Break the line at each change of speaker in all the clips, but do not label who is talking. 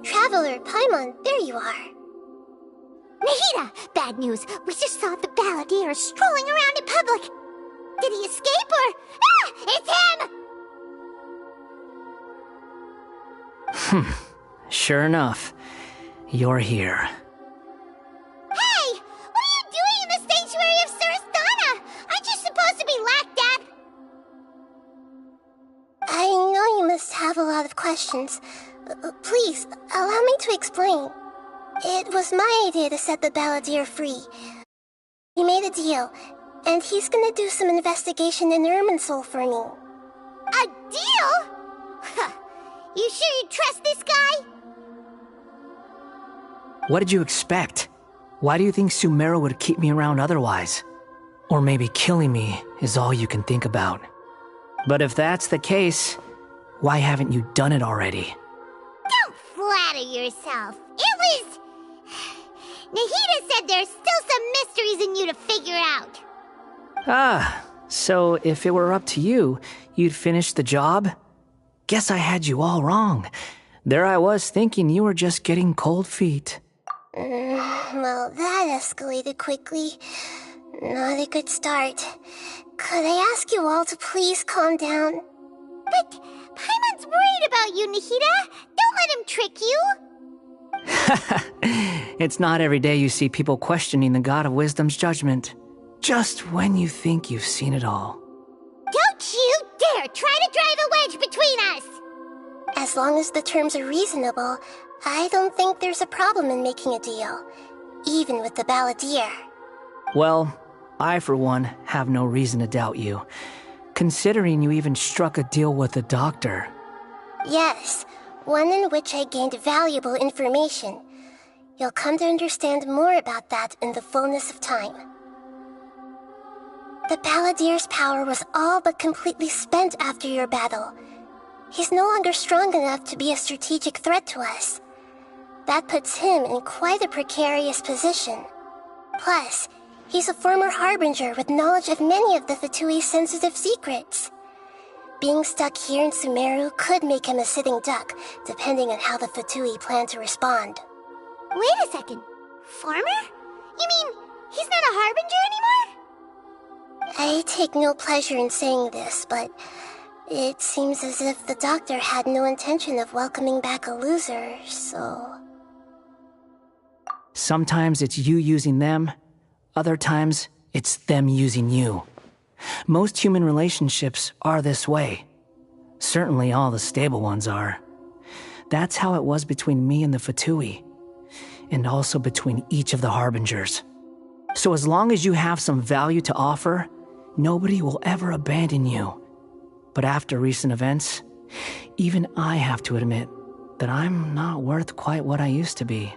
Traveler, Paimon, there you are.
Nahida! Bad news. We just saw the balladeer strolling around in public. Did he escape or... Ah! It's him!
Sure enough. You're here.
Hey! What are you doing in the sanctuary of Surastana? Aren't you supposed to be lacked at?
I know you must have a lot of questions. Please, allow me to explain. It was my idea to set the balladeer free. We made a deal, and he's gonna do some investigation in Irminsul for me.
A deal? Huh. You sure you trust this guy?
What did you expect? Why do you think Sumeru would keep me around otherwise? Or maybe killing me is all you can think about. But if that's the case, why haven't you done it already?
Don't flatter yourself. It was... Nahida said there's still some mysteries in you to figure out.
Ah, so if it were up to you, you'd finish the job? Guess I had you all wrong. There I was thinking you were just getting cold feet.
Well, that escalated quickly. Not a good start. Could I ask you all to please calm down?
But Paimon's worried about you, Nahida. Don't let him trick you.
It's not every day you see people questioning the God of Wisdom's judgment. Just when you think you've seen it all.
Don't you dare try to drive a wedge between us!
As long as the terms are reasonable, I don't think there's a problem in making a deal, even with the balladeer.
Well, I for one have no reason to doubt you, considering you even struck a deal with the doctor.
Yes, one in which I gained valuable information. You'll come to understand more about that in the fullness of time. The balladeer's power was all but completely spent after your battle. He's no longer strong enough to be a strategic threat to us. That puts him in quite a precarious position. Plus, he's a former Harbinger with knowledge of many of the Fatui's sensitive secrets. Being stuck here in Sumeru could make him a sitting duck, depending on how the Fatui plan to respond.
Wait a second. Farmer? You mean he's not a Harbinger anymore?
I take no pleasure in saying this, but it seems as if the doctor had no intention of welcoming back a loser, so...
Sometimes it's you using them, other times it's them using you. Most human relationships are this way. Certainly all the stable ones are. That's how it was between me and the Fatui, and also between each of the Harbingers. So as long as you have some value to offer, nobody will ever abandon you. But after recent events, even I have to admit that I'm not worth quite what I used to be.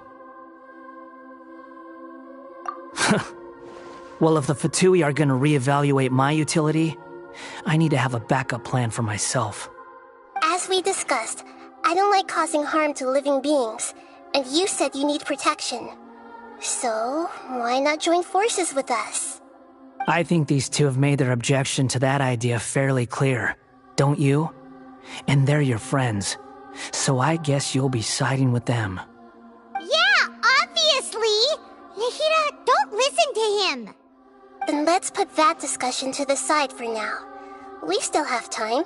Well, if the Fatui are going to reevaluate my utility, I need to have a backup plan for myself.
As we discussed, I don't like causing harm to living beings, and you said you need protection. So, why not join forces with us?
I think these two have made their objection to that idea fairly clear, don't you? And they're your friends, so I guess you'll be siding with them.
Yeah, obviously! Nahida, don't listen to him!
Then let's put that discussion to the side for now. We still have time.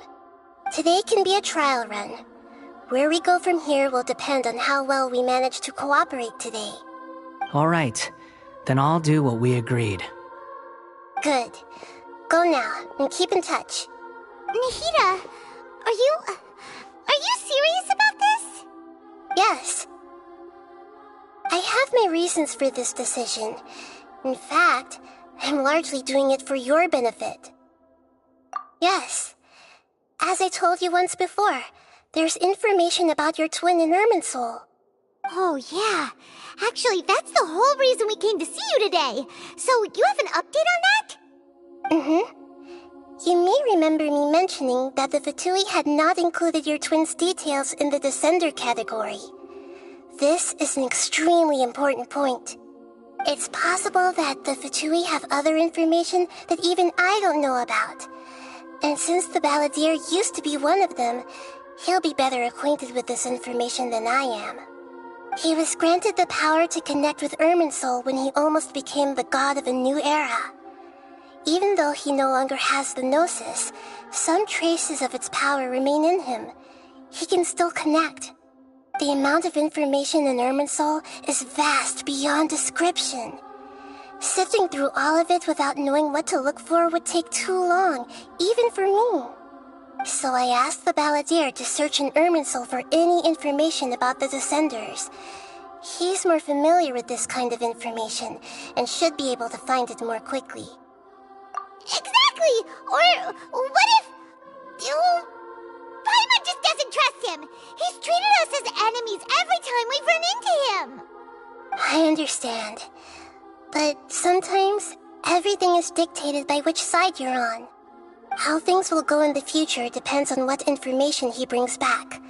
Today can be a trial run. Where we go from here will depend on how well we manage to cooperate today.
All right, then I'll do what we agreed.
Good. Go now, and keep in touch.
Nahida, are you serious about this?
Yes. I have my reasons for this decision. In fact, I'm largely doing it for your benefit. Yes. As I told you once before, there's information about your twin in Irminsul.
Oh, yeah. Actually, that's the whole reason we came to see you today. So, you have an update on that?
Mm-hmm. You may remember me mentioning that the Fatui had not included your twin's details in the Descender category. This is an extremely important point. It's possible that the Fatui have other information that even I don't know about. And since the Balladeer used to be one of them, he'll be better acquainted with this information than I am. He was granted the power to connect with Irminsul when he almost became the god of a new era. Even though he no longer has the Gnosis, some traces of its power remain in him. He can still connect. The amount of information in Irminsul is vast beyond description. Sifting through all of it without knowing what to look for would take too long, even for me. So I asked the Balladeer to search in Irminsul for any information about the Descenders. He's more familiar with this kind of information, and should be able to find it more quickly.
Exactly! Or what if... Paimon just doesn't trust him! He's treated us as enemies every time we've run into him!
I understand. But sometimes, everything is dictated by which side you're on. How things will go in the future depends on what information he brings back.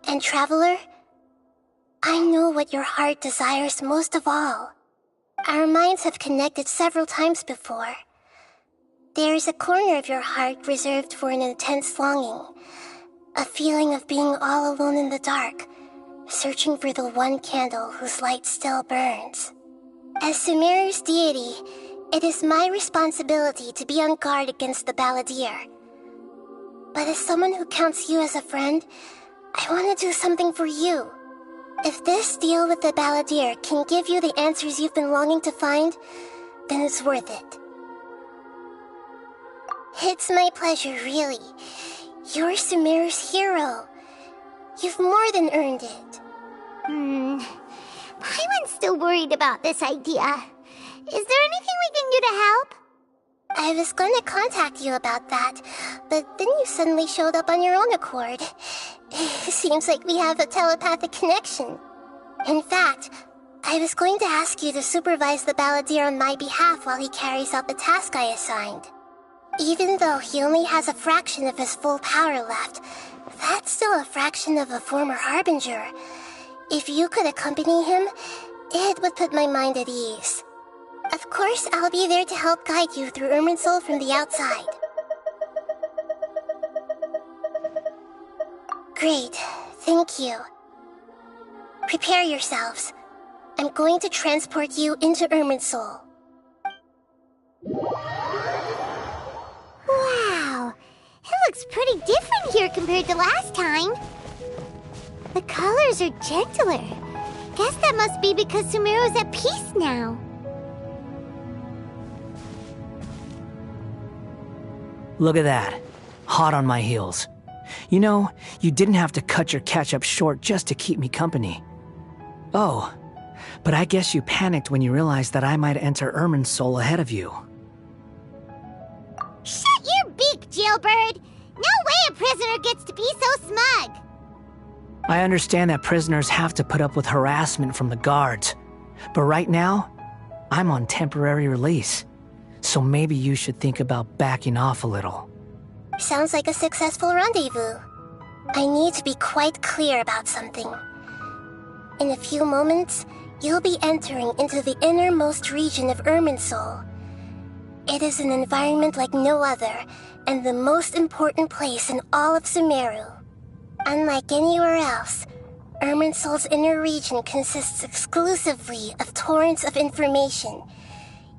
And Traveler, I know what your heart desires most of all. Our minds have connected several times before. There is a corner of your heart reserved for an intense longing. A feeling of being all alone in the dark, searching for the one candle whose light still burns. As Sumeru's deity, it is my responsibility to be on guard against the Balladeer. But as someone who counts you as a friend, I want to do something for you. If this deal with the Balladeer can give you the answers you've been longing to find, then it's worth it. It's my pleasure, really. You're Sumeru's hero. You've more than earned it.
Paimon's still worried about this idea. Is there anything we can do to help?
I was going to contact you about that, but then you suddenly showed up on your own accord. Seems like we have a telepathic connection. In fact, I was going to ask you to supervise the Balladeer on my behalf while he carries out the task I assigned. Even though he only has a fraction of his full power left, that's still a fraction of a former Harbinger. If you could accompany him, it would put my mind at ease. Of course, I'll be there to help guide you through Irminsul from the outside. Great, thank you. Prepare yourselves. I'm going to transport you into Irminsul.
Wow, it looks pretty different here compared to last time. The colors are gentler. Guess that must be because Sumeru's at peace now.
Look at that. Hot on my heels. You know, you didn't have to cut your catch-up short just to keep me company. Oh, but I guess you panicked when you realized that I might enter Irminsul ahead of you.
Shut your beak, jailbird! No way a prisoner gets to be so smug!
I understand that prisoners have to put up with harassment from the guards, but right now, I'm on temporary release, so maybe you should think about backing off a little.
Sounds like a successful rendezvous. I need to be quite clear about something. In a few moments, you'll be entering into the innermost region of Irminsul. It is an environment like no other, and the most important place in all of Sumeru. Unlike anywhere else, Irminsul's inner region consists exclusively of torrents of information.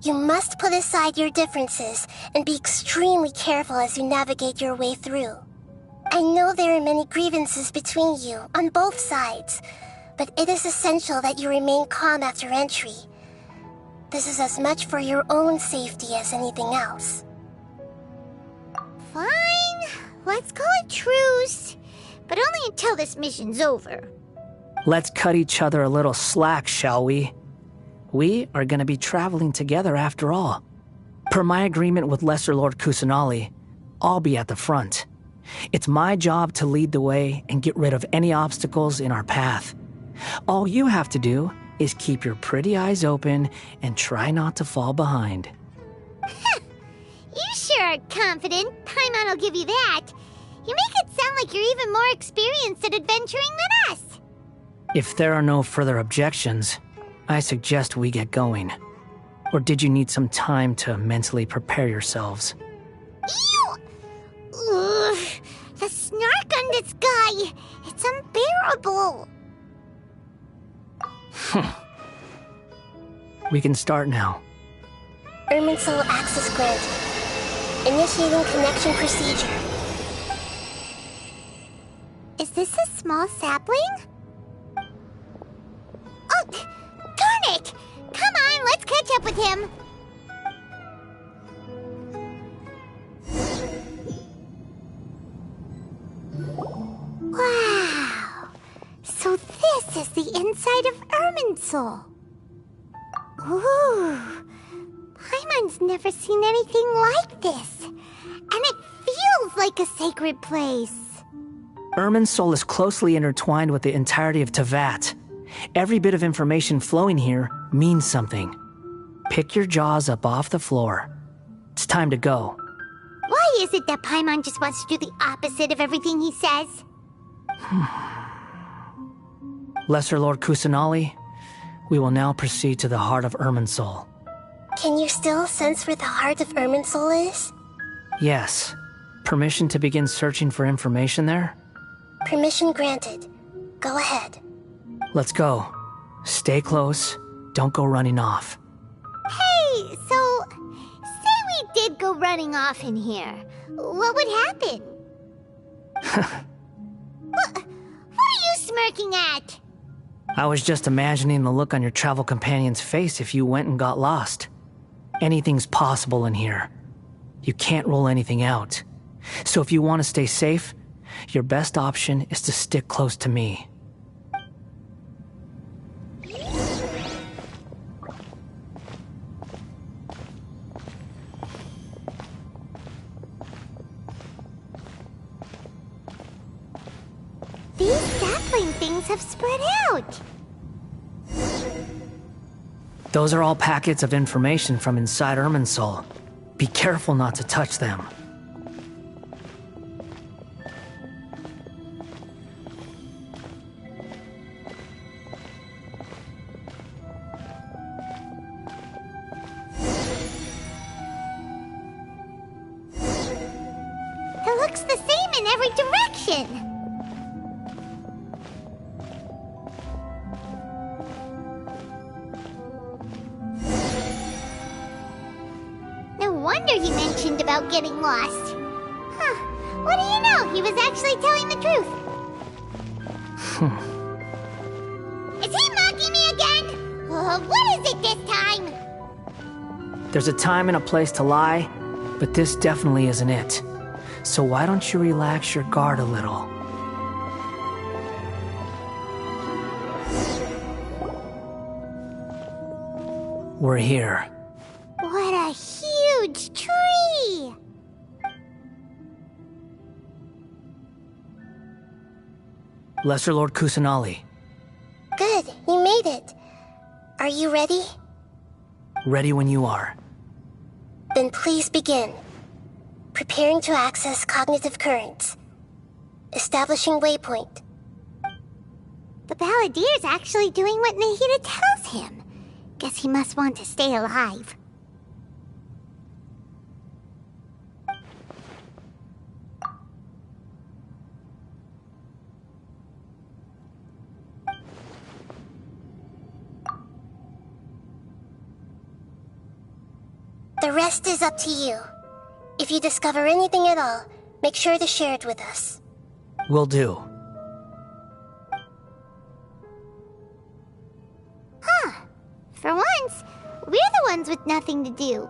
You must put aside your differences and be extremely careful as you navigate your way through. I know there are many grievances between you on both sides, but it is essential that you remain calm after entry. This is as much for your own safety as anything else.
Fine, let's call it truce, but only until this mission's over.
Let's cut each other a little slack, shall we? We are going to be traveling together after all. Per my agreement with Lesser Lord Kusanali, I'll be at the front. It's my job to lead the way and get rid of any obstacles in our path. All you have to do is keep your pretty eyes open and try not to fall behind.
You sure are confident. Paimon will give you that. You make it sound like you're even more experienced at adventuring than us.
If there are no further objections, I suggest we get going. Or did you need some time to mentally prepare yourselves?
Ew! Ugh, the snark on this guy! It's unbearable!
We can start now.
Irminsul access granted. Initiating connection procedure.
Is this a small sapling? Oh, darn it! Come on, let's catch up with him! Wow! So this is the inside of Irminsul. Ooh! Paimon's never seen anything like this. And it feels like a sacred place.
Irminsul is closely intertwined with the entirety of Tevat. Every bit of information flowing here means something. Pick your jaws up off the floor. It's time to go.
Why is it that Paimon just wants to do the opposite of everything he says?
Lesser Lord Kusanali, we will now proceed to the heart of Irminsul.
Can you still sense where the heart of Irminsul is?
Yes. Permission to begin searching for information there?
Permission granted. Go ahead.
Let's go. Stay close. Don't go running off.
Hey, so... say we did go running off in here. What would happen? What are you smirking at?
I was just imagining the look on your travel companion's face if you went and got lost. Anything's possible in here. You can't rule anything out. So if you want to stay safe, your best option is to stick close to me.
These sapling things have spread out.
Those are all packets of information from inside Irminsul. Be careful not to touch them.
It looks the same in every direction. No wonder he mentioned about getting lost. Huh. What do you know? He was actually telling the truth. Is he mocking me again? What is it this time?
There's a time and a place to lie, but this definitely isn't it. So why don't you relax your guard a little? We're here.
What a huge tree!
Lesser Lord Kusanali,
Good, you made it. Are you ready?
ready when you are.
Then please begin. Preparing to access cognitive currents. Establishing waypoint.
The Balladier's actually doing what Nahida tells him. Guess he must want to stay alive.
The rest is up to you. If you discover anything at all, make sure to share it with us.
Will do.
Huh. For once, we're the ones with nothing to do.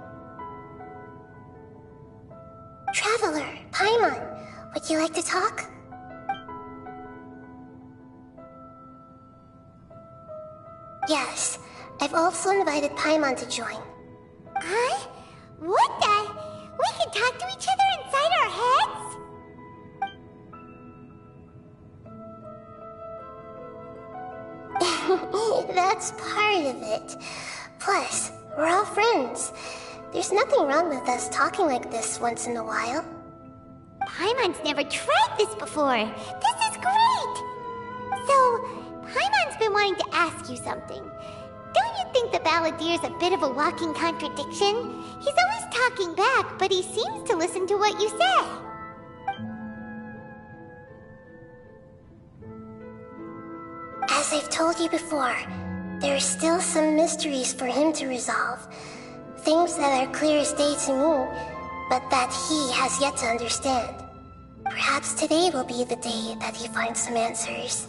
Traveler, Paimon, would you like to talk? Yes, I've also invited Paimon to join.
Huh? What the? We can talk to each other inside our heads?
That's part of it. Plus, we're all friends. There's nothing wrong with us talking like this once in a while.
Paimon's never tried this before. This is great! So, Paimon's been wanting to ask you something. Don't you think the Balladier's a bit of a walking contradiction? He's always talking back, but he seems to listen to what you say.
As I've told you before, there are still some mysteries for him to resolve. Things that are clear as day to me, but that he has yet to understand. Perhaps today will be the day that he finds some answers.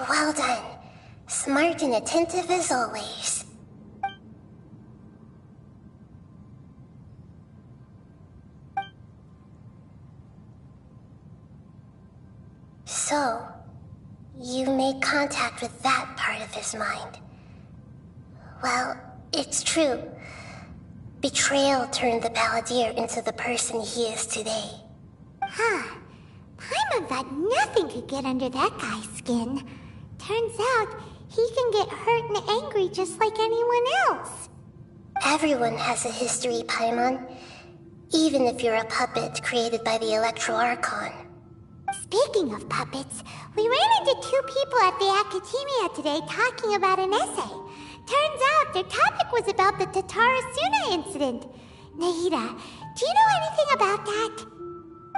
Well done. Smart and attentive as always. So, you made contact with that part of his mind. Well, it's true. Betrayal turned the Balladeer into the person he is today.
Huh. Paimon thought nothing could get under that guy's skin. Turns out, he can get hurt and angry just like anyone else.
Everyone has a history, Paimon. Even if you're a puppet created by the Electro Archon.
Speaking of puppets, we ran into two people at the Academia today talking about an essay. Turns out their topic was about the Tatarasuna incident. Nahida, do you know anything about that?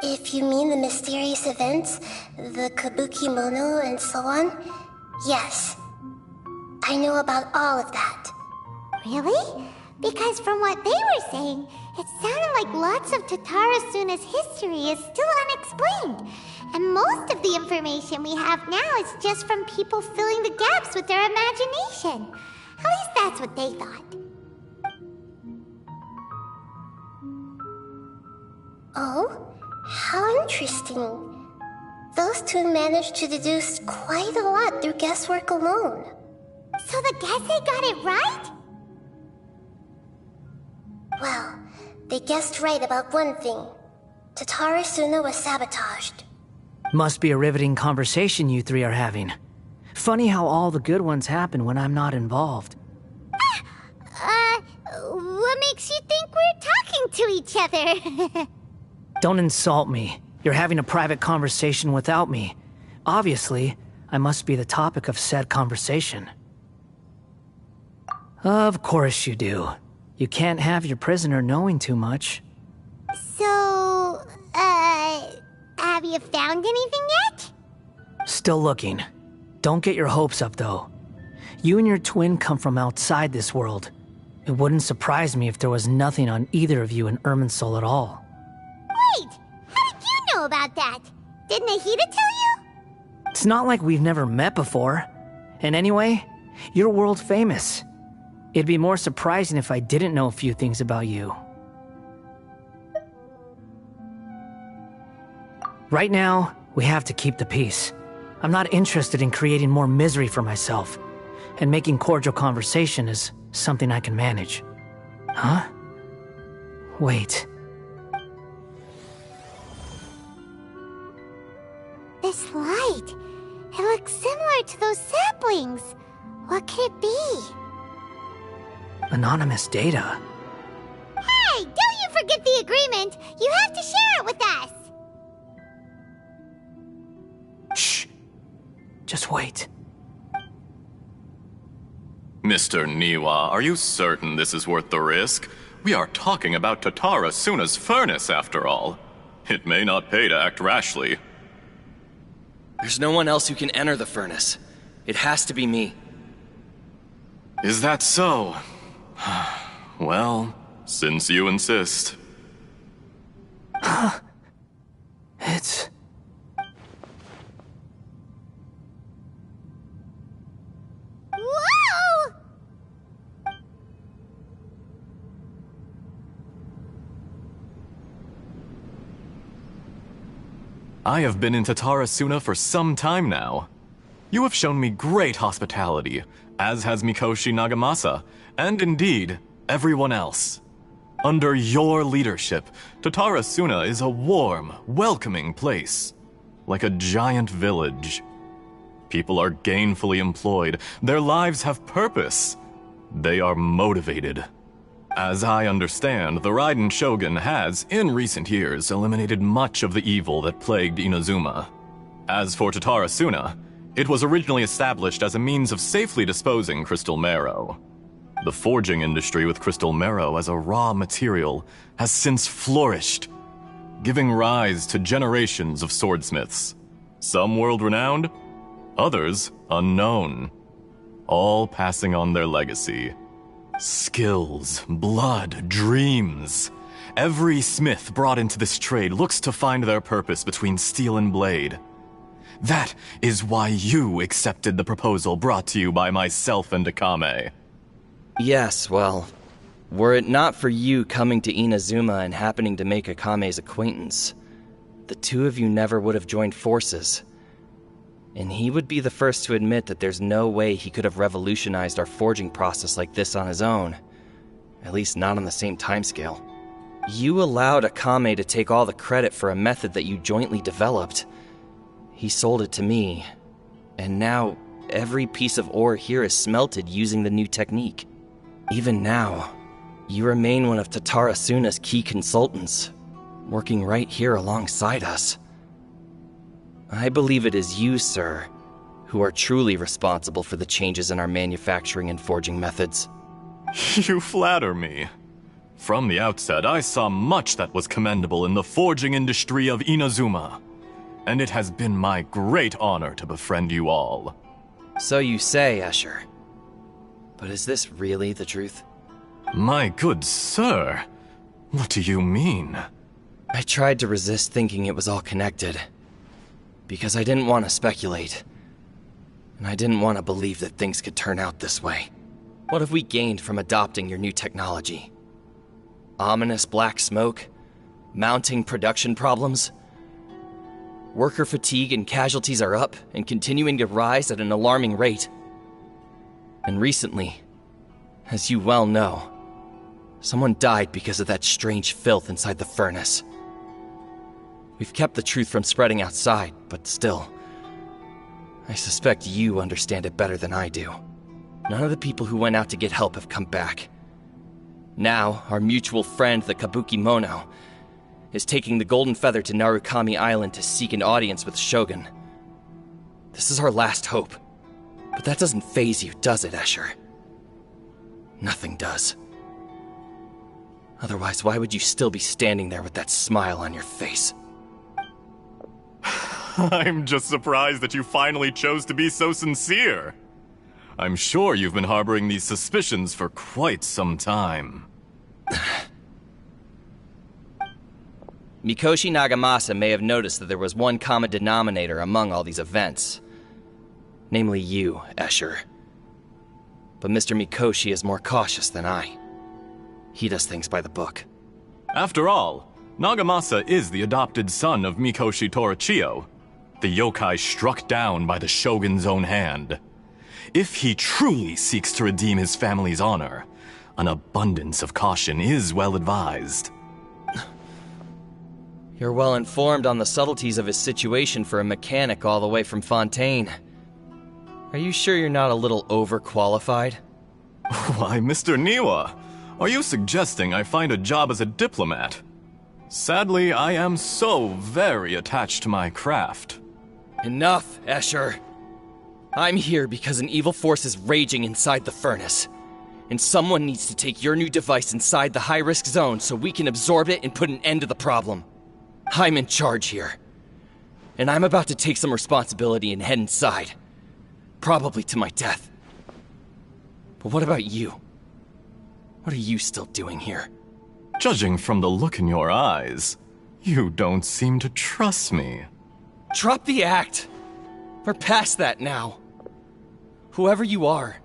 If you mean the mysterious events, the Kabuki Mono and so on, yes. I know about all of that.
Really? Because from what they were saying, it sounded like lots of Tatarasuna's history is still unexplained. And most of the information we have now is just from people filling the gaps with their imagination. At least that's what they thought.
Oh? How interesting. Those two managed to deduce quite a lot through guesswork alone.
So the Gesse got it right?
Well, they guessed right about one thing. Tatarasuna was sabotaged.
Must be a riveting conversation you three are having. Funny how all the good ones happen when I'm not involved.
What makes you think we're talking to each other?
Don't insult me. You're having a private conversation without me. Obviously, I must be the topic of said conversation. Of course you do. You can't have your prisoner knowing too much.
So, have you found anything yet?
Still looking. Don't get your hopes up, though. You and your twin come from outside this world. It wouldn't surprise me if there was nothing on either of you in Irminsul at all.
Wait! How did you know about that? Did Nahida tell you?
It's not like we've never met before. And anyway, you're world famous. It'd be more surprising if I didn't know a few things about you. Right now, we have to keep the peace. I'm not interested in creating more misery for myself. And making cordial conversation is something I can manage. Huh? Wait.
This light. It looks similar to those saplings. What could it be?
Anonymous data.
Hey, don't you forget the agreement! You have to share it with us!
Shh. Just wait.
Mr. Niwa, are you certain this is worth the risk? We are talking about Tatarasuna's furnace, after all. It may not pay to act rashly.
There's no one else who can enter the furnace. It has to be me.
Is that so? Well, since you insist.
It's...
Whoa!
I have been in Tatarasuna for some time now. You have shown me great hospitality, as has Mikoshi Nagamasa, and indeed, everyone else. Under your leadership, Tatarasuna is a warm, welcoming place. Like a giant village. People are gainfully employed, their lives have purpose. They are motivated. As I understand, the Raiden Shogun has, in recent years, eliminated much of the evil that plagued Inazuma. As for Tatara Suna, it was originally established as a means of safely disposing crystal marrow. The forging industry with crystal marrow as a raw material has since flourished, giving rise to generations of swordsmiths. Some world-renowned, others unknown, all passing on their legacy. Skills, blood, dreams. Every smith brought into this trade looks to find their purpose between steel and blade. That is why you accepted the proposal brought to you by myself and Akame.
Yes, well, were it not for you coming to Inazuma and happening to make Akame's acquaintance, the two of you never would have joined forces. And he would be the first to admit that there's no way he could have revolutionized our forging process like this on his own. At least not on the same timescale. You allowed Akame to take all the credit for a method that you jointly developed. He sold it to me, and now every piece of ore here is smelted using the new technique. Even now, you remain one of Tatara Suna's key consultants, working right here alongside us. I believe it is you, sir, who are truly responsible for the changes in our manufacturing and forging methods.
You flatter me. From the outset, I saw much that was commendable in the forging industry of Inazuma, and it has been my great honor to befriend you all.
So you say, Escher. But is this really the truth?
My good sir, what do you mean?
I tried to resist thinking it was all connected, because I didn't want to speculate, and I didn't want to believe that things could turn out this way. What have we gained from adopting your new technology? Ominous black smoke? Mounting production problems? Worker fatigue and casualties are up and continuing to rise at an alarming rate. And recently, as you well know, someone died because of that strange filth inside the furnace. We've kept the truth from spreading outside, but still, I suspect you understand it better than I do. None of the people who went out to get help have come back. Now, our mutual friend, the Kabuki Mono, is taking the Golden Feather to Narukami Island to seek an audience with Shogun. This is our last hope. But that doesn't faze you, does it, Escher? Nothing does. Otherwise, why would you still be standing there with that smile on your face?
I'm just surprised that you finally chose to be so sincere. I'm sure you've been harboring these suspicions for quite some time.
Mikoshi Nagamasa may have noticed that there was one common denominator among all these events. Namely you, Escher. But Mr. Mikoshi is more cautious than I. He does things by the book.
After all, Nagamasa is the adopted son of Mikoshi Torichio, the yokai struck down by the Shogun's own hand. If he truly seeks to redeem his family's honor, an abundance of caution is well advised.
You're well informed on the subtleties of his situation for a mechanic all the way from Fontaine. Are you sure you're not a little overqualified?
Why, Mr. Niwa, are you suggesting I find a job as a diplomat? Sadly, I am so very attached to my craft.
Enough, Escher. I'm here because an evil force is raging inside the furnace. And someone needs to take your new device inside the high-risk zone so we can absorb it and put an end to the problem. I'm in charge here. And I'm about to take some responsibility and head inside. Probably to my death. But what about you? What are you still doing here?
Judging from the look in your eyes, you don't seem to trust me.
Drop the act! We're past that now. Whoever you are,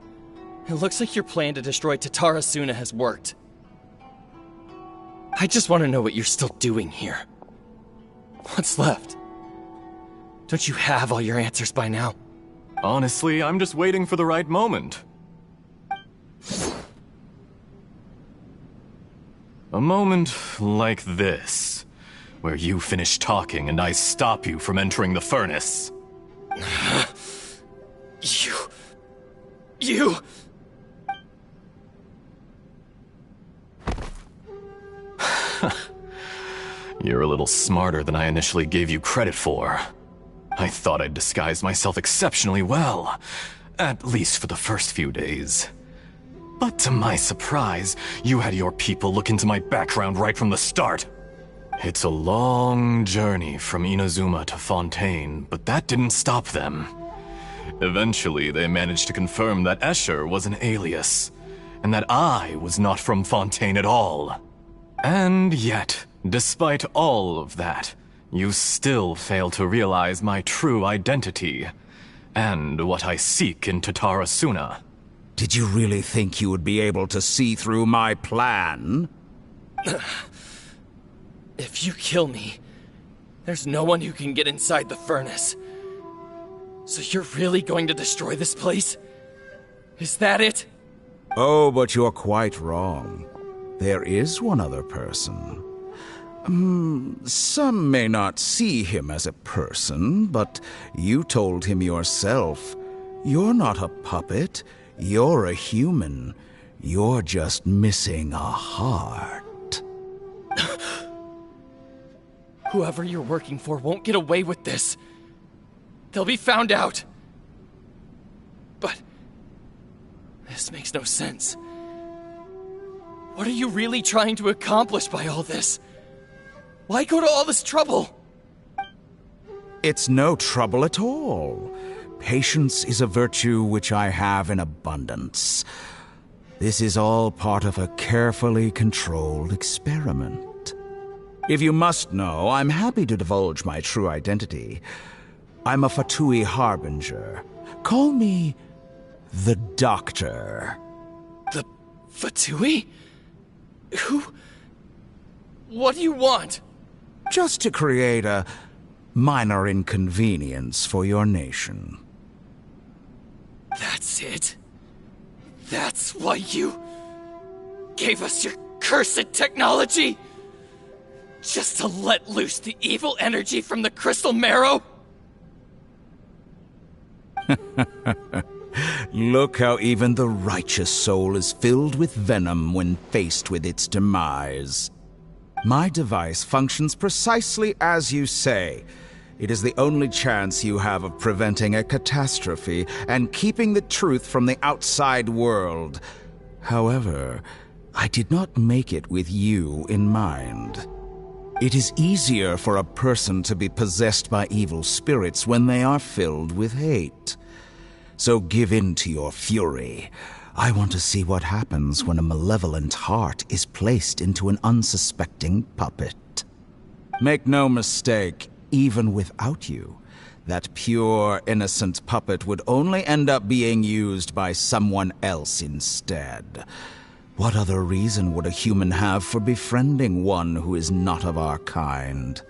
it looks like your plan to destroy Tatara Suna has worked. I just want to know what you're still doing here. What's left? Don't you have all your answers by now?
Honestly, I'm just waiting for the right moment. A moment like this, where you finish talking and I stop you from entering the furnace. You're a little smarter than I initially gave you credit for. I thought I'd disguised myself exceptionally well, at least for the first few days. But to my surprise, you had your people look into my background right from the start. It's a long journey from Inazuma to Fontaine, but that didn't stop them. Eventually, they managed to confirm that Escher was an alias, and that I was not from Fontaine at all. And yet, despite all of that, you still fail to realize my true identity, and what I seek in Tatarasuna.
Did you really think you would be able to see through my plan?
If you kill me, there's no one who can get inside the furnace. So you're really going to destroy this place? Is that it?
Oh, but you're quite wrong. There is one other person. Some may not see him as a person, but you told him yourself. You're not a puppet. You're a human. You're just missing a heart.
Whoever you're working for won't get away with this. They'll be found out. But this makes no sense. What are you really trying to accomplish by all this? Why go to all this trouble?
It's no trouble at all. Patience is a virtue which I have in abundance. This is all part of a carefully controlled experiment. If you must know, I'm happy to divulge my true identity. I'm a Fatui Harbinger. Call me the Doctor.
The Fatui? Who? What do you want?
Just to create a minor inconvenience for your nation.
That's it? That's why you gave us your cursed technology? Just to let loose the evil energy from the crystal marrow?
Look how even the righteous soul is filled with venom when faced with its demise. My device functions precisely as you say. It is the only chance you have of preventing a catastrophe and keeping the truth from the outside world. However, I did not make it with you in mind. It is easier for a person to be possessed by evil spirits when they are filled with hate. So give in to your fury. I want to see what happens when a malevolent heart is placed into an unsuspecting puppet. Make no mistake, even without you, that pure, innocent puppet would only end up being used by someone else instead. What other reason would a human have for befriending one who is not of our kind?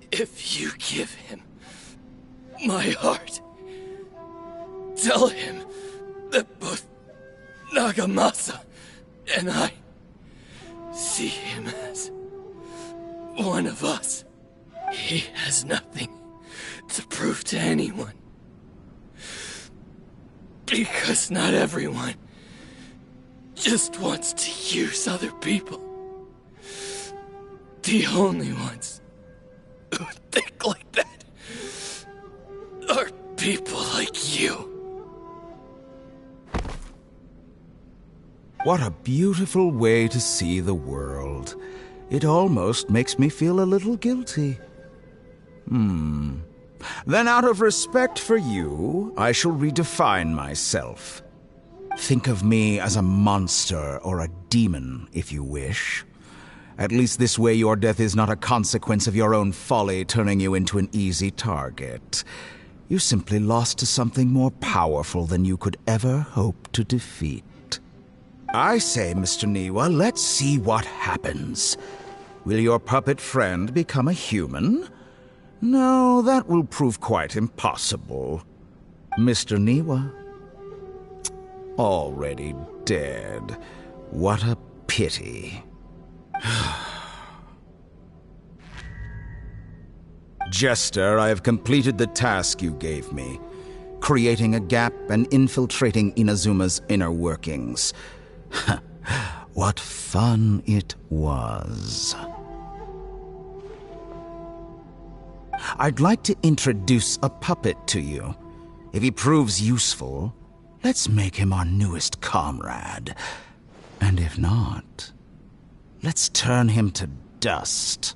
If you give him my heart, tell him that both Nagamasa and I see him as one of us. He has nothing to prove to anyone. Because not everyone just wants to use other people. The only ones who think like that are people like you.
What a beautiful way to see the world. It almost makes me feel a little guilty. Then out of respect for you, I shall redefine myself. Think of me as a monster or a demon, if you wish. At least this way your death is not a consequence of your own folly turning you into an easy target. You simply lost to something more powerful than you could ever hope to defeat. I say, Mr. Niwa, let's see what happens. Will your puppet friend become a human? No, that will prove quite impossible. Mr. Niwa? Already dead. What a pity. Jester, I have completed the task you gave me. creating a gap and infiltrating Inazuma's inner workings. What fun it was. I'd like to introduce a puppet to you. If he proves useful, let's make him our newest comrade. And if not, let's turn him to dust.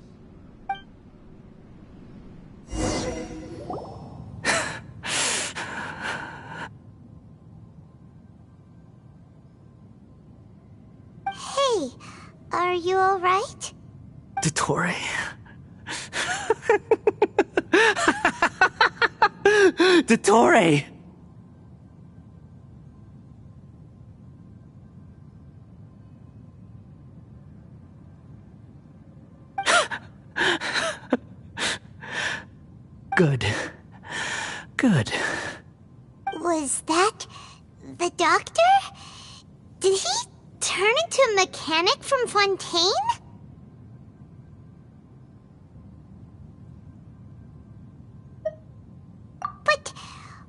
Hey, are you alright?
Dottore. Dottore! Good. Good.
Was that the doctor? Did he turn into a mechanic from Fontaine? But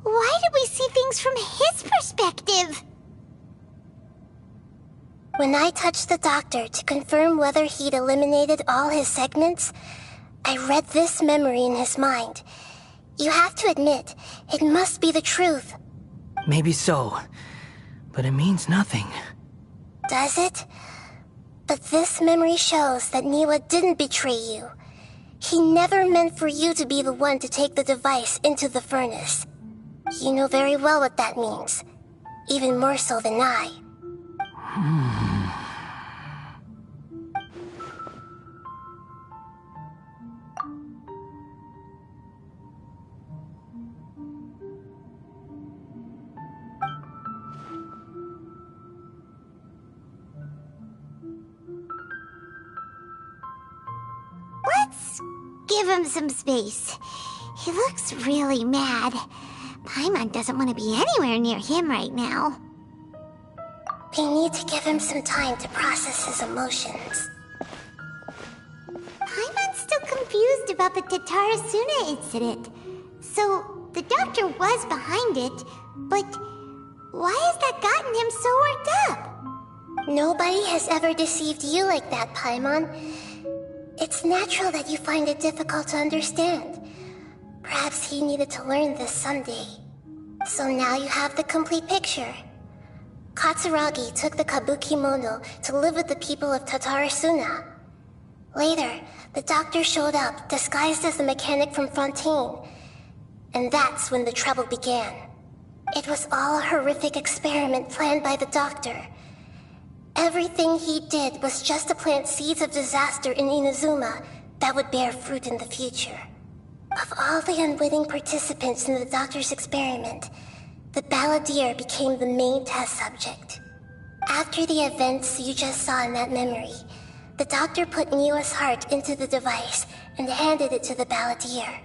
why did we see things from his perspective?
When I touched the doctor to confirm whether he'd eliminated all his segments, I read this memory in his mind. You have to admit, it must be the truth.
Maybe so, but it means nothing.
Does it? But this memory shows that Niwa didn't betray you. He never meant for you to be the one to take the device into the furnace. You know very well what that means. Even more so than I.
Let's give him some space. He looks really mad. Paimon doesn't want to be anywhere near him right now.
We need to give him some time to process his emotions.
Paimon's still confused about the Tatarasuna incident. So, the doctor was behind it, but why has that gotten him so worked up?
Nobody has ever deceived you like that, Paimon. It's natural that you find it difficult to understand. Perhaps he needed to learn this someday. So now you have the complete picture. Katsuragi took the Kabukimono to live with the people of Tatarasuna. Later, the doctor showed up, disguised as a mechanic from Fontaine. And that's when the trouble began. It was all a horrific experiment planned by the doctor. Everything he did was just to plant seeds of disaster in Inazuma that would bear fruit in the future. Of all the unwitting participants in the doctor's experiment, the balladeer became the main test subject. After the events you just saw in that memory, the doctor put Niwa's heart into the device and handed it to the balladeer.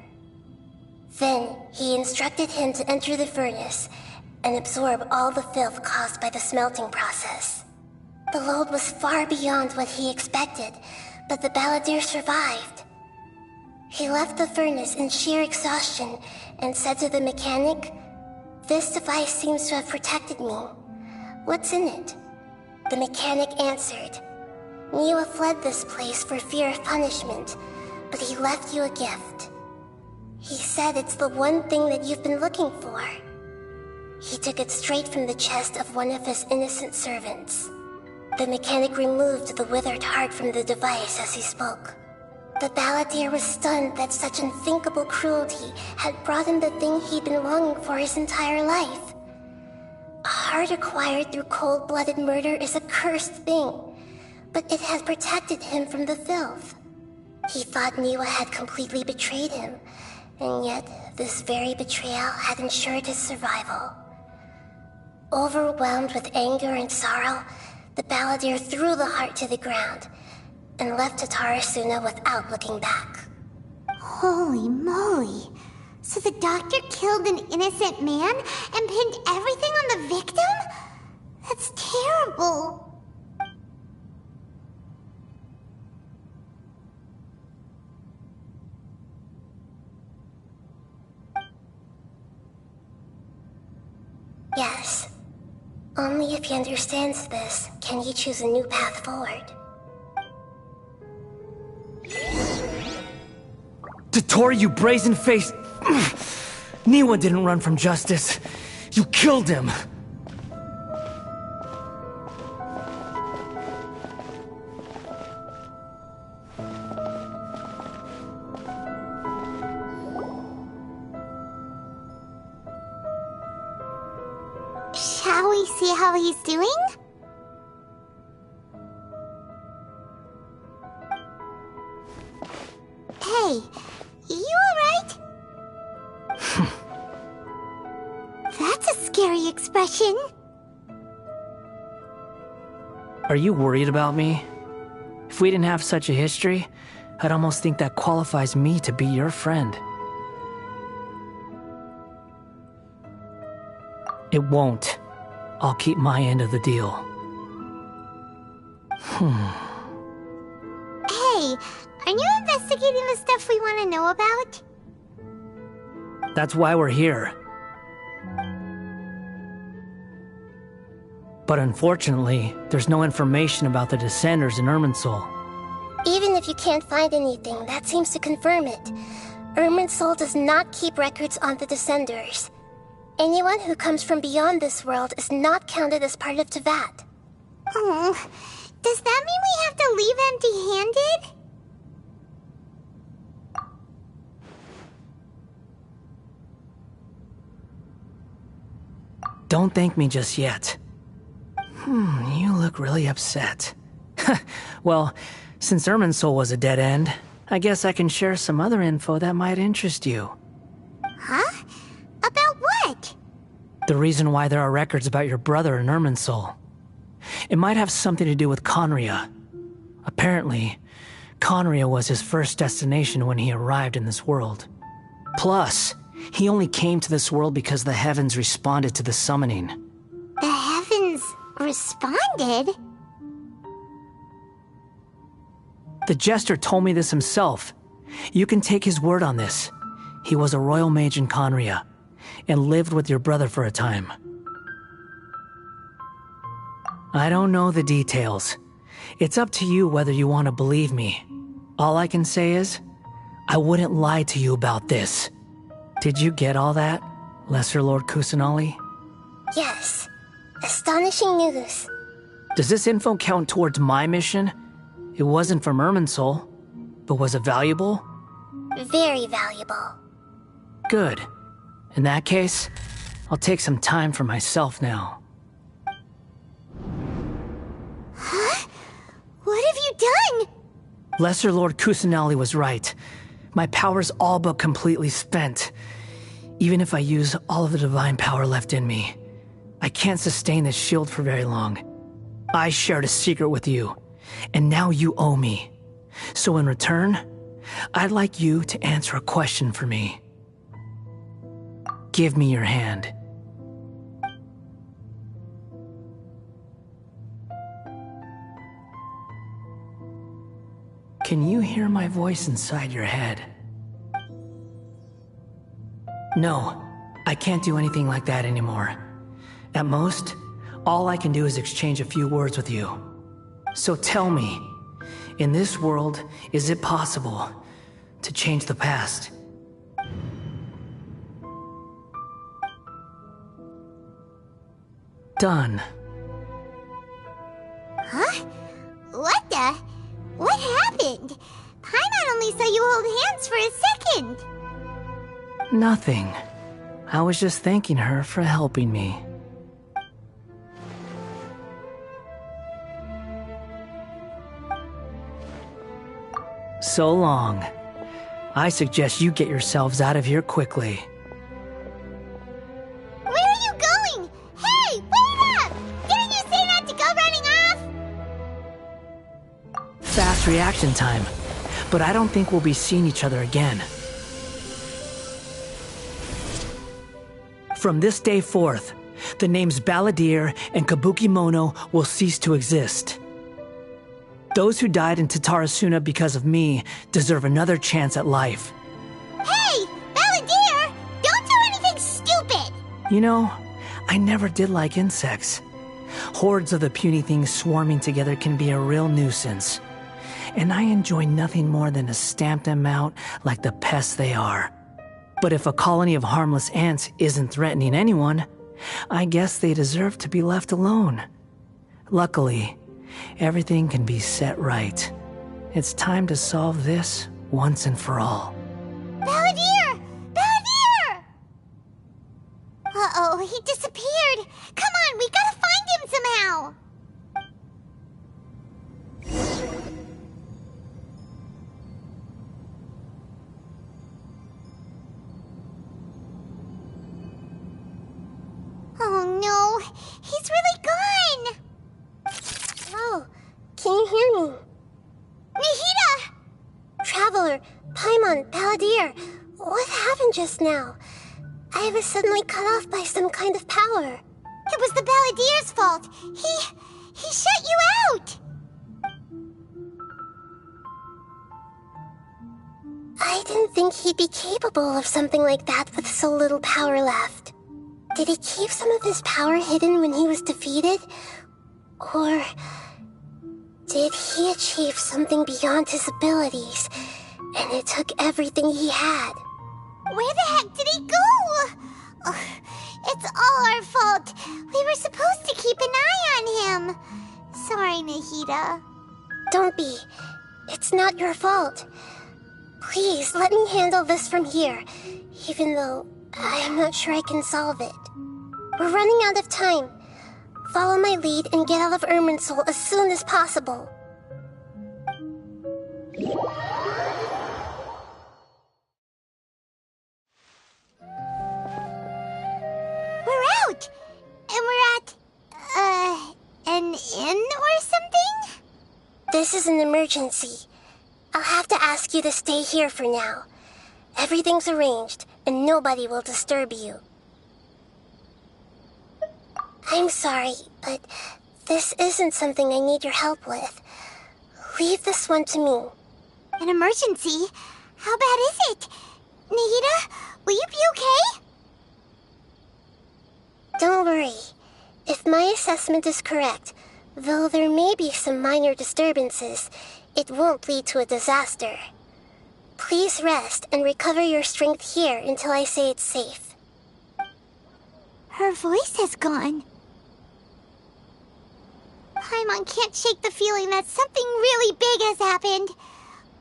Then, he instructed him to enter the furnace and absorb all the filth caused by the smelting process. The load was far beyond what he expected, but the balladeer survived. He left the furnace in sheer exhaustion and said to the mechanic, "This device seems to have protected me. What's in it?" The mechanic answered, "Niwa fled this place for fear of punishment, but he left you a gift. He said it's the one thing that you've been looking for." He took it straight from the chest of one of his innocent servants. The mechanic removed the withered heart from the device as he spoke. The balladeer was stunned that such unthinkable cruelty had brought him the thing he'd been longing for his entire life. A heart acquired through cold-blooded murder is a cursed thing, but it had protected him from the filth. He thought Niwa had completely betrayed him, and yet this very betrayal had ensured his survival. Overwhelmed with anger and sorrow, the balladeer threw the heart to the ground and left Tatarasuna without looking back.
Holy moly. So the doctor killed an innocent man and pinned everything on the victim? That's terrible.
Only if he understands this can he choose a new path forward.
Tottori, you brazen-faced... Niwa didn't run from justice. You killed him.
Shall we see how he's doing? Hey, you alright? That's a scary expression.
Are you worried about me? If we didn't have such a history, I'd almost think that qualifies me to be your friend. It won't. I'll keep my end of the deal.
Hey, aren't you investigating the stuff we want to know about?
That's why we're here. But unfortunately, there's no information about the Descenders in Irminsul.
Even if you can't find anything, that seems to confirm it. Irminsul does not keep records on the Descenders. Anyone who comes from beyond this world is not counted as part of Teyvat.
Oh, does that mean we have to leave empty-handed?
Don't thank me just yet. You look really upset. Well, since Irminsul was a dead end, I guess I can share some other info that might interest you.
Huh? About what?
The reason why there are records about your brother in Irminsul. It might have something to do with Conria. Apparently, Conria was his first destination when he arrived in this world. Plus, he only came to this world because the heavens responded to the summoning.
The heavens responded?
The Jester told me this himself. You can take his word on this. He was a royal mage in Conria, and lived with your brother for a time. I don't know the details. It's up to you whether you want to believe me. All I can say is, I wouldn't lie to you about this. Did you get all that, Lesser Lord Kusanali?
Yes. Astonishing news.
Does this info count towards my mission? It wasn't from Irminsul, but was it valuable?
Very valuable.
Good. In that case, I'll take some time for myself now.
Huh? What have you done?
Lesser Lord Kusanali was right. My power's all but completely spent. Even if I use all of the divine power left in me, I can't sustain this shield for very long. I shared a secret with you, and now you owe me. So in return, I'd like you to answer a question for me. Give me your hand. Can you hear my voice inside your head? No, I can't do anything like that anymore. At most, all I can do is exchange a few words with you. So tell me, in this world, is it possible to change the past? Done.
Huh? What the? What happened? Paimon only saw you hold hands for a second.
Nothing. I was just thanking her for helping me. So long. I suggest you get yourselves out of here quickly.
Where are you going? Hey, wait up! Didn't you say not to go running off?
Fast reaction time. But I don't think we'll be seeing each other again. From this day forth, the names Balladeer and Kabukimono will cease to exist. Those who died in Tatarasuna because of me deserve another chance at life.
Hey, Balladeer! Don't do anything stupid!
You know, I never did like insects. Hordes of the puny things swarming together can be a real nuisance. And I enjoy nothing more than to stamp them out like the pests they are. But if a colony of harmless ants isn't threatening anyone, I guess they deserve to be left alone. Luckily, everything can be set right. It's time to solve this once and for all.
Balladeer! Balladeer! Uh-oh, he disappeared. Come on, we gotta find him somehow. Oh no, he's really gone.
Oh, can you hear me?
Nahida!
Traveler, Paimon, Balladeer, what happened just now? I was suddenly cut off by some kind of power.
It was the Balladeer's fault. He shut you out.
I didn't think he'd be capable of something like that with so little power left. Did he keep some of his power hidden when he was defeated? Or did he achieve something beyond his abilities, and it took everything he had?
Where the heck did he go? Ugh, it's all our fault. We were supposed to keep an eye on him. Sorry, Nahida.
Don't be. It's not your fault. Please, let me handle this from here, even though I'm not sure I can solve it. We're running out of time. Follow my lead and get out of Irminsul as soon as possible.
We're out! And we're at, an inn or something?
This is an emergency. I'll have to ask you to stay here for now. Everything's arranged, and nobody will disturb you. I'm sorry, but this isn't something I need your help with. Leave this one to me.
An emergency? How bad is it? Nahida, will you be okay?
Don't worry. If my assessment is correct, though there may be some minor disturbances, it won't lead to a disaster. Please rest and recover your strength here until I say it's safe.
Her voice has gone. Paimon can't shake the feeling that something really big has happened.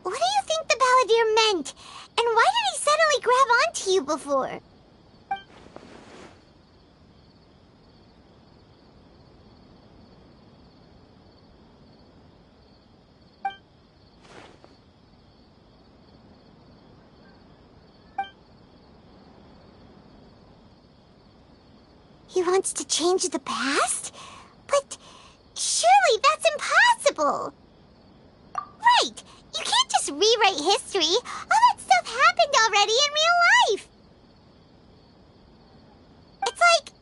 What do you think the Balladeer meant? And why did he suddenly grab onto you before? He wants to change the past? But surely that's impossible! Right! You can't just rewrite history! All that stuff happened already in real life! It's like,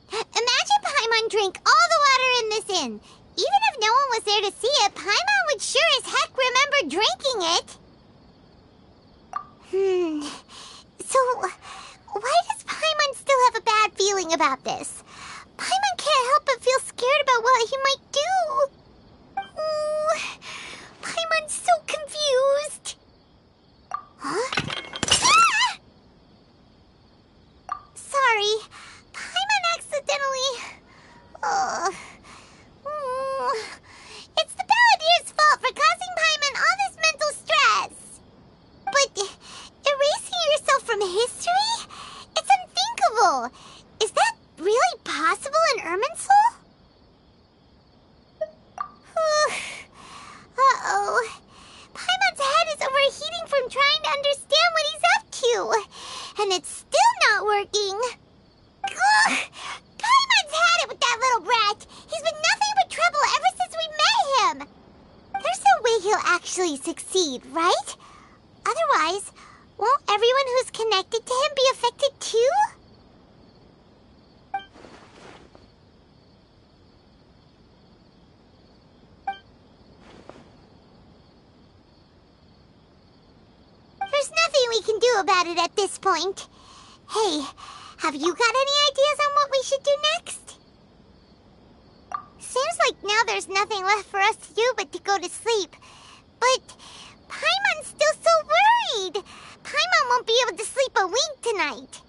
imagine Paimon drank all the water in this inn. Even if no one was there to see it, Paimon would sure as heck remember drinking it. So, why does Paimon still have a bad feeling about this? Paimon can't help but feel scared about what he might do. Ooh, Paimon's so confused. Huh? Ah! Sorry, Paimon accidentally... It's the Balladeer's fault for causing Paimon all this mental stress. But erasing yourself from history? It's unthinkable. Is that really possible in Irminsul? Uh-oh. Paimon's head is overheating from trying to understand what he's up to. And it's still not working. Ugh. Paimon's had it with that little brat. He's been nothing but trouble ever since we met him. There's no way he'll actually succeed, right? Otherwise, won't everyone who's connected to him be affected too? There's nothing we can do about it at this point. Hey, have you got any ideas on what we should do next? like now there's nothing left for us to do but to go to sleep. But Paimon's still so worried. Paimon won't be able to sleep a wink tonight.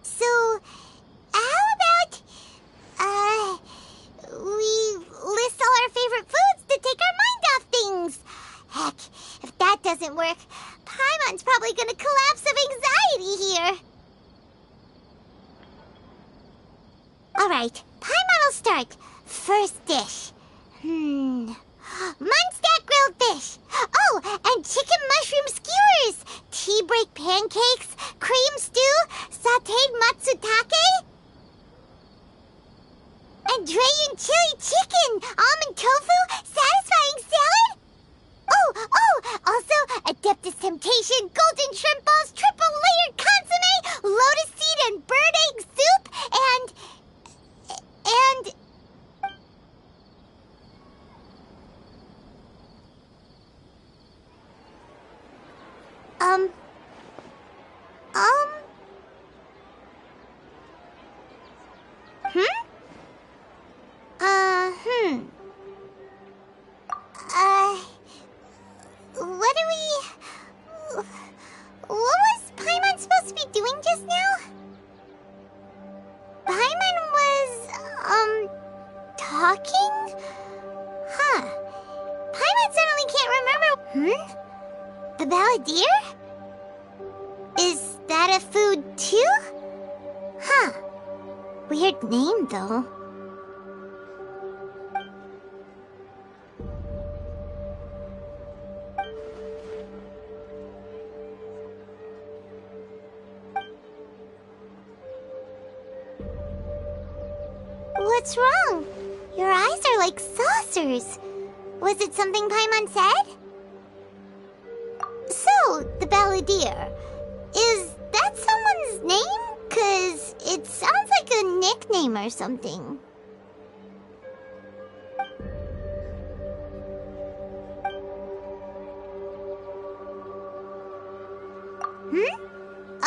So, how about, we list all our favorite foods to take our mind off things? Heck, if that doesn't work, Paimon's probably gonna collapse of anxiety here. Alright, Paimon will start. First dish. Munstack grilled fish. Oh, and chicken mushroom skewers. Tea break pancakes, cream stew, sauteed matsutake, and Dragon chili chicken, almond tofu, satisfying salad. Oh, also Adeptus Temptation, golden shrimp balls, triple layered consomme, lotus seed and bird egg soup, and what was Paimon supposed to be doing just now? Paimon was, talking? Huh. Paimon suddenly can't remember. The Balladeer? Is that a food too? Huh. Weird name, though. What's wrong? Your eyes are like saucers. Was it something Paimon said? So, the Balladeer. Is that someone's name? 'Cause it sounds like a nickname or something.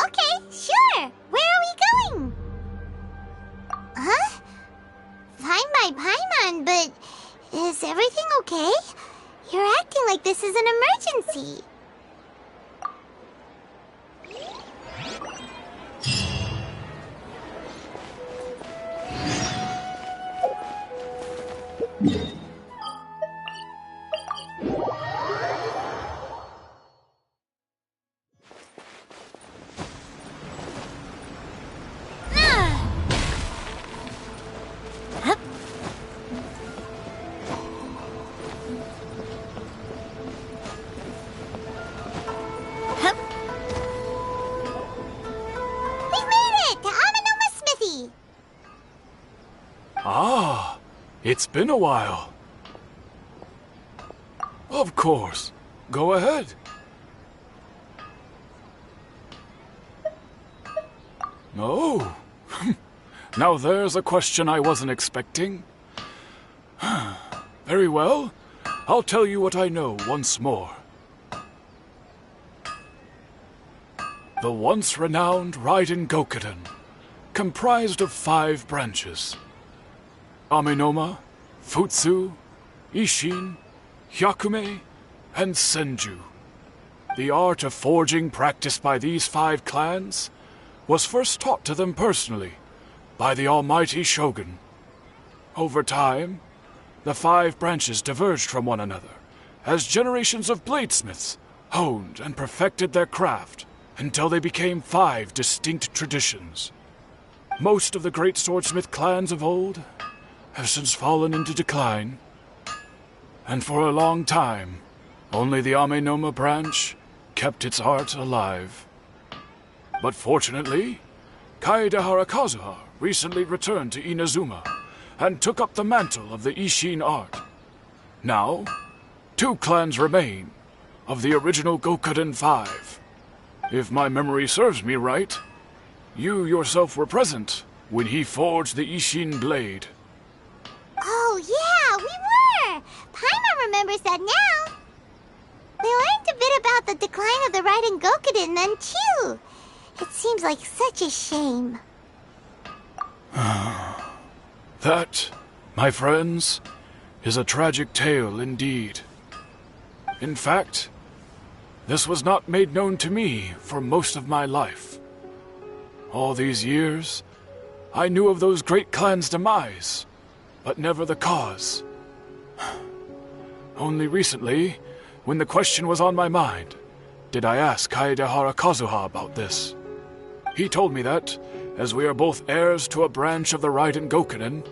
Okay, sure. Where are we going? Huh? Fine by Paimon, but is everything okay? You're acting like this is an emergency.
It's been a while. Of course. Go ahead. Oh. Now there's a question I wasn't expecting. Very well. I'll tell you what I know once more. The once renowned Raiden Gokuden, comprised of 5 branches. Amenoma, Futsu, Ishin, Hyakume, and Senju. The art of forging practiced by these 5 clans was first taught to them personally by the almighty Shogun. Over time, the 5 branches diverged from one another as generations of bladesmiths honed and perfected their craft until they became 5 distinct traditions. Most of the great swordsmith clans of old have since fallen into decline, and for a long time, only the Amenoma branch kept its art alive. But fortunately, Kaede Harakazuha recently returned to Inazuma and took up the mantle of the Ishin art. Now, 2 clans remain of the original Gokuden 5. If my memory serves me right, you yourself were present when he forged the Ishin blade.
Oh, yeah, we were! Paimon remembers that now. We learned a bit about the decline of the Raiden Gokuden then, too. It seems like such a shame.
That My friends, is a tragic tale indeed. In fact, this was not made known to me for most of my life. All these years, I knew of those great clans' demise, but never the cause. Only recently, when the question was on my mind, did I ask Kaedehara Kazuha about this. He told me that, as we are both heirs to a branch of the Raiden Gokunin,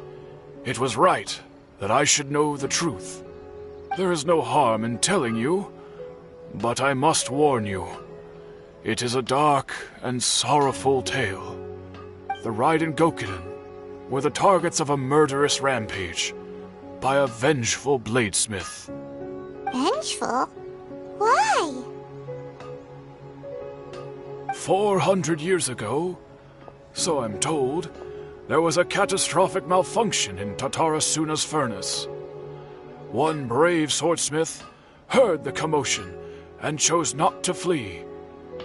it was right that I should know the truth. There is no harm in telling you, but I must warn you. It is a dark and sorrowful tale. The Raiden Gokunin were the targets of a murderous rampage by a vengeful bladesmith.
Vengeful? Why?
400 years ago, so I'm told, there was a catastrophic malfunction in Tatarasuna's furnace. One brave swordsmith heard the commotion and chose not to flee,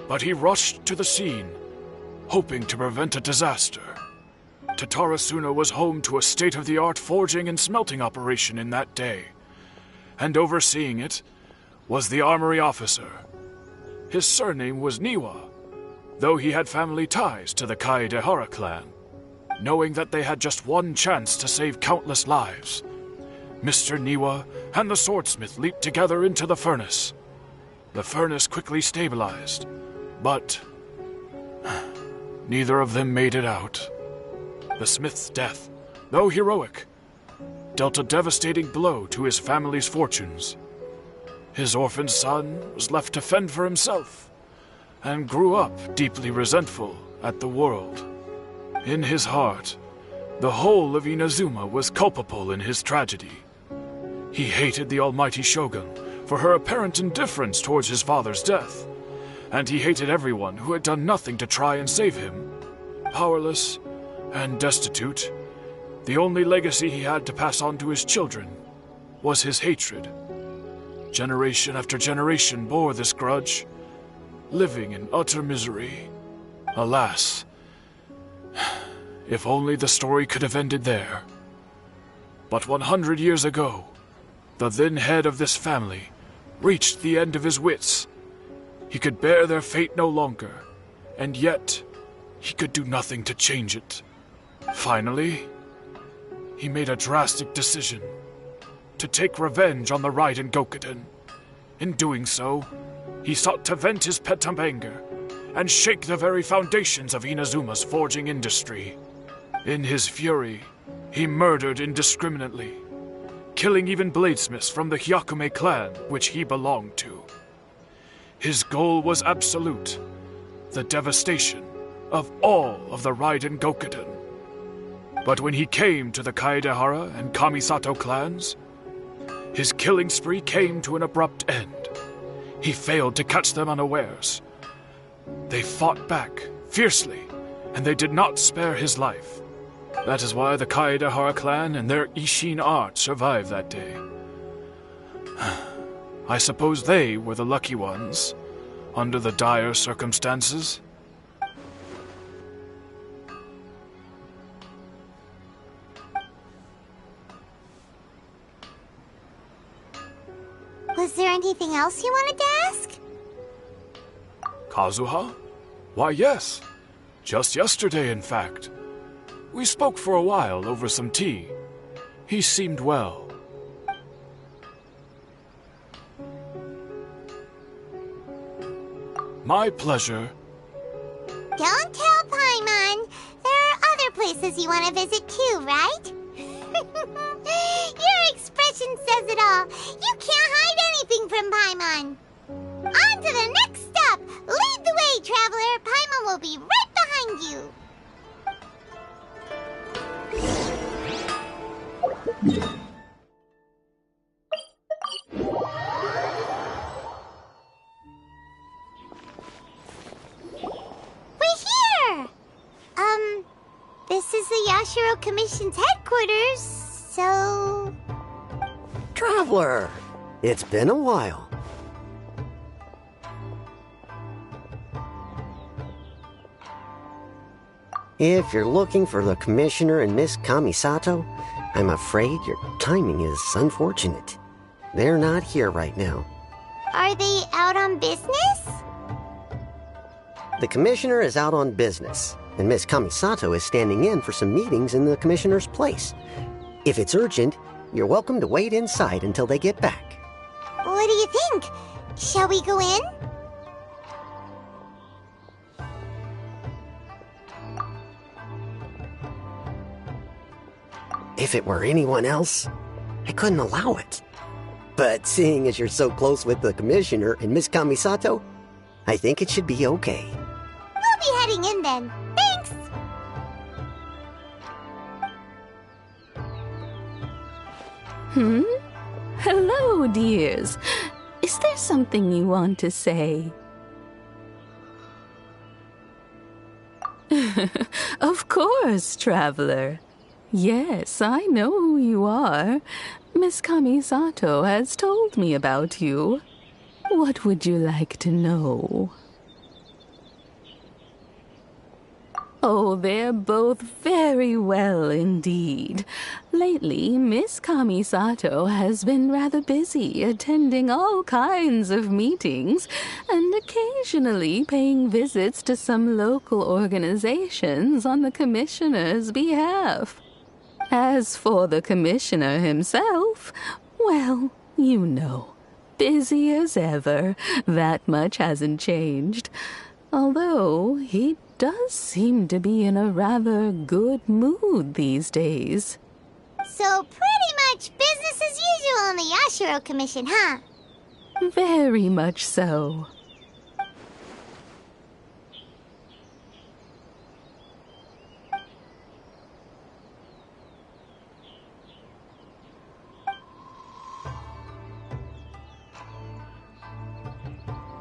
but he rushed to the scene, hoping to prevent a disaster. Tatarasuna was home to a state-of-the-art forging and smelting operation in that day, and overseeing it was the armory officer. His surname was Niwa, though he had family ties to the Kaedehara clan. Knowing that they had just one chance to save countless lives, Mr. Niwa and the swordsmith leaped together into the furnace. The furnace quickly stabilized, but neither of them made it out. The smith's death, though heroic, dealt a devastating blow to his family's fortunes. His orphaned son was left to fend for himself, and grew up deeply resentful at the world. In his heart, the whole of Inazuma was culpable in his tragedy. He hated the almighty shogun for her apparent indifference towards his father's death, and he hated everyone who had done nothing to try and save him. Powerless and destitute, the only legacy he had to pass on to his children was his hatred. Generation after generation bore this grudge, living in utter misery. Alas, if only the story could have ended there. But 100 years ago, the then head of this family reached the end of his wits. He could bear their fate no longer, and yet he could do nothing to change it. Finally, he made a drastic decision to take revenge on the Raiden Gokunin. In doing so, he sought to vent his pent-up anger and shake the very foundations of Inazuma's forging industry. In his fury, he murdered indiscriminately, killing even bladesmiths from the Hyakume clan which he belonged to. His goal was absolute, the devastation of all of the Raiden Gokunin. But when he came to the Kaedehara and Kamisato clans, his killing spree came to an abrupt end. He failed to catch them unawares. They fought back fiercely, and they did not spare his life. That is why the Kaedehara clan and their Ishin art survived that day. I suppose they were the lucky ones, under the dire circumstances.
Was there anything else you wanted to ask?
Kazuha? Why, yes. Just yesterday, in fact. We spoke for a while over some tea. He seemed well. My pleasure.
Don't tell Paimon. There are other places you want to visit too, right? Your expression says it all. You can't hide anything from Paimon. On to the next stop. Lead the way, traveler. Paimon will be right behind you. We're here! This is the Yashiro Commission's headquarters, so...
Traveler, it's been a while. If you're looking for the Commissioner and Miss Kamisato, I'm afraid your timing is unfortunate. They're not here right now.
Are they out on business?
The commissioner is out on business, and Miss Kamisato is standing in for some meetings in the commissioner's place. If it's urgent, you're welcome to wait inside until they get back.
What do you think? Shall we go in?
If it were anyone else, I couldn't allow it. But seeing as you're so close with the commissioner and Miss Kamisato, I think it should be okay.
We'll be heading in then. Thanks!
Hello, dears. Is there something you want to say? Of course, traveler. Yes, I know who you are. Miss Kamisato has told me about you. What would you like to know? Oh, they're both very well indeed. Lately, Miss Kamisato has been rather busy attending all kinds of meetings and occasionally paying visits to some local organizations on the commissioner's behalf. As for the commissioner himself, well, you know, busy as ever. That much hasn't changed. Although he does seem to be in a rather good mood these days.
So pretty much business as usual in the Yashiro Commission, huh?
Very much so.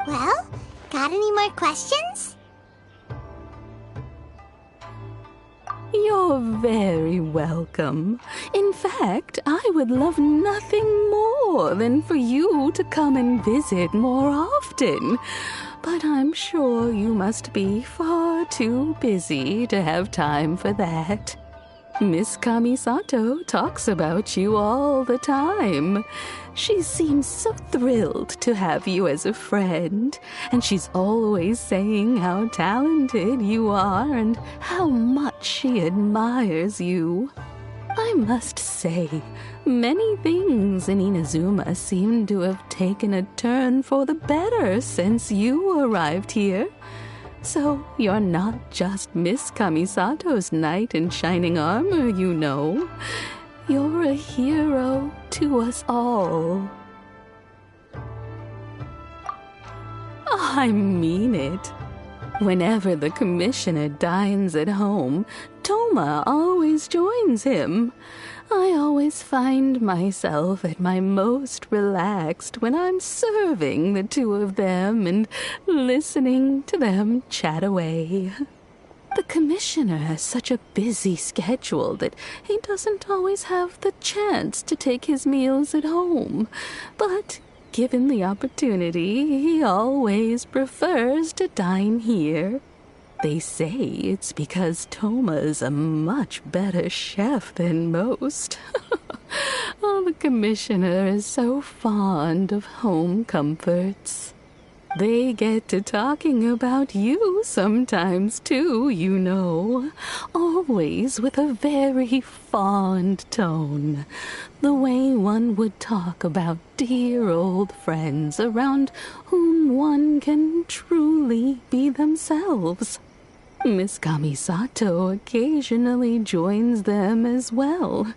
Well, got any more questions?
You're very welcome. In fact, I would love nothing more than for you to come and visit more often. But I'm sure you must be far too busy to have time for that. Miss Kamisato talks about you all the time. She seems so thrilled to have you as a friend, and she's always saying how talented you are and how much she admires you. I must say, many things in Inazuma seem to have taken a turn for the better since you arrived here. So you're not just Miss Kamisato's knight in shining armor, you know. You're a hero to us all. I mean it. Whenever the commissioner dines at home, Toma always joins him. I always find myself at my most relaxed when I'm serving the two of them and listening to them chat away. The commissioner has such a busy schedule that he doesn't always have the chance to take his meals at home. But given the opportunity, he always prefers to dine here. They say it's because Toma's a much better chef than most. Oh, the commissioner is so fond of home comforts. They get to talking about you sometimes, too, you know. Always with a very fond tone. The way one would talk about dear old friends around whom one can truly be themselves. Miss Kamisato occasionally joins them as well.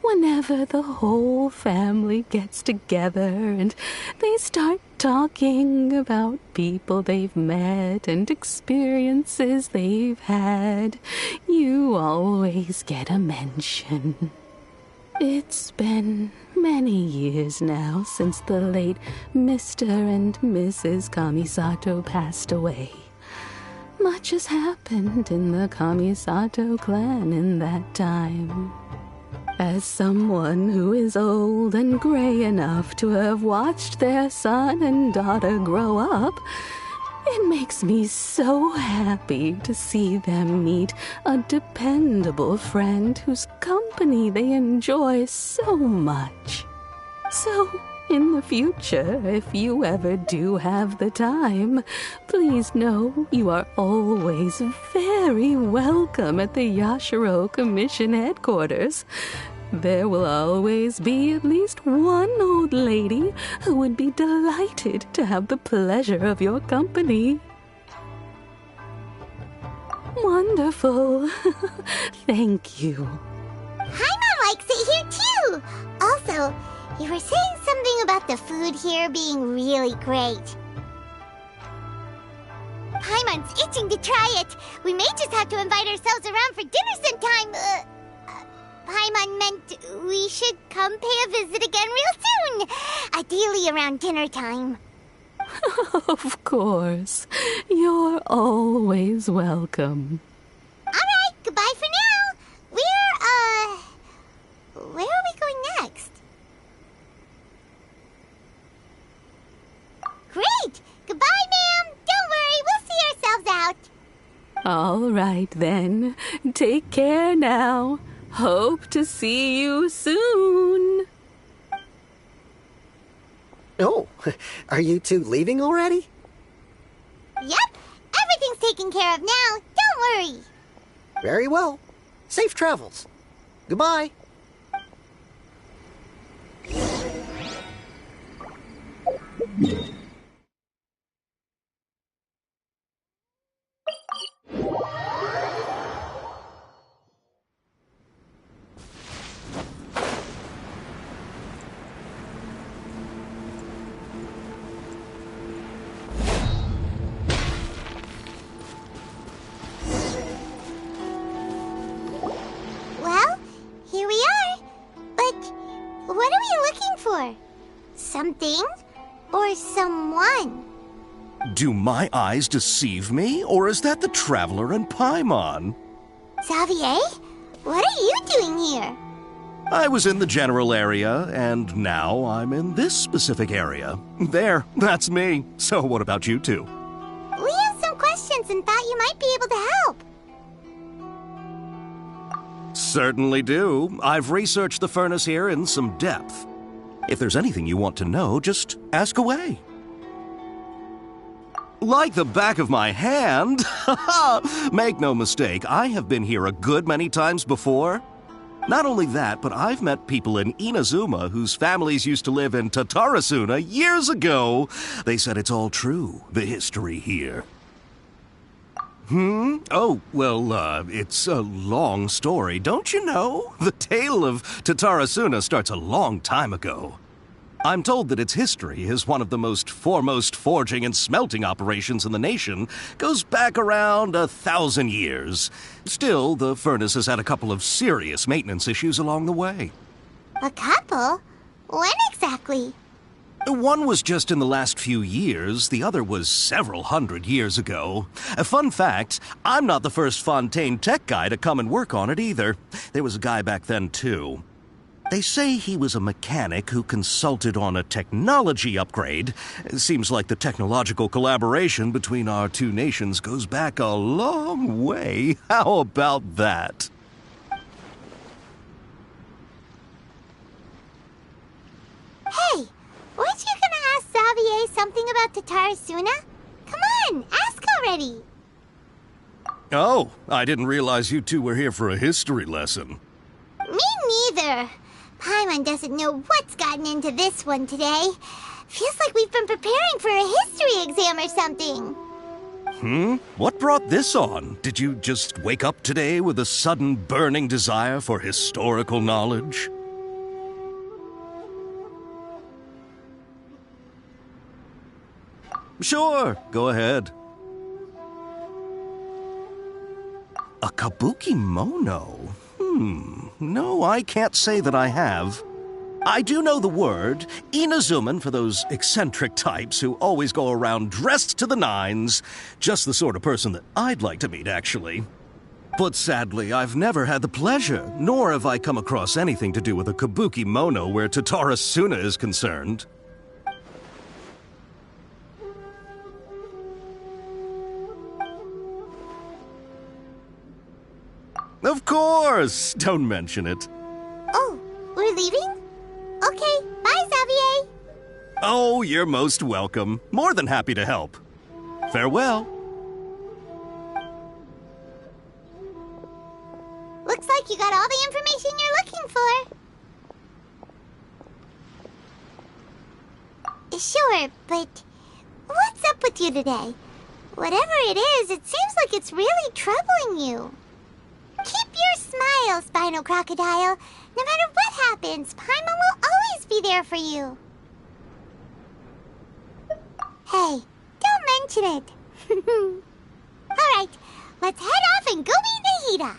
Whenever the whole family gets together and they start talking about people they've met and experiences they've had, you always get a mention. It's been many years now since the late Mr. and Mrs. Kamisato passed away. Much has happened in the Kamisato clan in that time. As someone who is old and gray enough to have watched their son and daughter grow up, It makes me so happy to see them meet a dependable friend whose company they enjoy so much. So, in the future, if you ever do have the time, please know you are always very welcome at the Yashiro Commission headquarters. There will always be at least one old lady who would be delighted to have the pleasure of your company. Wonderful. Thank you.
Paimon likes it here too. Also, you were saying something about the food here being really great. Paimon's itching to try it. We may just have to invite ourselves around for dinner sometime. Paimon meant we should come pay a visit again real soon. Ideally around dinner time.
Of course. You're always welcome.
Alright, goodbye for now. Where are we going next? Great! Goodbye, ma'am! Don't worry, we'll see ourselves out.
All right, then. Take care now. Hope to see you soon.
Oh, are you two leaving already?
Yep, everything's taken care of now. Don't worry.
Very well. Safe travels. Goodbye.
Well, here we are. But what are we looking for? Something or someone?
Do my eyes deceive me, or is that the Traveler and Paimon?
Xavier, what are you doing here?
I was in the general area, and now I'm in this specific area. There, that's me. So what about you two?
We have some questions and thought you might be able to help.
Certainly do. I've researched the furnace here in some depth. If there's anything you want to know, just ask away. Like the back of my hand. Make no mistake, I have been here a good many times before. Not only that, but I've met people in Inazuma whose families used to live in Tatarasuna years ago. They said it's all true, the history here. Oh, well, it's a long story, don't you know? The tale of Tatarasuna starts a long time ago. I'm told that its history is one of the most foremost forging and smelting operations in the nation, goes back around 1,000 years. Still, the furnace has had a couple of serious maintenance issues along the way.
A couple? When exactly?
One was just in the last few years, the other was several hundred years ago. A fun fact, I'm not the first Fontaine tech guy to come and work on it either. There was a guy back then too. They say he was a mechanic who consulted on a technology upgrade. It seems like the technological collaboration between our two nations goes back a long way. How about that?
Hey, weren't you gonna ask Xavier something about Tatarasuna? Come on, ask already.
Oh, I didn't realize you two were here for a history lesson.
Me neither. Paimon doesn't know what's gotten into this one today. Feels like we've been preparing for a history exam or something.
What brought this on? Did you just wake up today with a sudden burning desire for historical knowledge? Sure, go ahead. A kabuki mono? No, I can't say that I have. I do know the word, Inazuman, for those eccentric types who always go around dressed to the nines. Just the sort of person that I'd like to meet, actually. But sadly, I've never had the pleasure, nor have I come across anything to do with a kabuki mono where Tatarasuna is concerned. course! Don't mention it.
Oh, we're leaving? Okay, bye, Xavier.
Oh, you're most welcome. More than happy to help. Farewell.
Looks like you got all the information you're looking for. Sure, but what's up with you today? Whatever it is, it seems like it's really troubling you. Keep your smile, Spinal Crocodile. No matter what happens, Paimon will always be there for you. Hey, don't mention it. Alright, let's head off and go meet Nahida.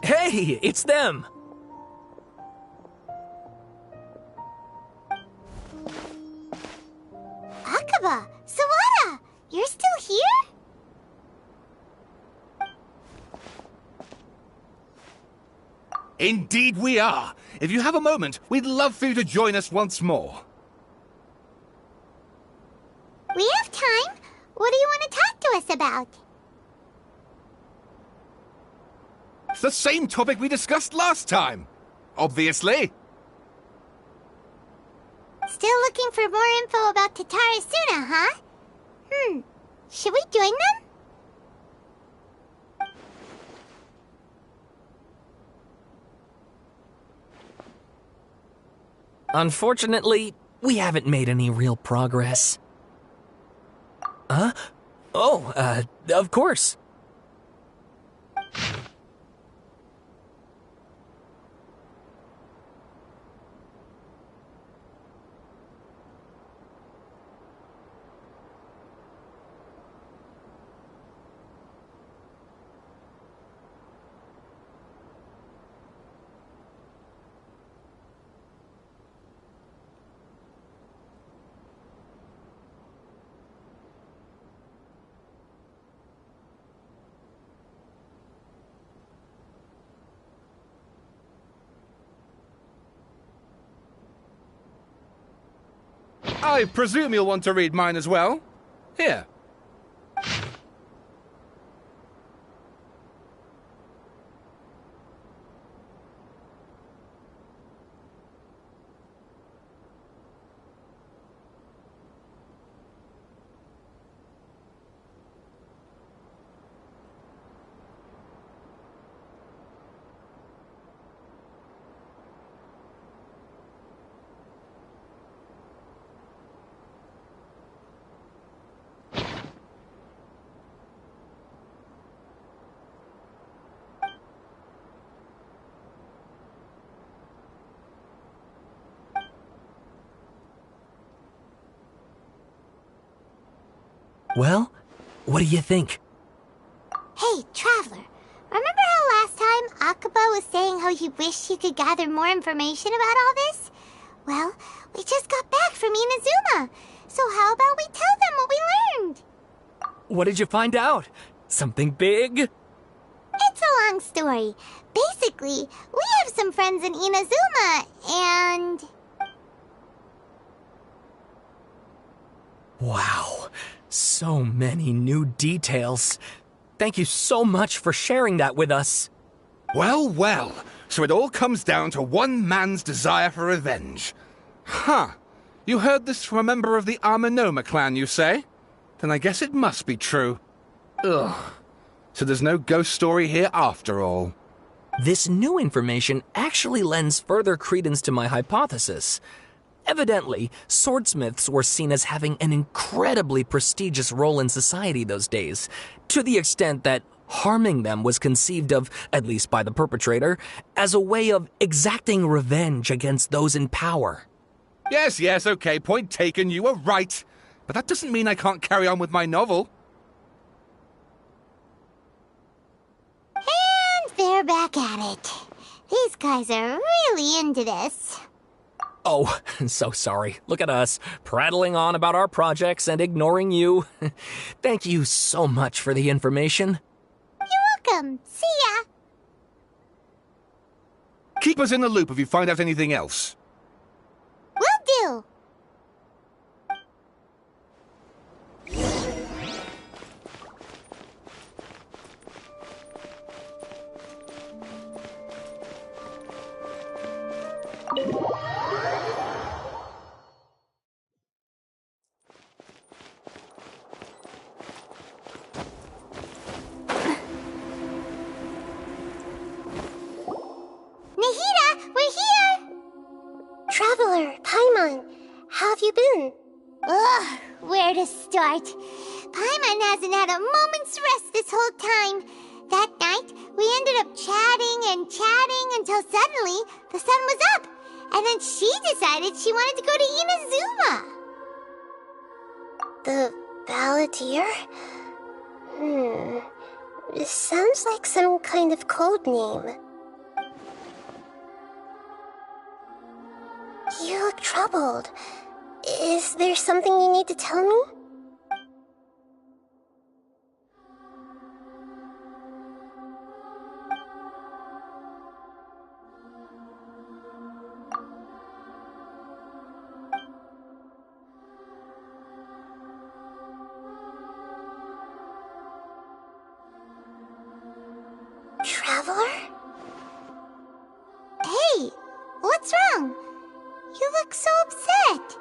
Hey, it's them!
Akaba, Sawada, you're still here?
Indeed we are. If you have a moment, we'd love for you to join us once more.
We have time. What do you want to talk to us about?
It's the same topic we discussed last time. Obviously.
Still looking for more info about Tatarasuna, huh? Should we join them?
Unfortunately, we haven't made any real progress. Huh? Oh, of course.
I presume you'll want to read mine as well. Here.
Well, what do you think?
Hey, Traveler. Remember how last time Akaba was saying how he wished he could gather more information about all this? Well, we just got back from Inazuma. So how about we tell them what we learned?
What did you find out? Something big?
It's a long story. Basically, we have some friends in Inazuma, and...
Wow, so many new details. Thank you so much for sharing that with us.
Well, well. So it all comes down to one man's desire for revenge. Huh. You heard this from a member of the Aminoma clan, you say? Then I guess it must be true. Ugh. So there's no ghost story here after all.
This new information actually lends further credence to my hypothesis. Evidently, swordsmiths were seen as having an incredibly prestigious role in society those days, to the extent that harming them was conceived of, at least by the perpetrator, as a way of exacting revenge against those in power.
Yes, okay, point taken, you were right. But that doesn't mean I can't carry on with my novel.
they're back at it. These guys are really into this.
Oh, so sorry. Look at us, prattling on about our projects and ignoring you. Thank you so much for the information.
You're welcome. See ya.
Keep us in the loop if you find out anything else.
Will do. Nahida, we're here!
Traveler, Paimon, how have you been?
Ugh, where to start? Paimon hasn't had a moment's rest this whole time. That night, we ended up chatting and chatting until suddenly the sun was up. And then she decided she wanted to go to Inazuma.
The Balladeer? It sounds like some kind of code name. You look troubled. Is there something you need to tell me? Traveler?
Hey, what's wrong? You look so upset.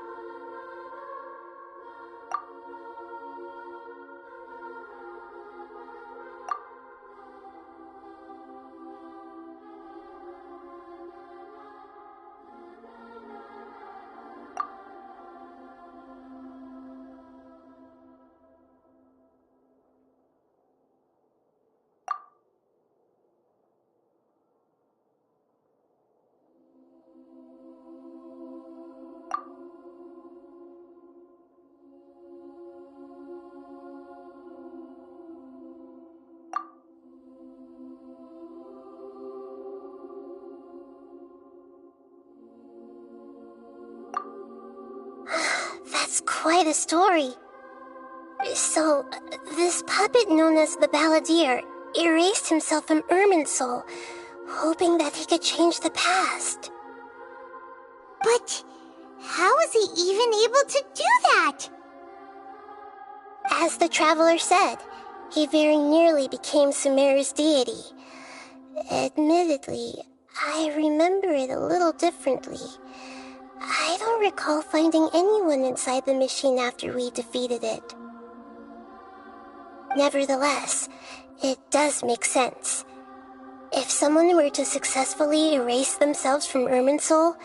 That's quite a story. So, this puppet known as the Balladeer erased himself from Irminsul, hoping that he could change the past.
But how was he even able to do that?
As the Traveler said, he very nearly became Sumeru's deity. Admittedly, I remember it a little differently. I don't recall finding anyone inside the machine after we defeated it. Nevertheless, it does make sense. If someone were to successfully erase themselves from Irminsul,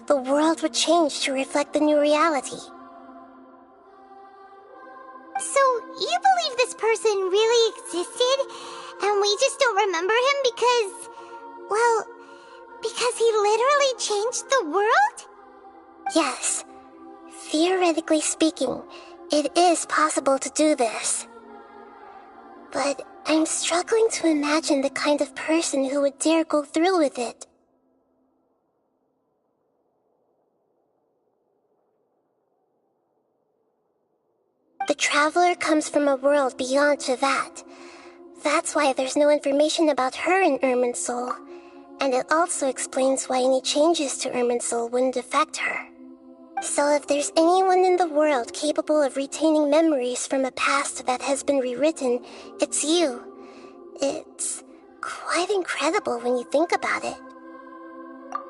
the world would change to reflect the new reality.
So, you believe this person really existed, and we just don't remember him because, well, because he literally changed the world?
Yes. Theoretically speaking, it is possible to do this. But I'm struggling to imagine the kind of person who would dare go through with it. The Traveler comes from a world beyond to that. That's why there's no information about her in Irminsul, and it also explains why any changes to Irminsul wouldn't affect her. So if there's anyone in the world capable of retaining memories from a past that has been rewritten, it's you. It's quite incredible when you think about it.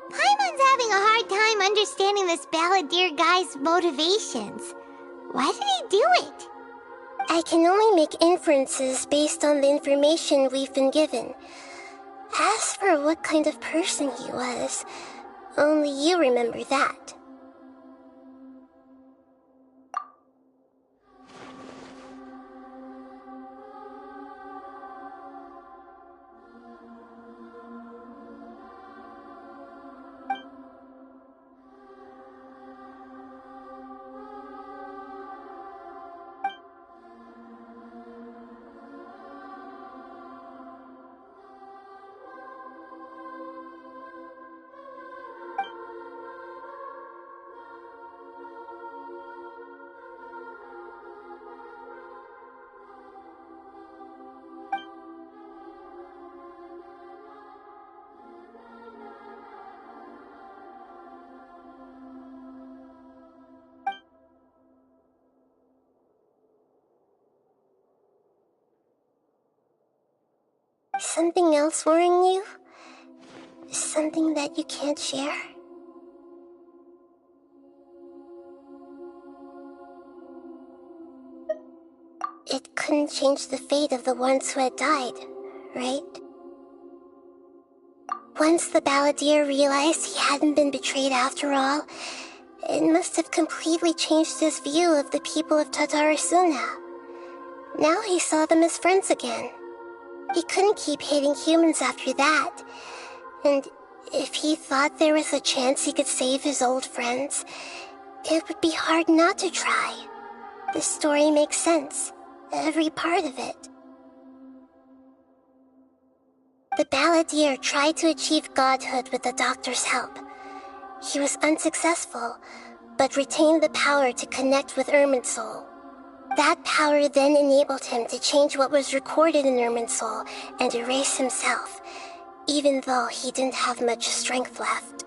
Paimon's having a hard time understanding this Balladeer guy's motivations. Why did he do it?
I can only make inferences based on the information we've been given. As for what kind of person he was, only you remember that. something else worrying you? Something that you can't share? It couldn't change the fate of the ones who had died, right? Once the balladeer realized he hadn't been betrayed after all, it must have completely changed his view of the people of Tatarasuna. Now he saw them as friends again. He couldn't keep hating humans after that. And if he thought there was a chance he could save his old friends, it would be hard not to try. The story makes sense, every part of it. The balladeer tried to achieve godhood with the doctor's help. He was unsuccessful, but retained the power to connect with Irminsul. That power then enabled him to change what was recorded in Irminsul and erase himself, even though he didn't have much strength left.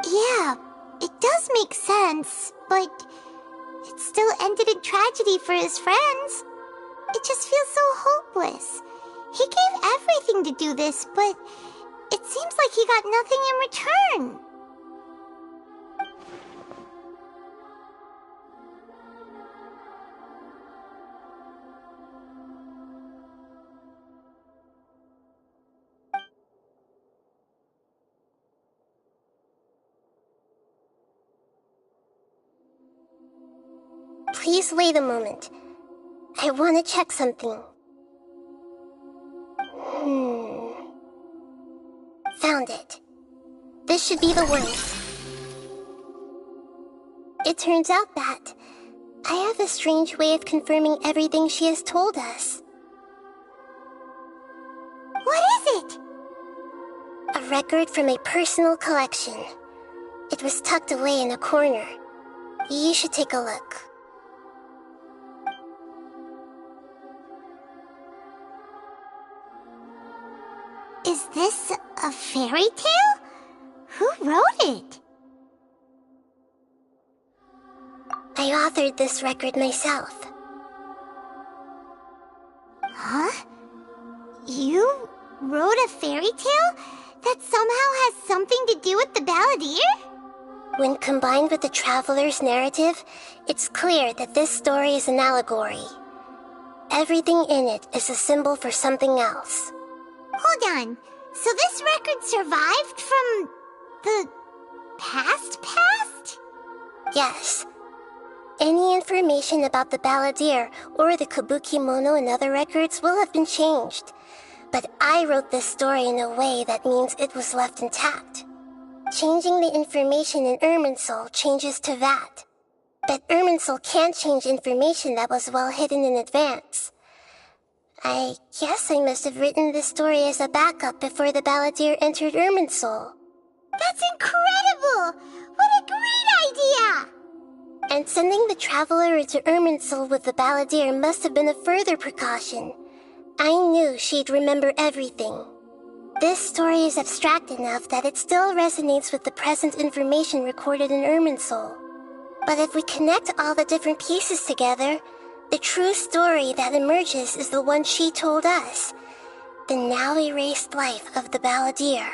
Yeah, it does make sense, but it still ended in tragedy for his friends. It just feels so hopeless. He gave everything to do this, but it seems like he got nothing in return.
Please wait a moment. I want to check something. Found it. This should be the one. It turns out that I have a strange way of confirming everything she has told us.
What is it?
A record from a personal collection. It was tucked away in a corner. You should take a look.
Is this a fairy tale? Who wrote it?
I authored this record myself.
Huh? You wrote a fairy tale that somehow has something to do with the balladeer?
When combined with the traveler's narrative, it's clear that this story is an allegory. Everything in it is a symbol for something else.
Hold on. So this record survived from the past?
Yes. Any information about the balladeer or the kabuki mono and other records will have been changed. But I wrote this story in a way that means it was left intact. Changing the information in Irminsul changes to that. But Irminsul can't change information that was well hidden in advance. I guess I must have written this story as a backup before the balladeer entered Irminsul.
That's incredible! What a great idea!
And sending the traveler into Irminsul with the balladeer must have been a further precaution. I knew she'd remember everything. This story is abstract enough that it still resonates with the present information recorded in Irminsul. But if we connect all the different pieces together, the true story that emerges is the one she told us, the now erased life of the balladeer.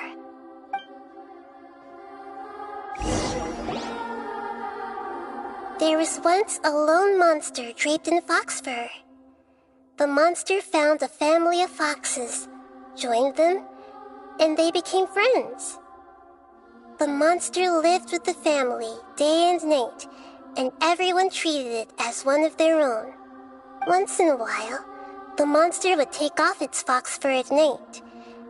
There was once a lone monster draped in fox fur. The monster found a family of foxes, joined them, and they became friends. The monster lived with the family day and night, and everyone treated it as one of their own. Once in a while, the monster would take off its fox fur at night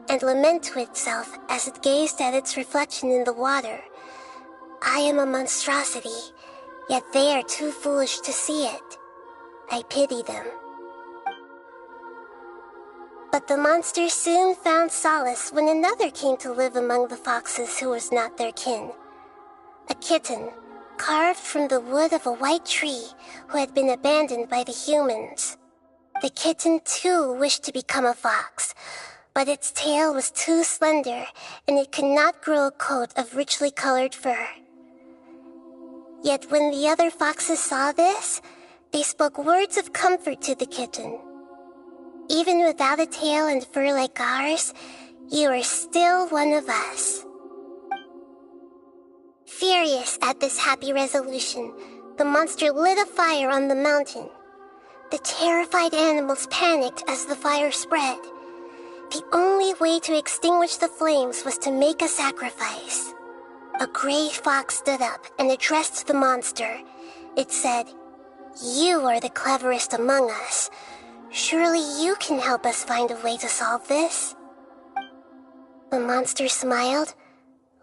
and lament to itself as it gazed at its reflection in the water. I am a monstrosity, yet they are too foolish to see it. I pity them. But the monster soon found solace when another came to live among the foxes who was not their kin. A kitten, carved from the wood of a white tree who had been abandoned by the humans. The kitten too wished to become a fox, but its tail was too slender and it could not grow a coat of richly colored fur. Yet when the other foxes saw this, they spoke words of comfort to the kitten. even without a tail and fur like ours, you are still one of us. Furious at this happy resolution, the monster lit a fire on the mountain. The terrified animals panicked as the fire spread. The only way to extinguish the flames was to make a sacrifice. A gray fox stood up and addressed the monster. It said, "You are the cleverest among us. Surely you can help us find a way to solve this." The monster smiled,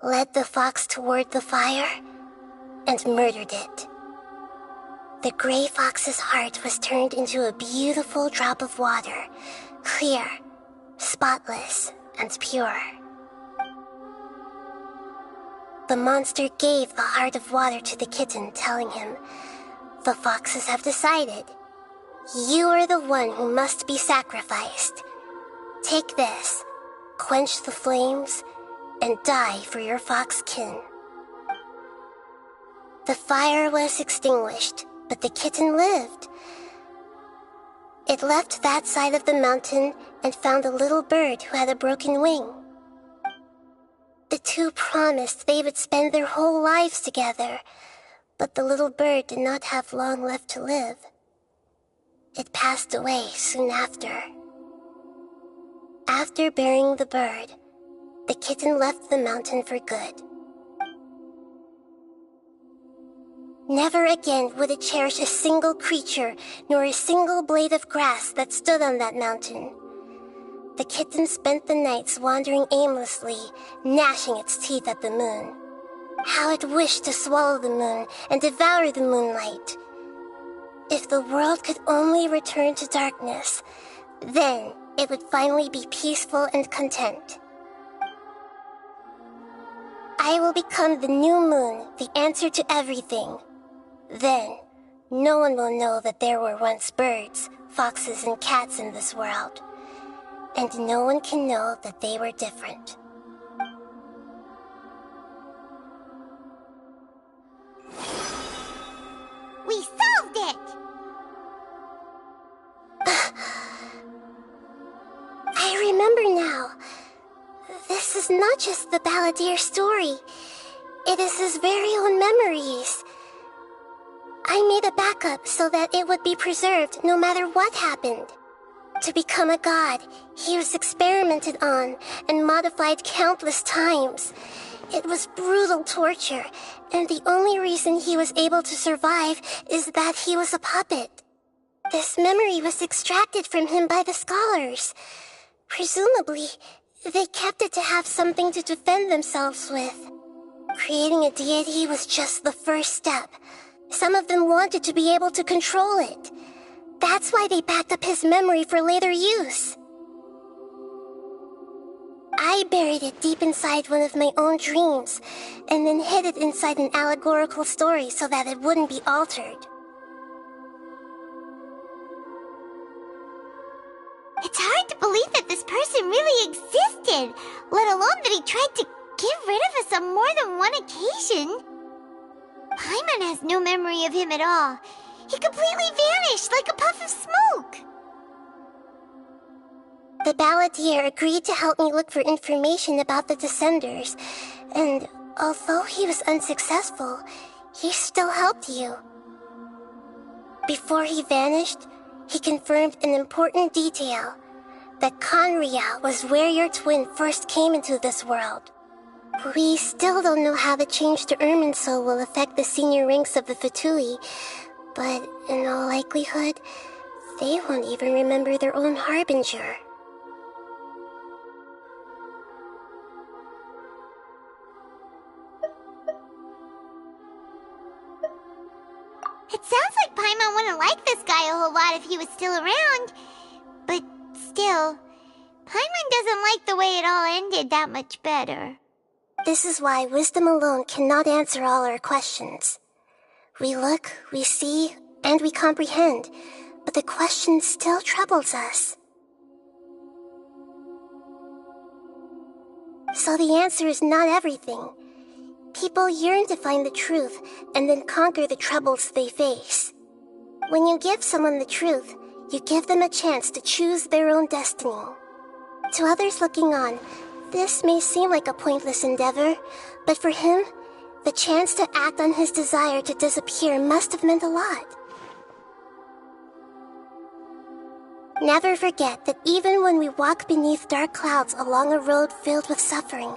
led the fox toward the fire, and murdered it. The gray fox's heart was turned into a beautiful drop of water, clear, spotless, and pure. The monster gave the heart of water to the kitten, telling him, "The foxes have decided. You are the one who must be sacrificed. Take this, quench the flames, and die for your fox kin." The fire was extinguished, but the kitten lived. It left that side of the mountain and found a little bird who had a broken wing. The two promised they would spend their whole lives together, but the little bird did not have long left to live. It passed away soon after. After burying the bird, the kitten left the mountain for good. Never again would it cherish a single creature nor a single blade of grass that stood on that mountain. The kitten spent the nights wandering aimlessly, gnashing its teeth at the moon. How it wished to swallow the moon and devour the moonlight. If the world could only return to darkness, then it would finally be peaceful and content. I will become the new moon, the answer to everything. Then, no one will know that there were once birds, foxes, and cats in this world. And no one can know that they were different.
We solved it!
I remember now. This is not just the balladeer story. It is his very own memories. I made a backup so that it would be preserved no matter what happened. To become a god, he was experimented on and modified countless times. It was brutal torture, and the only reason he was able to survive is that he was a puppet. This memory was extracted from him by the scholars. Presumably, they kept it to have something to defend themselves with. Creating a deity was just the first step. Some of them wanted to be able to control it. That's why they backed up his memory for later use. I buried it deep inside one of my own dreams, and then hid it inside an allegorical story so that it wouldn't be altered.
It's hard to believe that this person really existed, let alone that he tried to get rid of us on more than one occasion. Paimon has no memory of him at all. He completely vanished like a puff of smoke.
The balladeer agreed to help me look for information about the Descenders, and although he was unsuccessful, he still helped you. Before he vanished, he confirmed an important detail, that Conria was where your twin first came into this world. We still don't know how the change to Irminsul will affect the senior ranks of the Fatui, but in all likelihood, they won't even remember their own harbinger.
It sounds like Paimon wouldn't like this guy a whole lot if he was still around. But still, Paimon doesn't like the way it all ended that much better.
This is why wisdom alone cannot answer all our questions. We look, we see, and we comprehend, but the question still troubles us. So the answer is not everything. People yearn to find the truth and then conquer the troubles they face. When you give someone the truth, You give them a chance to choose their own destiny. To others looking on, this may seem like a pointless endeavor, but for him, the chance to act on his desire to disappear must have meant a lot. Never forget that even when we walk beneath dark clouds along a road filled with suffering,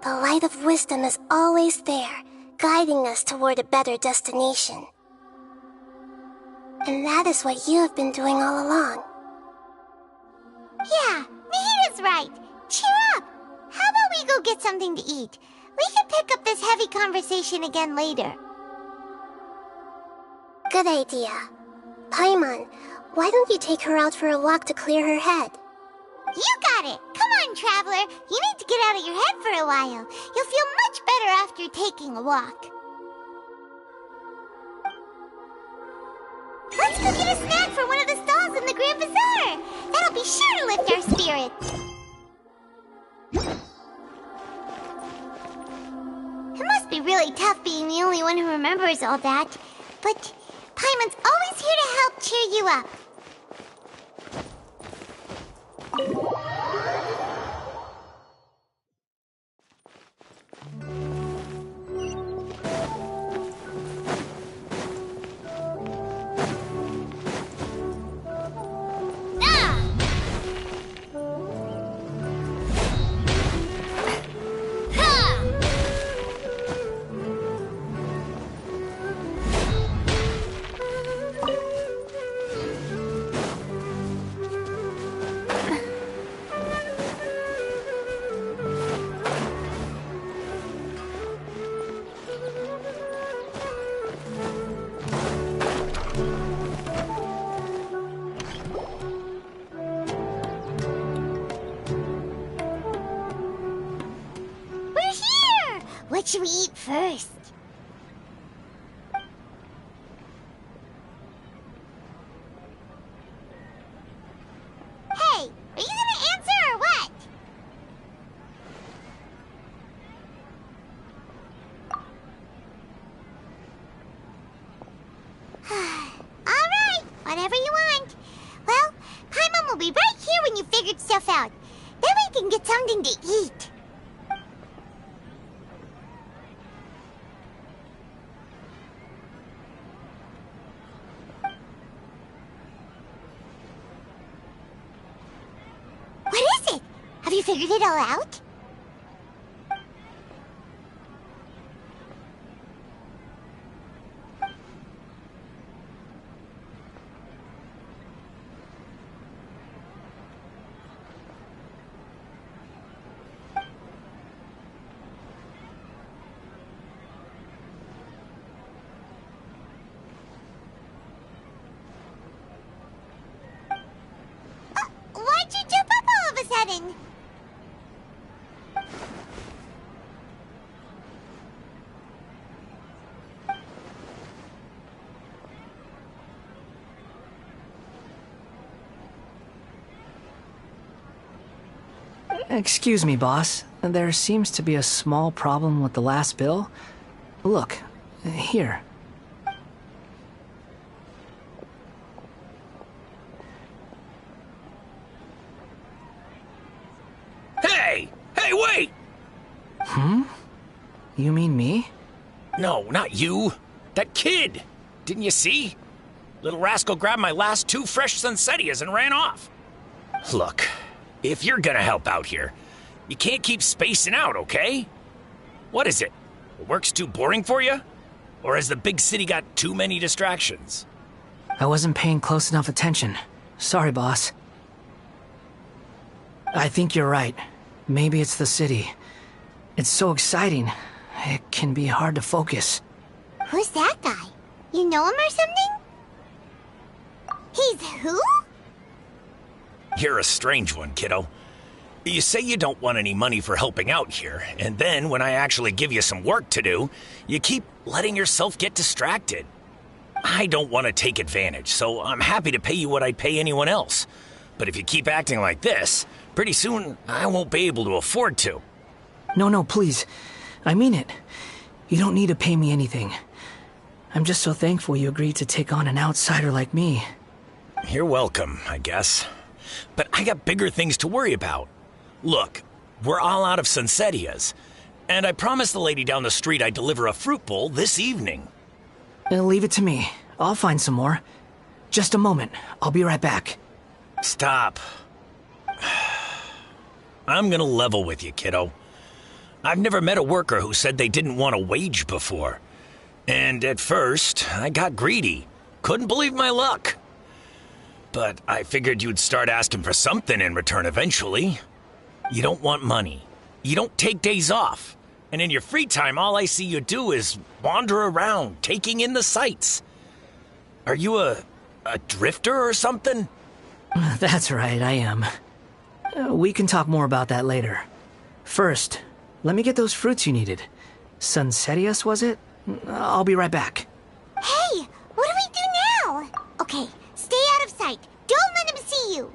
the light of wisdom is always there, guiding us toward a better destination. And that is what you have been doing all along.
Yeah, Nahita's right. Cheer up. How about we go get something to eat? We can pick up this heavy conversation again later.
Good idea. Paimon, why don't you take her out for a walk to clear her head?
You got it! Come on, Traveler! You need to get out of your head for a while. You'll feel much better after taking a walk. Let's go get a snack from one of the stalls in the Grand Bazaar! That'll be sure to lift our spirits! It must be really tough being the only one who remembers all that. But Paimon's always here to help cheer you up. What should we eat first? Hey, are you gonna answer or what? Alright, whatever you want. Well, Paimon will be right here when you figured stuff out. Then we can get something to eat. Have you figured it all out? Why'd you jump up all of a sudden?
Excuse me, boss. There seems to be a small problem with the last bill. Look, here.
Hey! Hey, wait!
You mean me?
No, not you. That kid! Didn't you see? Little rascal grabbed my last 2 fresh Sunsettias and ran off. Look, if you're gonna help out here, you can't keep spacing out, okay? What is it? The work's too boring for you? Or has the big city got too many distractions?
I wasn't paying close enough attention. Sorry, boss. I think you're right. Maybe it's the city. It's so exciting. It can be hard to focus.
Who's that guy? You know him or something? He's who?
You're a strange one, kiddo. You say you don't want any money for helping out here, and then when I actually give you some work to do, you keep letting yourself get distracted. I don't want to take advantage, so I'm happy to pay you what I'd pay anyone else. But if you keep acting like this, pretty soon I won't be able to afford to.
No, please. I mean it. You don't need to pay me anything. I'm just so thankful you agreed to take on an outsider like me.
You're welcome, I guess. But I got bigger things to worry about. Look, we're all out of Sunsetias, and I promised the lady down the street I'd deliver a fruit bowl this evening.
Leave it to me. I'll find some more. Just a moment. I'll be right back.
Stop. I'm gonna level with you, kiddo. I've never met a worker who said they didn't want a wage before. And at first, I got greedy. Couldn't believe my luck. But I figured you'd start asking for something in return eventually. You don't want money. You don't take days off. And in your free time, all I see you do is wander around, taking in the sights. Are you a drifter or something?
That's right, I am. We can talk more about that later. First, let me get those fruits you needed. Sunsetias, was it? I'll be right back.
Hey, what do we do now? Okay, stay out of sight. Don't let him see you.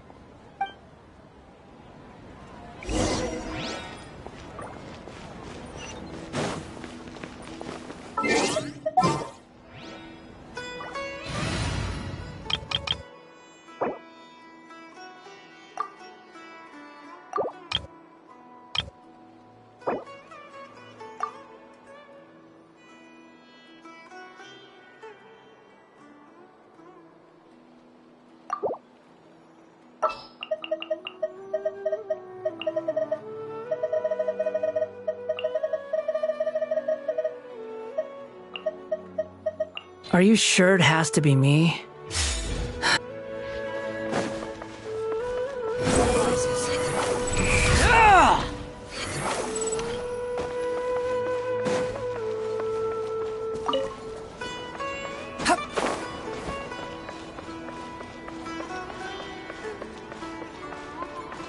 Are you sure it has to be me?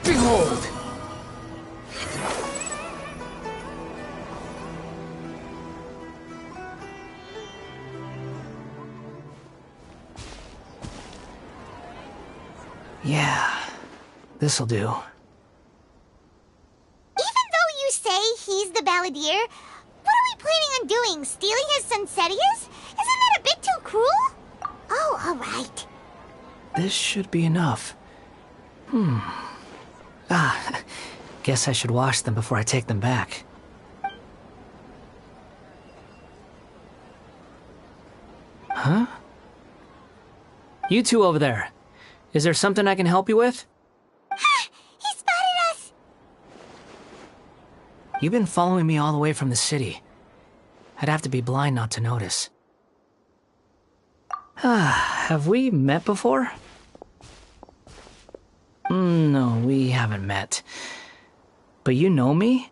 Behold!
Yeah, this'll do.
Even though you say he's the balladeer, what are we planning on doing? Stealing his Sunsetias? Isn't that a bit too cruel? Oh, alright.
This should be enough. Guess I should wash them before I take them back. Huh? You two over there. Is there something I can help you with?
He spotted us!
You've been following me all the way from the city. I'd have to be blind not to notice. Have we met before? No, we haven't met. But you know me?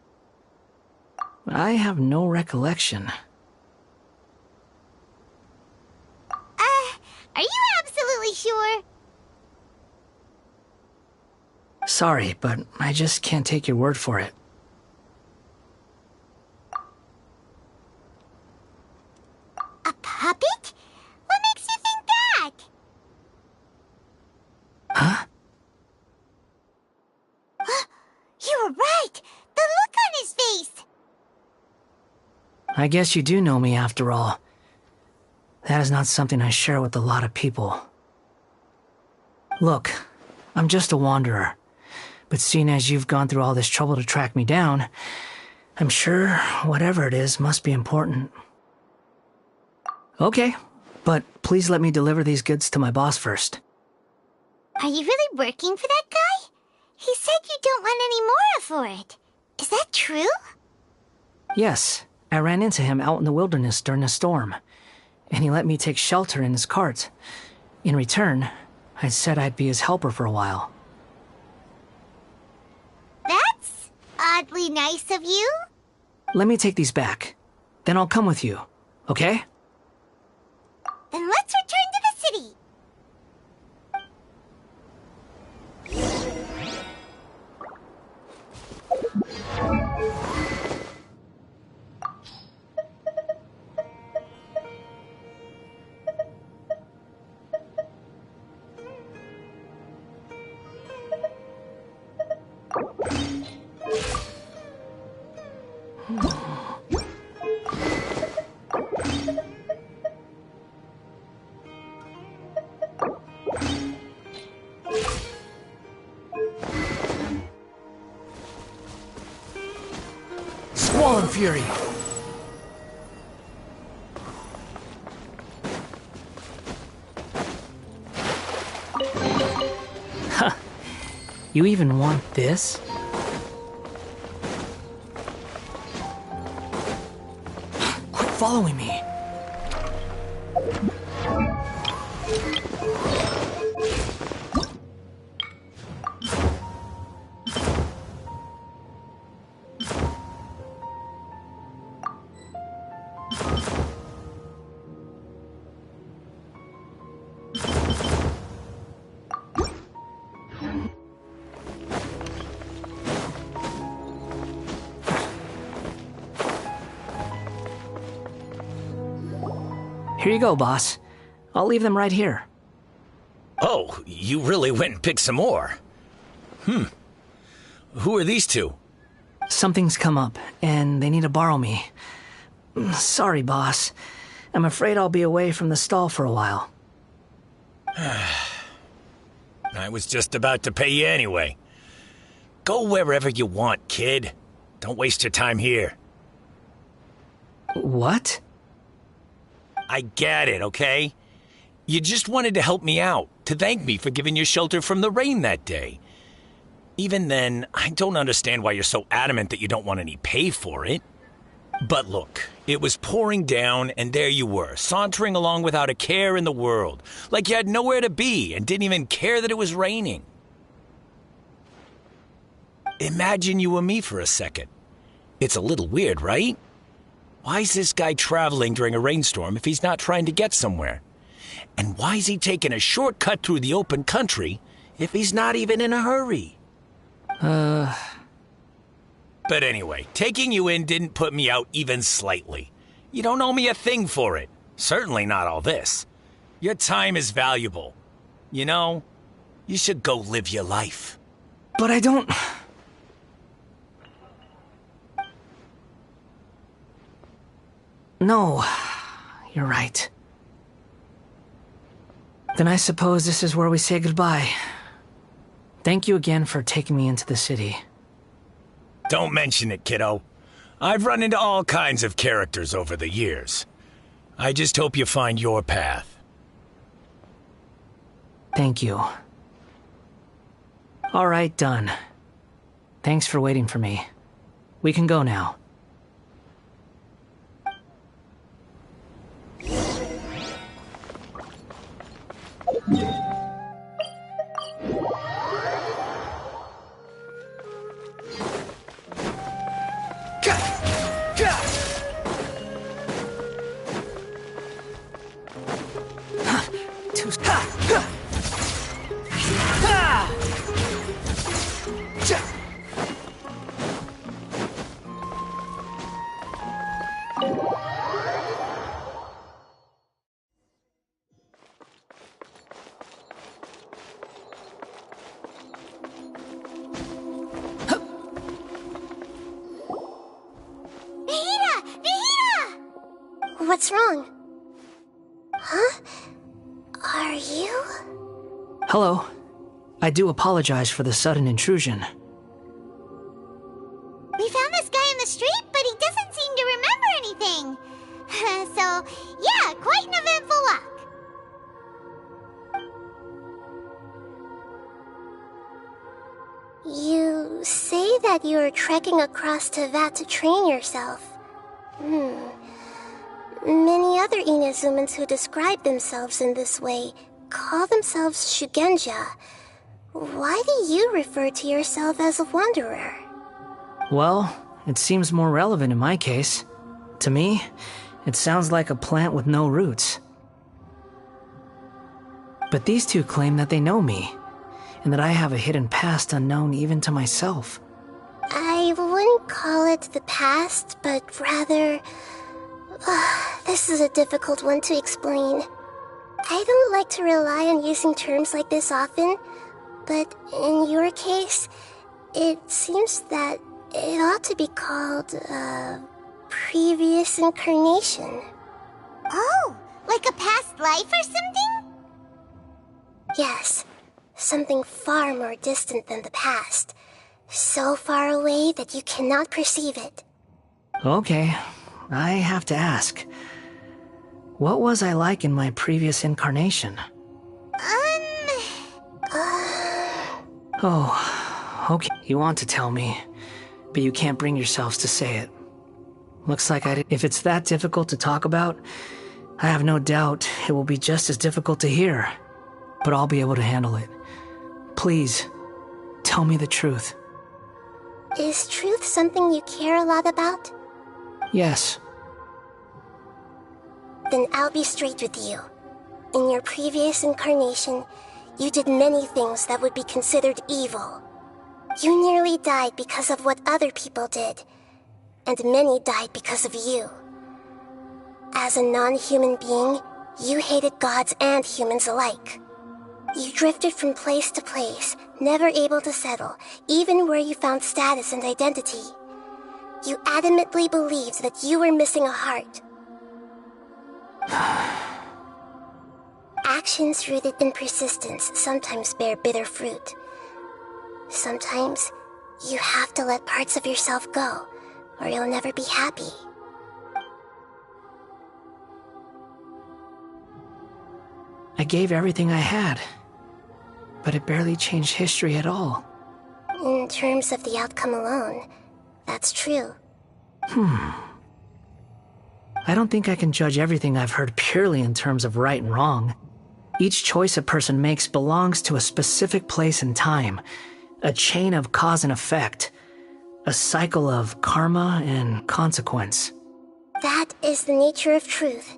I have no recollection.
Are you absolutely sure?
Sorry, but I just can't take your word for it.
A puppet? What makes you think that?
Huh?
You were right! The look on his face!
I guess you do know me after all. That is not something I share with a lot of people. Look, I'm just a wanderer. But seeing as you've gone through all this trouble to track me down, I'm sure whatever it is must be important. Okay, but please let me deliver these goods to my boss first.
Are you really working for that guy? He said you don't want any more for it. Is that true?
Yes, I ran into him out in the wilderness during a storm, and he let me take shelter in his cart. In return, I said I'd be his helper for a while.
That's oddly nice of you.
Let me take these back. Then I'll come with you, okay?
Then let's return to the city.
fury. Huh. You even want this? Quit following me. Here you go, boss. I'll leave them right here.
Oh, you really went and picked some more. Who are these two?
Something's come up, and they need to borrow me. Sorry, boss. I'm afraid I'll be away from the stall for a while.
I was just about to pay you anyway. Go wherever you want, kid. Don't waste your time here.
What?
I get it, okay? You just wanted to help me out, to thank me for giving you shelter from the rain that day. Even then, I don't understand why you're so adamant that you don't want any pay for it. But look, it was pouring down, and there you were, sauntering along without a care in the world, like you had nowhere to be and didn't even care that it was raining. Imagine you were me for a second. It's a little weird, right? Why's this guy traveling during a rainstorm if he's not trying to get somewhere? And why's he taking a shortcut through the open country if he's not even in a hurry? But anyway, taking you in didn't put me out even slightly. You don't owe me a thing for it. Certainly not all this. Your time is valuable. You know, you should go live your life.
But I don't... No, you're right. Then I suppose this is where we say goodbye. Thank you again for taking me into the city.
Don't mention it, kiddo. I've run into all kinds of characters over the years. I just hope you find your path.
Thank you. All right, done. Thanks for waiting for me. We can go now.
What's wrong? Huh? Are you?
Hello. I do apologize for the sudden intrusion.
We found this guy in the street, but he doesn't seem to remember anything. So, yeah, quite an eventful walk.
You say that you are trekking across Teyvat to train yourself. Many other Inazumans who describe themselves in this way call themselves Shugenja. Why do you refer to yourself as a wanderer?
Well, it seems more relevant in my case. To me, it sounds like a plant with no roots. But these two claim that they know me, and that I have a hidden past unknown even to myself.
I wouldn't call it the past, but rather... this is a difficult one to explain. I don't like to rely on using terms like this often, but in your case, it seems that it ought to be called, previous incarnation.
Oh, like a past life or something?
Yes, something far more distant than the past. So far away that you cannot perceive it.
Okay, I have to ask. What was I like in my previous incarnation? Oh, okay. You want to tell me, but you can't bring yourselves to say it. Looks like if it's that difficult to talk about, I have no doubt it will be just as difficult to hear. But I'll be able to handle it. Please, tell me the truth.
Is truth something you care a lot about?
Yes.
Then I'll be straight with you. In your previous incarnation, you did many things that would be considered evil. You nearly died because of what other people did, and many died because of you. As a non-human being, you hated gods and humans alike. You drifted from place to place, never able to settle, even where you found status and identity. You adamantly believed that you were missing a heart. Actions rooted in persistence sometimes bear bitter fruit. Sometimes, you have to let parts of yourself go, or you'll never be happy.
I gave everything I had, but it barely changed history at all.
In terms of the outcome alone, that's true.
I don't think I can judge everything I've heard purely in terms of right and wrong. Each choice a person makes belongs to a specific place and time, a chain of cause and effect, a cycle of karma and consequence.
That is the nature of truth.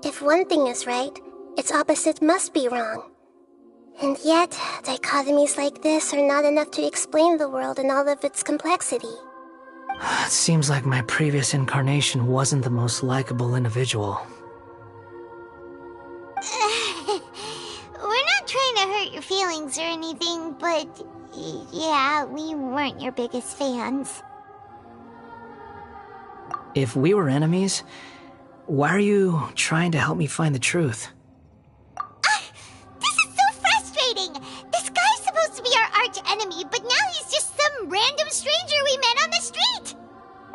If one thing is right, its opposite must be wrong. And yet, dichotomies like this are not enough to explain the world in all of its complexity.
It seems like my previous incarnation wasn't the most likable individual.
We're not trying to hurt your feelings or anything, but yeah, we weren't your biggest fans.
If we were enemies, why are you trying to help me find the truth?
This is so frustrating! This guy's supposed to be our arch enemy, but now he's just some random stranger we met on the street!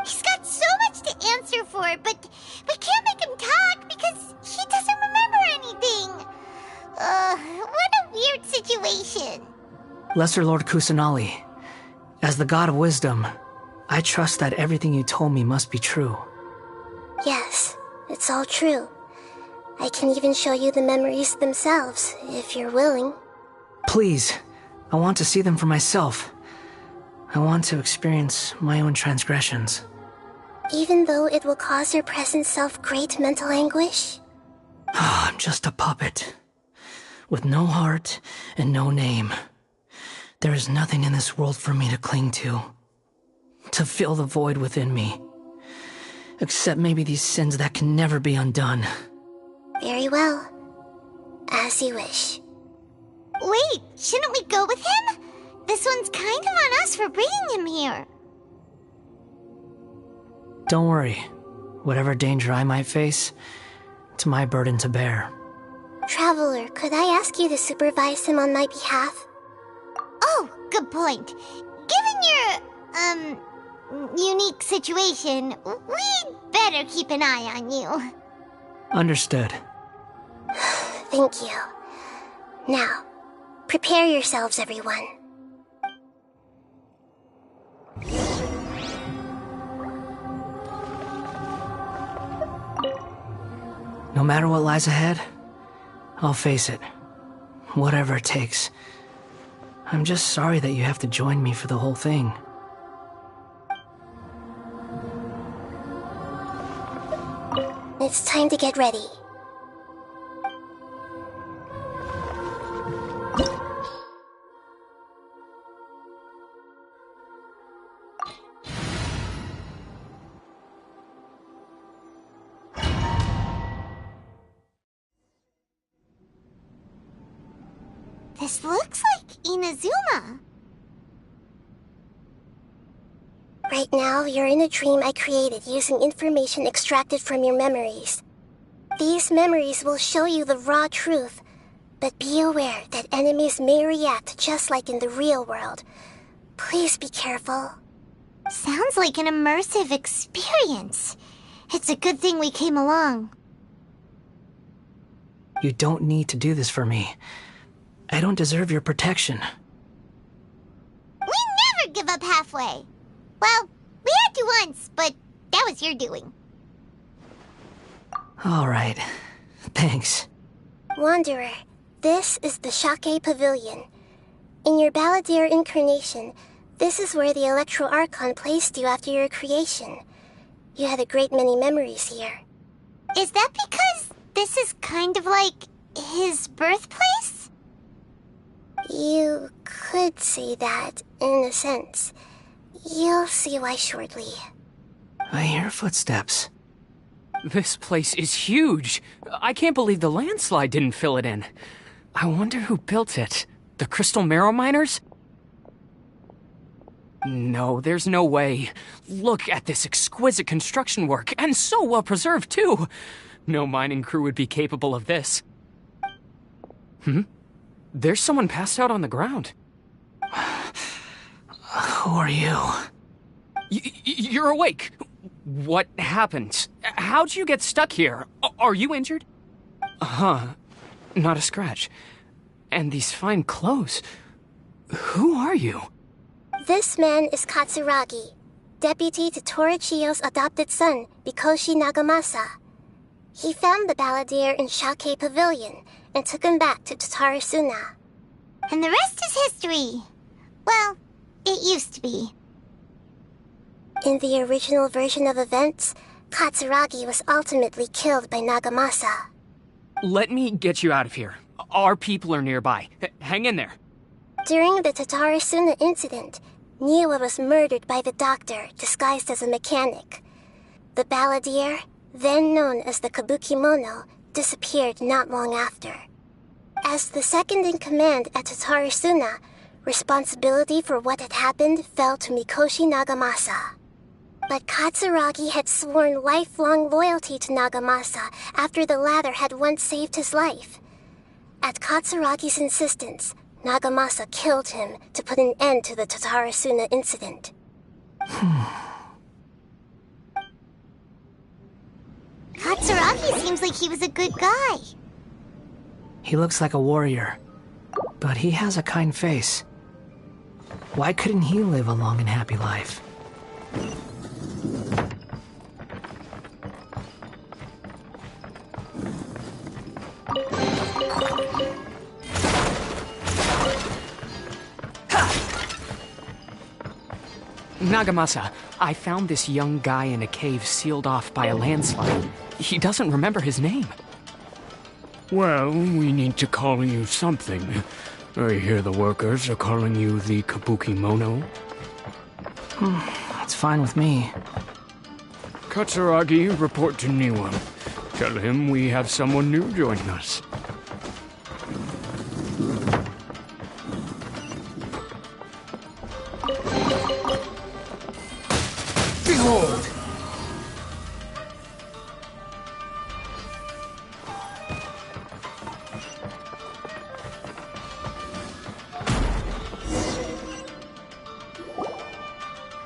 He's got so much to answer for, but we can't make him talk because he doesn't remember anything. What a weird situation.
Lesser Lord Kusanali, as the God of wisdom, I trust that everything you told me must be true.
Yes, it's all true. I can even show you the memories themselves, if you're willing.
Please, I want to see them for myself. I want to experience my own transgressions.
Even though it will cause your present self great mental anguish?
I'm just a puppet, with no heart and no name. There is nothing in this world for me to cling to fill the void within me. Except maybe these sins that can never be undone.
Very well. As you wish.
Wait, shouldn't we go with him? This one's kind of on us for bringing him here.
Don't worry. Whatever danger I might face, it's my burden to bear.
Traveler, could I ask you to supervise him on my behalf?
Oh, good point. Given your, unique situation, we'd better keep an eye on you.
Understood.
Thank you. Now, prepare yourselves, everyone.
No matter what lies ahead, I'll face it. Whatever it takes. I'm just sorry that you have to join me for the whole thing.
It's time to get ready.
This looks like Inazuma.
Right now, you're in a dream I created using information extracted from your memories. These memories will show you the raw truth, but be aware that enemies may react just like in the real world. Please be careful.
Sounds like an immersive experience. It's a good thing we came along.
You don't need to do this for me. I don't deserve your protection.
We never give up halfway. Well, we had to once, but that was your doing.
All right. Thanks.
Wanderer, this is the Shake Pavilion. In your Balladeer incarnation, this is where the Electro Archon placed you after your creation. You had a great many memories here.
Is that because this is kind of like his birthplace?
You could say that, in a sense. You'll see why shortly.
I hear footsteps.
This place is huge. I can't believe the landslide didn't fill it in. I wonder who built it. The Crystal Marrow Miners? No, there's no way. Look at this exquisite construction work, and so well preserved, too. No mining crew would be capable of this. There's someone passed out on the ground.
Who are you?
You're awake. What happened? How'd you get stuck here? Are you injured? Not a scratch. And these fine clothes. Who are you?
This man is Katsuragi, deputy to Torichiyo's adopted son, Mikoshi Nagamasa. He found the Balladeer in Shake Pavilion and took him back to Tatarasuna.
And the rest is history. Well, it used to be.
In the original version of events, Katsuragi was ultimately killed by Nagamasa.
Let me get you out of here. Our people are nearby. Hang in there.
During the Tatarasuna incident, Niwa was murdered by the doctor disguised as a mechanic. The Balladeer, then known as the Kabukimono, disappeared not long after. As the second in command at Tatarasuna, responsibility for what had happened fell to Mikoshi Nagamasa. But Katsuragi had sworn lifelong loyalty to Nagamasa after the latter had once saved his life. At Katsuragi's insistence, Nagamasa killed him to put an end to the Tatarasuna incident.
Katsuragi seems like he was a good guy.
He looks like a warrior, but he has a kind face. Why couldn't he live a long and happy life?
Nagamasa, I found this young guy in a cave sealed off by a landslide. He doesn't remember his name.
Well, we need to call you something. I hear the workers are calling you the Kabukimono.
It's fine with me.
Katsuragi, report to Niwa. Tell him we have someone new joining us.
Behold!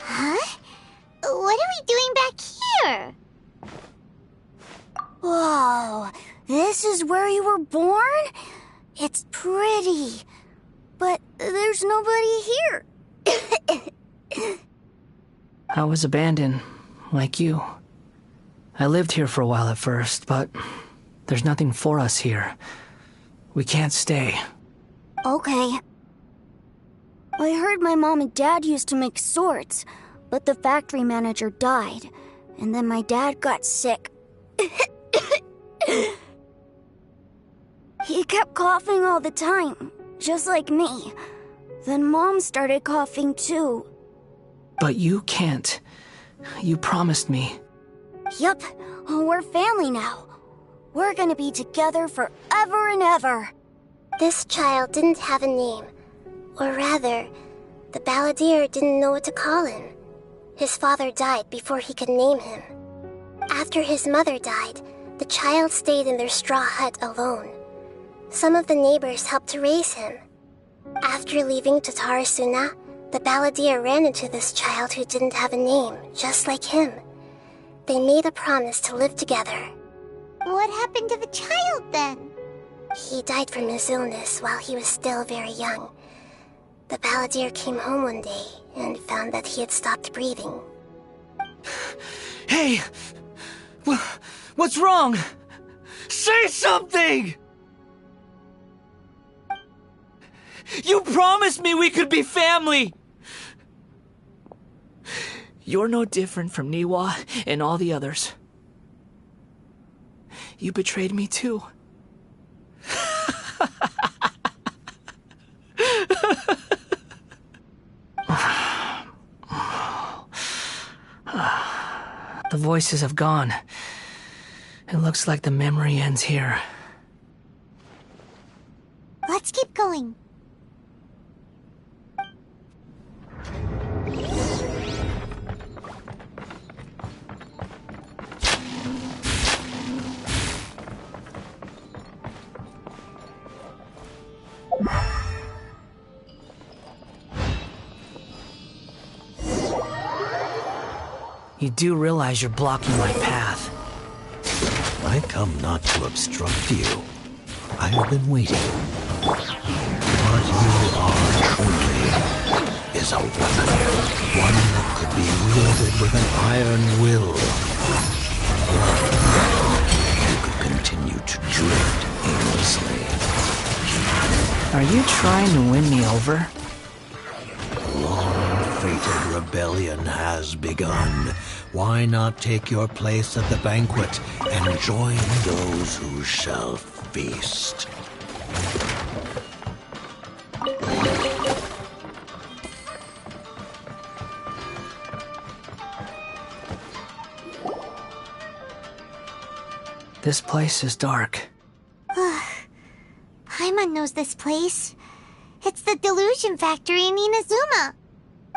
Huh? What are we doing back here?
Whoa, this is where you were born? It's pretty, but there's nobody here.
I was abandoned, like you. I lived here for a while at first, but there's nothing for us here. We can't stay.
Okay. I heard my mom and dad used to make swords, but the factory manager died, and then my dad got sick. He kept coughing all the time, just like me. Then Mom started coughing too.
But you can't. You promised me.
Yup, we're family now. We're gonna be together forever and ever.
This child didn't have a name. Or rather, the Balladeer didn't know what to call him. His father died before he could name him. After his mother died, the child stayed in their straw hut alone. Some of the neighbors helped to raise him. After leaving Tatarasuna, The balladeer ran into this child who didn't have a name, just like him. They made a promise to live together.
What happened to the child then?
He died from his illness while he was still very young. The balladeer came home one day and found that he had stopped breathing.
Hey! What's wrong? Say something! You promised me we could be family! You're no different from Niwa and all the others. You betrayed me too. The voices have gone. It looks like the memory ends here.
Let's keep going.
You do realize you're blocking my path.
I come not to obstruct you. I have been waiting. What you are truly is a weapon. One that could be wielded with an iron will. You could continue to drift aimlessly.
Are you trying to win me over?
Long-fated rebellion has begun. Why not take your place at the banquet and join those who shall feast?
This place is dark.
Paimon knows this place. It's the Delusion Factory in Inazuma.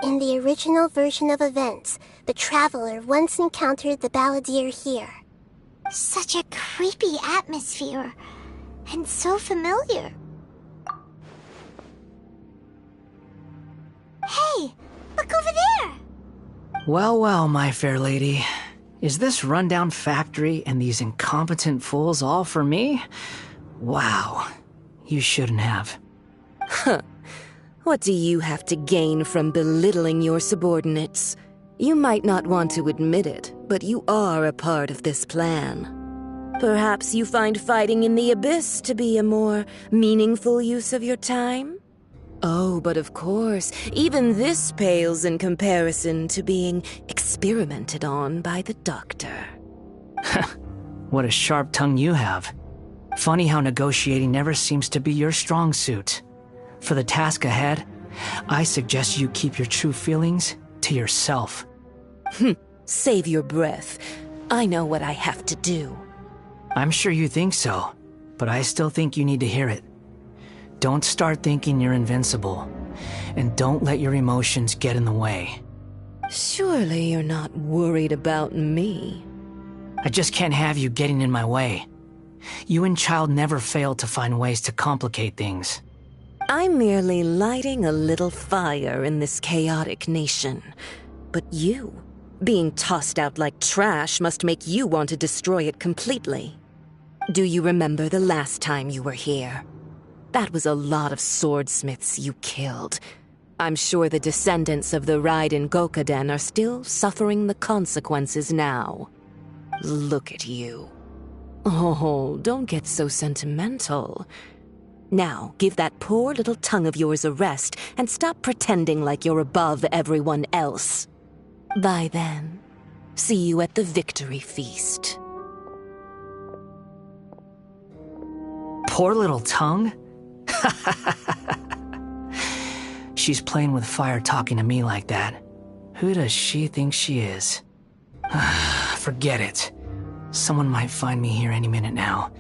In the original version of events, the Traveler once encountered the balladeer here.
Such a creepy atmosphere. And so familiar. Hey, look over there!
Well, well, my fair lady. Is this rundown factory and these incompetent fools all for me? Wow. You shouldn't have.
Huh. What do you have to gain from belittling your subordinates? You might not want to admit it, but you are a part of this plan. Perhaps you find fighting in the abyss to be a more meaningful use of your time? Oh, but of course, even this pales in comparison to being experimented on by the doctor.
What a sharp tongue you have. Funny how negotiating never seems to be your strong suit. For the task ahead, I suggest you keep your true feelings to yourself.
Save your breath. I know what I have to do.
I'm sure you think so, but I still think you need to hear it. Don't start thinking you're invincible, and don't let your emotions get in the way.
Surely you're not worried about me.
I just can't have you getting in my way. You and Child never fail to find ways to complicate things.
I'm merely lighting a little fire in this chaotic nation. But you, being tossed out like trash, must make you want to destroy it completely. Do you remember the last time you were here? That was a lot of swordsmiths you killed. I'm sure the descendants of the Raiden Gokaden are still suffering the consequences now. Look at you. Oh, don't get so sentimental. Now, give that poor little tongue of yours a rest and stop pretending like you're above everyone else. Bye then. See you at the victory feast.
Poor little tongue? She's playing with fire talking to me like that. Who does she think she is? Forget it. Someone might find me here any minute now.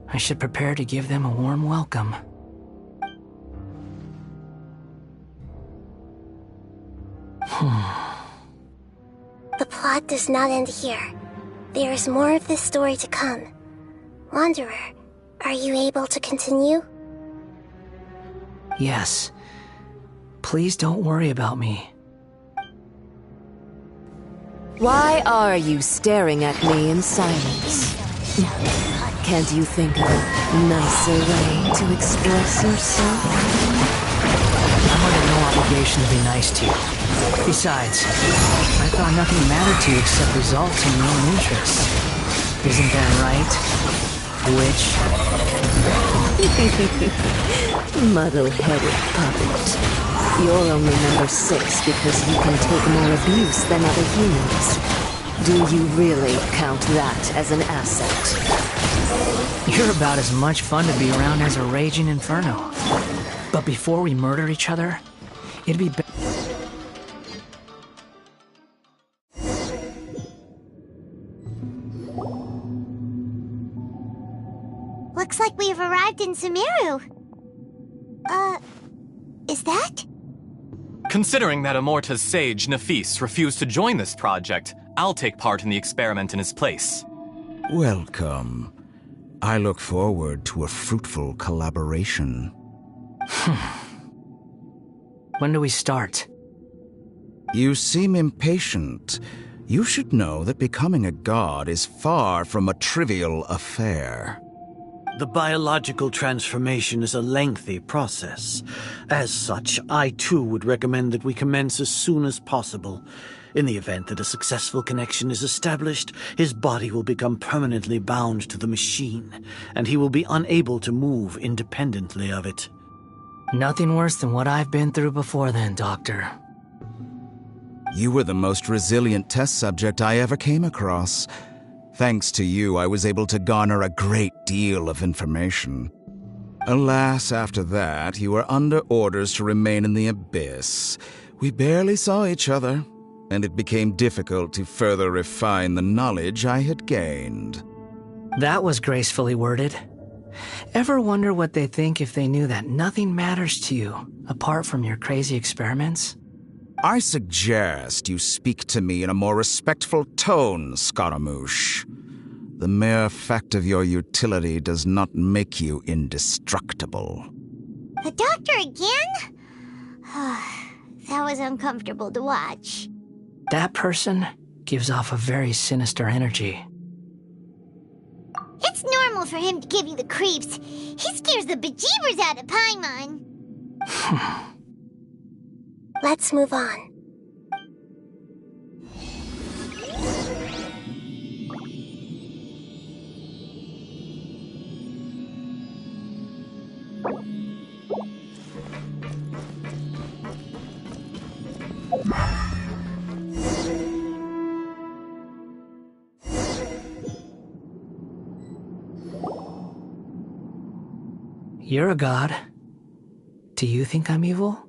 I should prepare to give them a warm welcome.
The plot does not end here. There is more of this story to come. Wanderer, are you able to continue?
Yes, Please don't worry about me.
Why are you staring at me in silence? Can't you think of a nicer way to express yourself?
I'm under no obligation to be nice to you. Besides, I thought nothing mattered to you except results in your own interests. Isn't that right, witch?
Muddle-headed puppet. You're only number 6 because you can take more abuse than other humans. Do you really count that as an asset?
You're about as much fun to be around as a raging inferno. But before we murder each other, it'd be better.
Looks like we've arrived in Sumeru. Is that?
Considering that Amorta's sage, Nafis, refused to join this project, I'll take part in the experiment in his place.
Welcome. I look forward to a fruitful collaboration.
When do we start?
You seem impatient. You should know that becoming a god is far from a trivial affair.
The biological transformation is a lengthy process. As such, I too would recommend that we commence as soon as possible. In the event that a successful connection is established, his body will become permanently bound to the machine, and he will be unable to move independently of it.
Nothing worse than what I've been through before then, Doctor.
You were the most resilient test subject I ever came across. Thanks to you, I was able to garner a great deal of information. Alas, after that, you were under orders to remain in the abyss. We barely saw each other, and it became difficult to further refine the knowledge I had gained.
That was gracefully worded. Ever wonder what they think if they knew that nothing matters to you, apart from your crazy experiments?
I suggest you speak to me in a more respectful tone, Scaramouche. The mere fact of your utility does not make you indestructible.
The doctor again? That was uncomfortable to watch.
That person gives off a very sinister energy.
It's normal for him to give you the creeps. He scares the bejeebers out of Paimon.
Let's move on.
You're a god. Do you think I'm evil?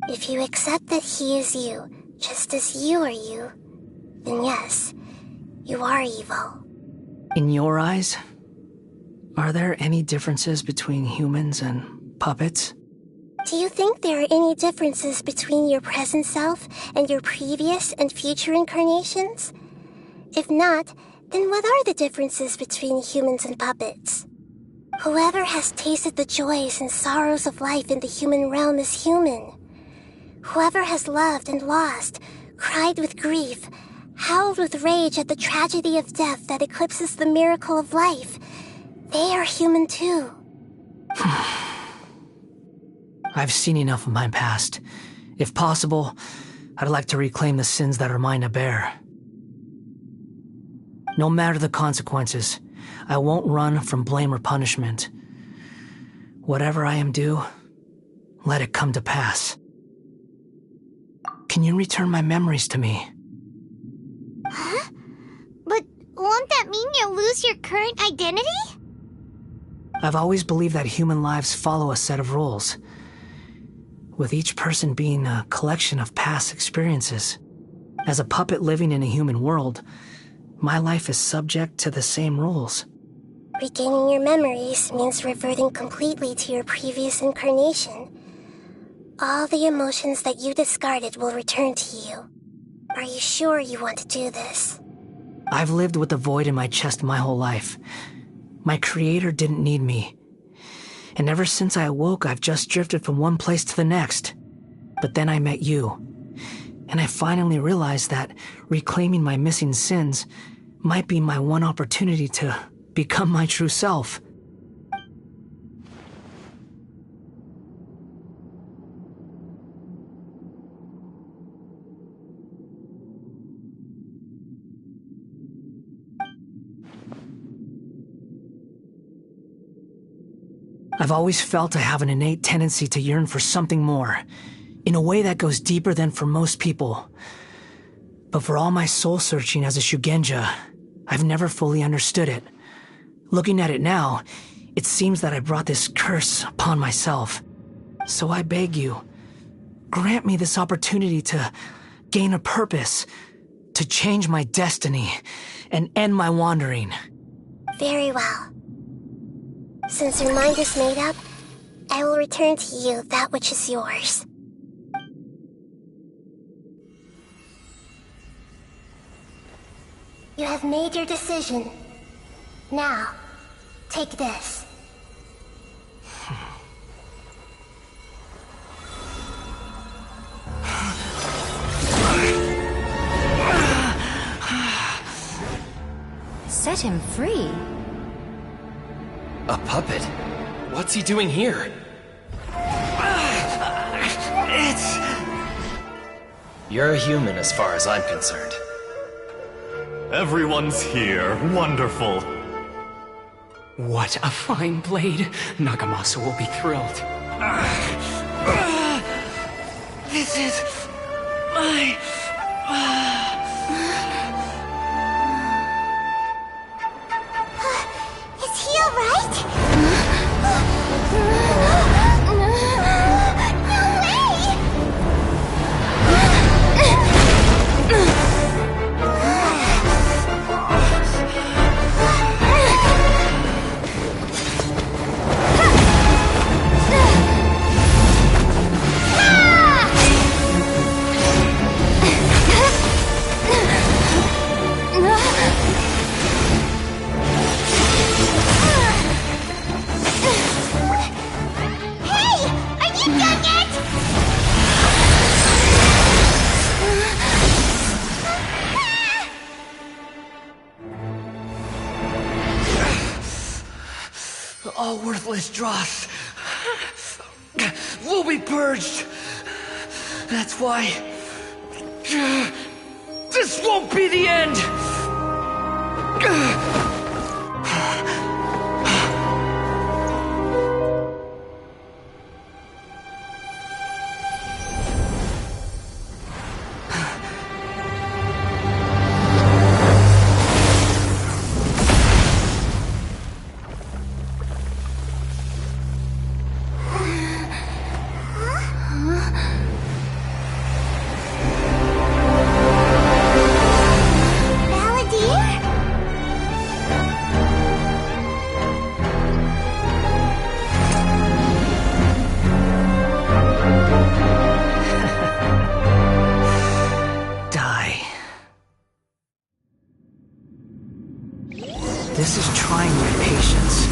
If you accept that he is you, just as you are you, then yes, you are evil.
In your eyes, are there any differences between humans and puppets?
Do you think there are any differences between your present self and your previous and future incarnations? If not, then what are the differences between humans and puppets? Whoever has tasted the joys and sorrows of life in the human realm is human. Whoever has loved and lost, cried with grief, howled with rage at the tragedy of death that eclipses the miracle of life, they are human too.
I've seen enough of my past. If possible, I'd like to reclaim the sins that are mine to bear. No matter the consequences, I won't run from blame or punishment. Whatever I am due, let it come to pass. Can you return my memories to me?
Huh? But won't that mean you'll lose your current identity?
I've always believed that human lives follow a set of rules, with each person being a collection of past experiences. As a puppet living in a human world, my life is subject to the same rules.
Regaining your memories means reverting completely to your previous incarnation. All the emotions that you discarded will return to you. Are you sure you want to do this?
I've lived with the void in my chest my whole life. My creator didn't need me. And ever since I awoke, I've just drifted from one place to the next. But then I met you. And I finally realized that reclaiming my missing sins might be my one opportunity to become my true self. I've always felt I have an innate tendency to yearn for something more, in a way that goes deeper than for most people. But for all my soul-searching as a Shugenja, I've never fully understood it. Looking at it now, it seems that I brought this curse upon myself. So I beg you, grant me this opportunity to gain a purpose, to change my destiny, and end my wandering.
Very well. Since your mind is made up, I will return to you that which is yours. You have made your decision. Now, take this.
Set him free?
A puppet? What's he doing here? You're a human as far as I'm concerned.
Everyone's here. Wonderful.
What a fine blade. Nagamasa will be thrilled.
This is my...
Is he alright?
All worthless dross will be purged. That's why this won't be the end. This is trying my patience.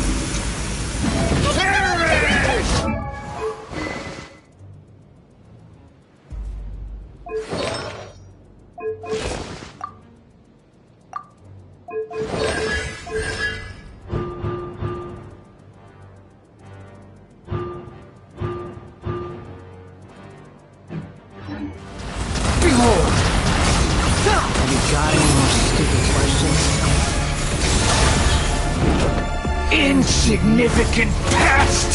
Behold! Have you got any more stupid questions? Insignificant past!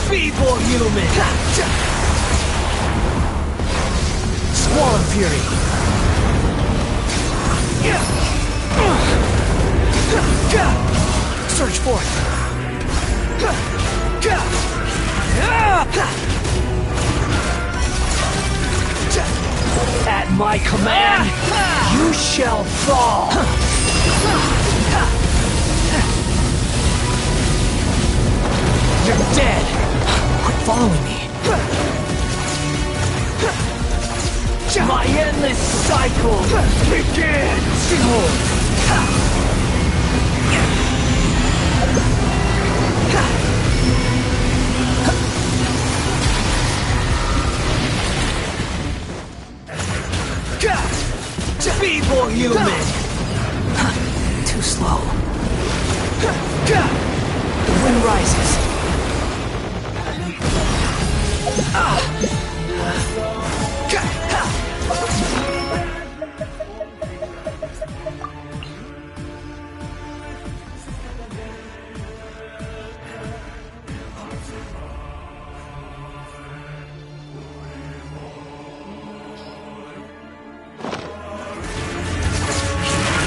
Feeble human! Squall of fury! Search forth! At my command, you shall fall! You're dead! Quit following me! endless cycle begins! Feeble human! Too slow. The wind rises.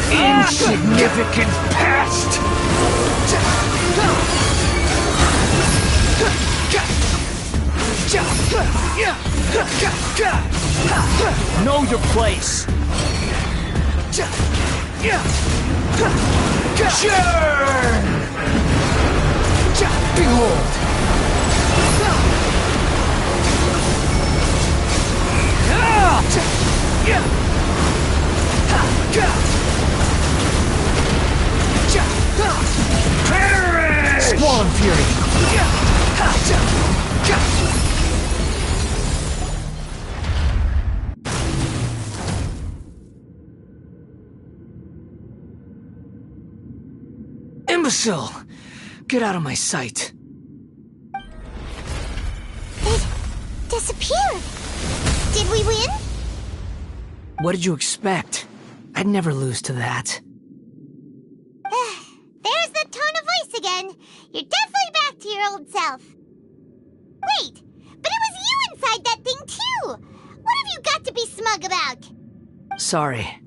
Insignificant past! Know your place! Churn! Behold! Perish! Squall Fury! Imbecile! Get out of my sight.
It disappeared. Did we win?
What did you expect? I'd never lose to that.
There's the tone of voice again. You're definitely back to your old self. Wait, but it was you inside that thing too! What have you got to be smug about?
Sorry.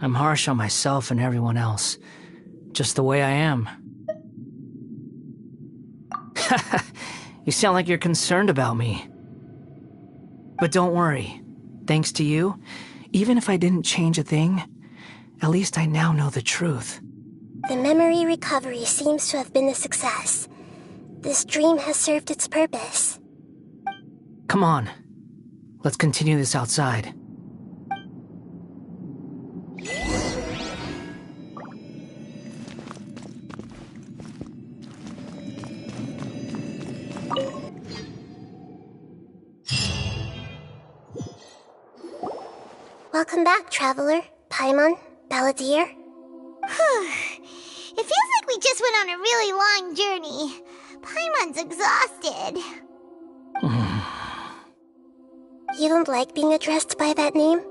I'm harsh on myself and everyone else. Just the way I am. You sound like you're concerned about me. But don't worry. Thanks to you, even if I didn't change a thing, at least I now know the truth.
The memory recovery seems to have been a success. This dream has served its purpose.
Come on. Let's continue this outside.
Welcome back, Traveler, Paimon, Balladeer.
It feels like we just went on a really long journey. Paimon's exhausted.
You don't like being addressed by that name?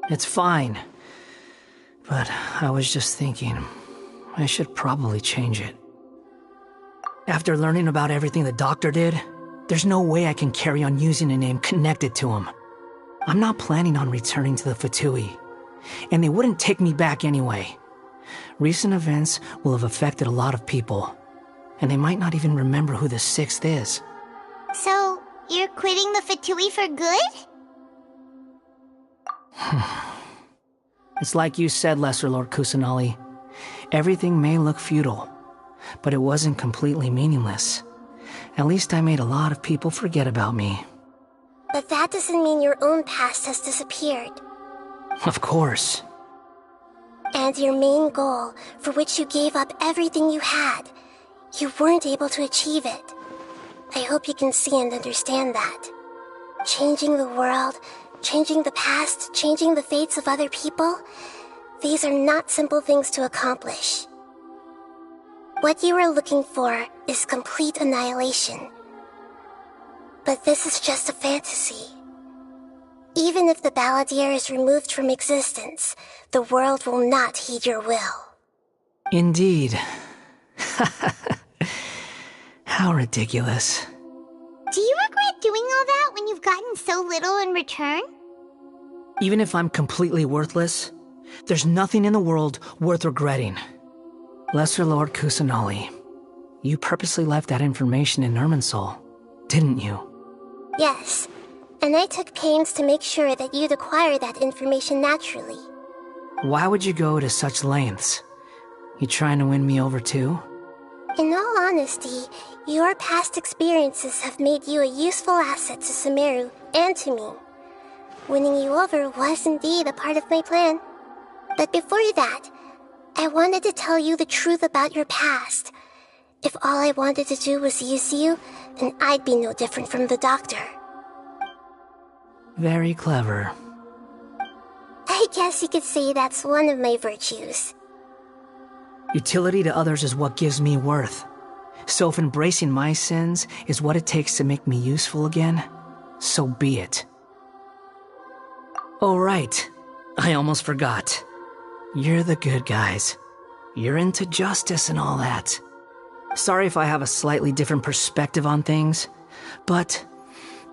It's fine. But I was just thinking, I should probably change it. After learning about everything the doctor did, there's no way I can carry on using a name connected to him. I'm not planning on returning to the Fatui, and they wouldn't take me back anyway. Recent events will have affected a lot of people, and they might not even remember who the Sixth is.
So, you're quitting the Fatui for good?
It's like you said, Lesser Lord Kusanali. Everything may look futile, but it wasn't completely meaningless. At least I made a lot of people forget about me.
But that doesn't mean your own past has disappeared.
Of course.
And your main goal, for which you gave up everything you had, you weren't able to achieve it. I hope you can see and understand that. Changing the world, changing the past, changing the fates of other people, these are not simple things to accomplish. What you are looking for is complete annihilation. But this is just a fantasy. Even if the Balladeer is removed from existence, the world will not heed your will.
Indeed. How ridiculous.
Do you regret doing all that when you've gotten so little in return?
Even if I'm completely worthless, there's nothing in the world worth regretting. Lesser Lord Kusanali, you purposely left that information in Irminsul, didn't you?
Yes, and I took pains to make sure that you'd acquire that information naturally.
Why would you go to such lengths? You trying to win me over too?
In all honesty, your past experiences have made you a useful asset to Sumeru and to me. Winning you over was indeed a part of my plan. But before that, I wanted to tell you the truth about your past. If all I wanted to do was use you, then I'd be no different from the doctor.
Very clever.
I guess you could say that's one of my virtues.
Utility to others is what gives me worth. So if embracing my sins is what it takes to make me useful again, so be it. Oh right, I almost forgot. You're the good guys. You're into justice and all that. Sorry if I have a slightly different perspective on things, but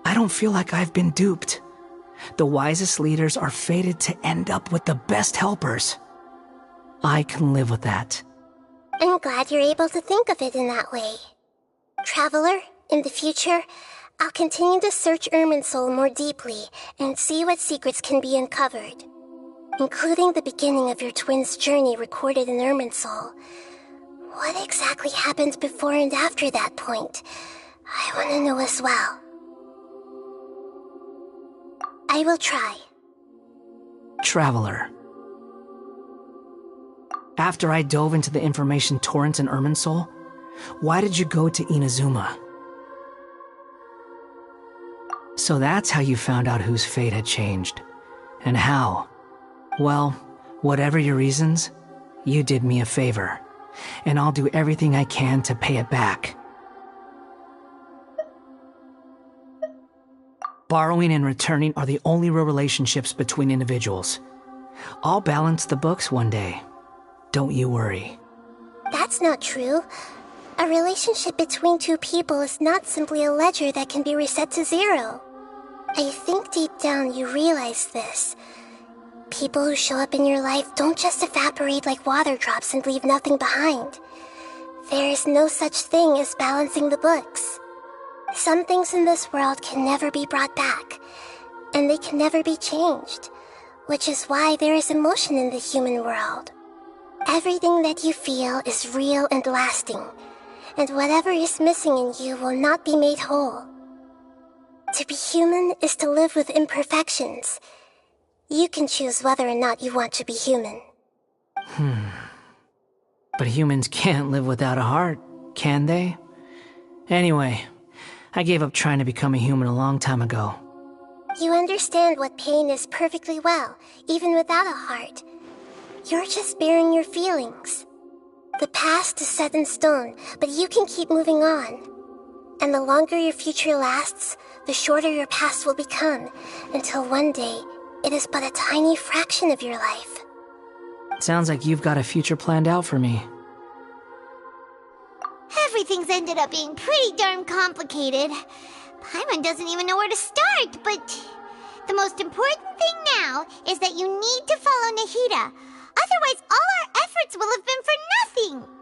I don't feel like I've been duped. The wisest leaders are fated to end up with the best helpers. I can live with that.
I'm glad you're able to think of it in that way. Traveler, in the future, I'll continue to search Irminsul more deeply and see what secrets can be uncovered, including the beginning of your twins' journey recorded in Irminsul. What exactly happened before and after that point? I want to know as well. I will try.
Traveler. After I dove into the information torrent in Irminsul, why did you go to Inazuma? So that's how you found out whose fate had changed. And how? Well, whatever your reasons, you did me a favor. And I'll do everything I can to pay it back. Borrowing and returning are the only real relationships between individuals. I'll balance the books one day. Don't you worry.
That's not true. A relationship between two people is not simply a ledger that can be reset to zero. I think deep down you realize this. People who show up in your life don't just evaporate like water drops and leave nothing behind. There is no such thing as balancing the books. Some things in this world can never be brought back, and they can never be changed, which is why there is emotion in the human world. Everything that you feel is real and lasting, and whatever is missing in you will not be made whole. To be human is to live with imperfections. You can choose whether or not you want to be human.
But humans can't live without a heart, can they? Anyway, I gave up trying to become a human a long time ago.
You understand what pain is perfectly well, even without a heart. You're just bearing your feelings. The past is set in stone, but you can keep moving on. And the longer your future lasts, the shorter your past will become, until one day, it is but a tiny fraction of your life.
Sounds like you've got a future planned out for me.
Everything's ended up being pretty darn complicated. Paimon doesn't even know where to start, but the most important thing now is that you need to follow Nahida. Otherwise, all our efforts will have been for nothing.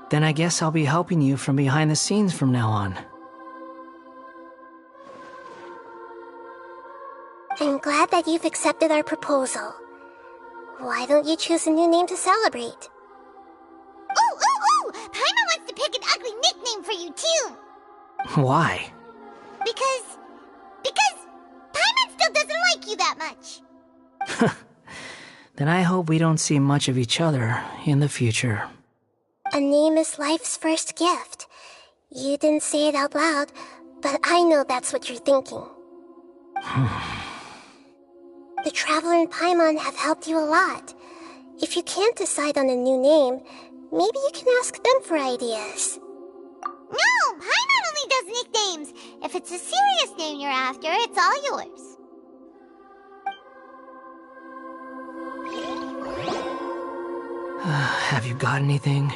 Then I guess I'll be helping you from behind the scenes from now on.
I'm glad that you've accepted our proposal. Why don't you choose a new name to celebrate?
Ooh! Paimon wants to pick an ugly nickname for you, too.
Why?
Because Paimon still doesn't like you that much.
Then I hope we don't see much of each other in the future.
A name is life's first gift. You didn't say it out loud, but I know that's what you're thinking. The Traveler and Paimon have helped you a lot. If you can't decide on a new name, maybe you can ask them for ideas.
No, Paimon only does nicknames. If it's a serious name you're after, it's all yours.
Have you got anything?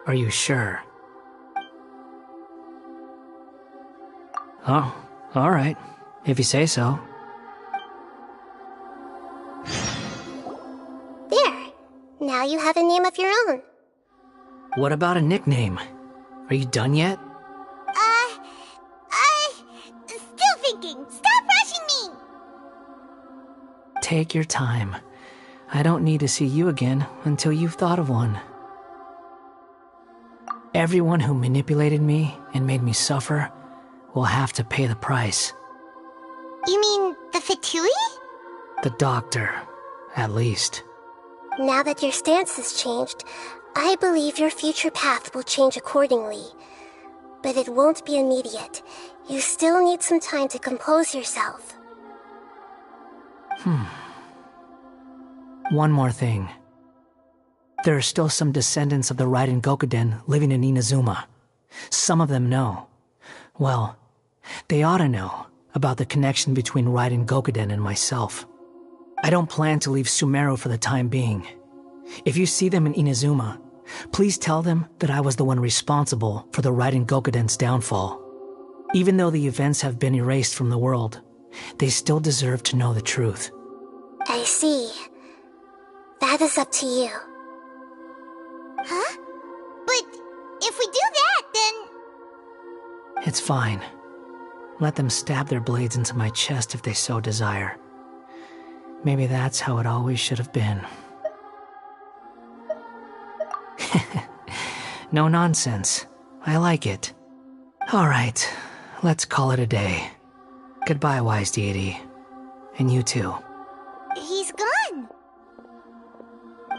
Are you sure? Oh, alright. If you say so.
There. Now you have a name of your own.
What about a nickname? Are you done yet?
Still thinking. Stop rushing me!
Take your time. I don't need to see you again until you've thought of one. Everyone who manipulated me and made me suffer will have to pay the price.
You mean the Fatui?
The doctor, at least.
Now that your stance has changed, I believe your future path will change accordingly. But it won't be immediate. You still need some time to compose yourself.
One more thing. There are still some descendants of the Raiden Gokuden living in Inazuma. Some of them know. Well, they ought to know about the connection between Raiden Gokuden and myself. I don't plan to leave Sumeru for the time being. If you see them in Inazuma, please tell them that I was the one responsible for the Raiden Gokuden's downfall. Even though the events have been erased from the world, they still deserve to know the truth.
I see. That is up to you.
Huh? But if we do that, then...
It's fine. Let them stab their blades into my chest if they so desire. Maybe that's how it always should have been. No nonsense. I like it. Alright, let's call it a day. Goodbye, wise deity. And you too.
He's gone.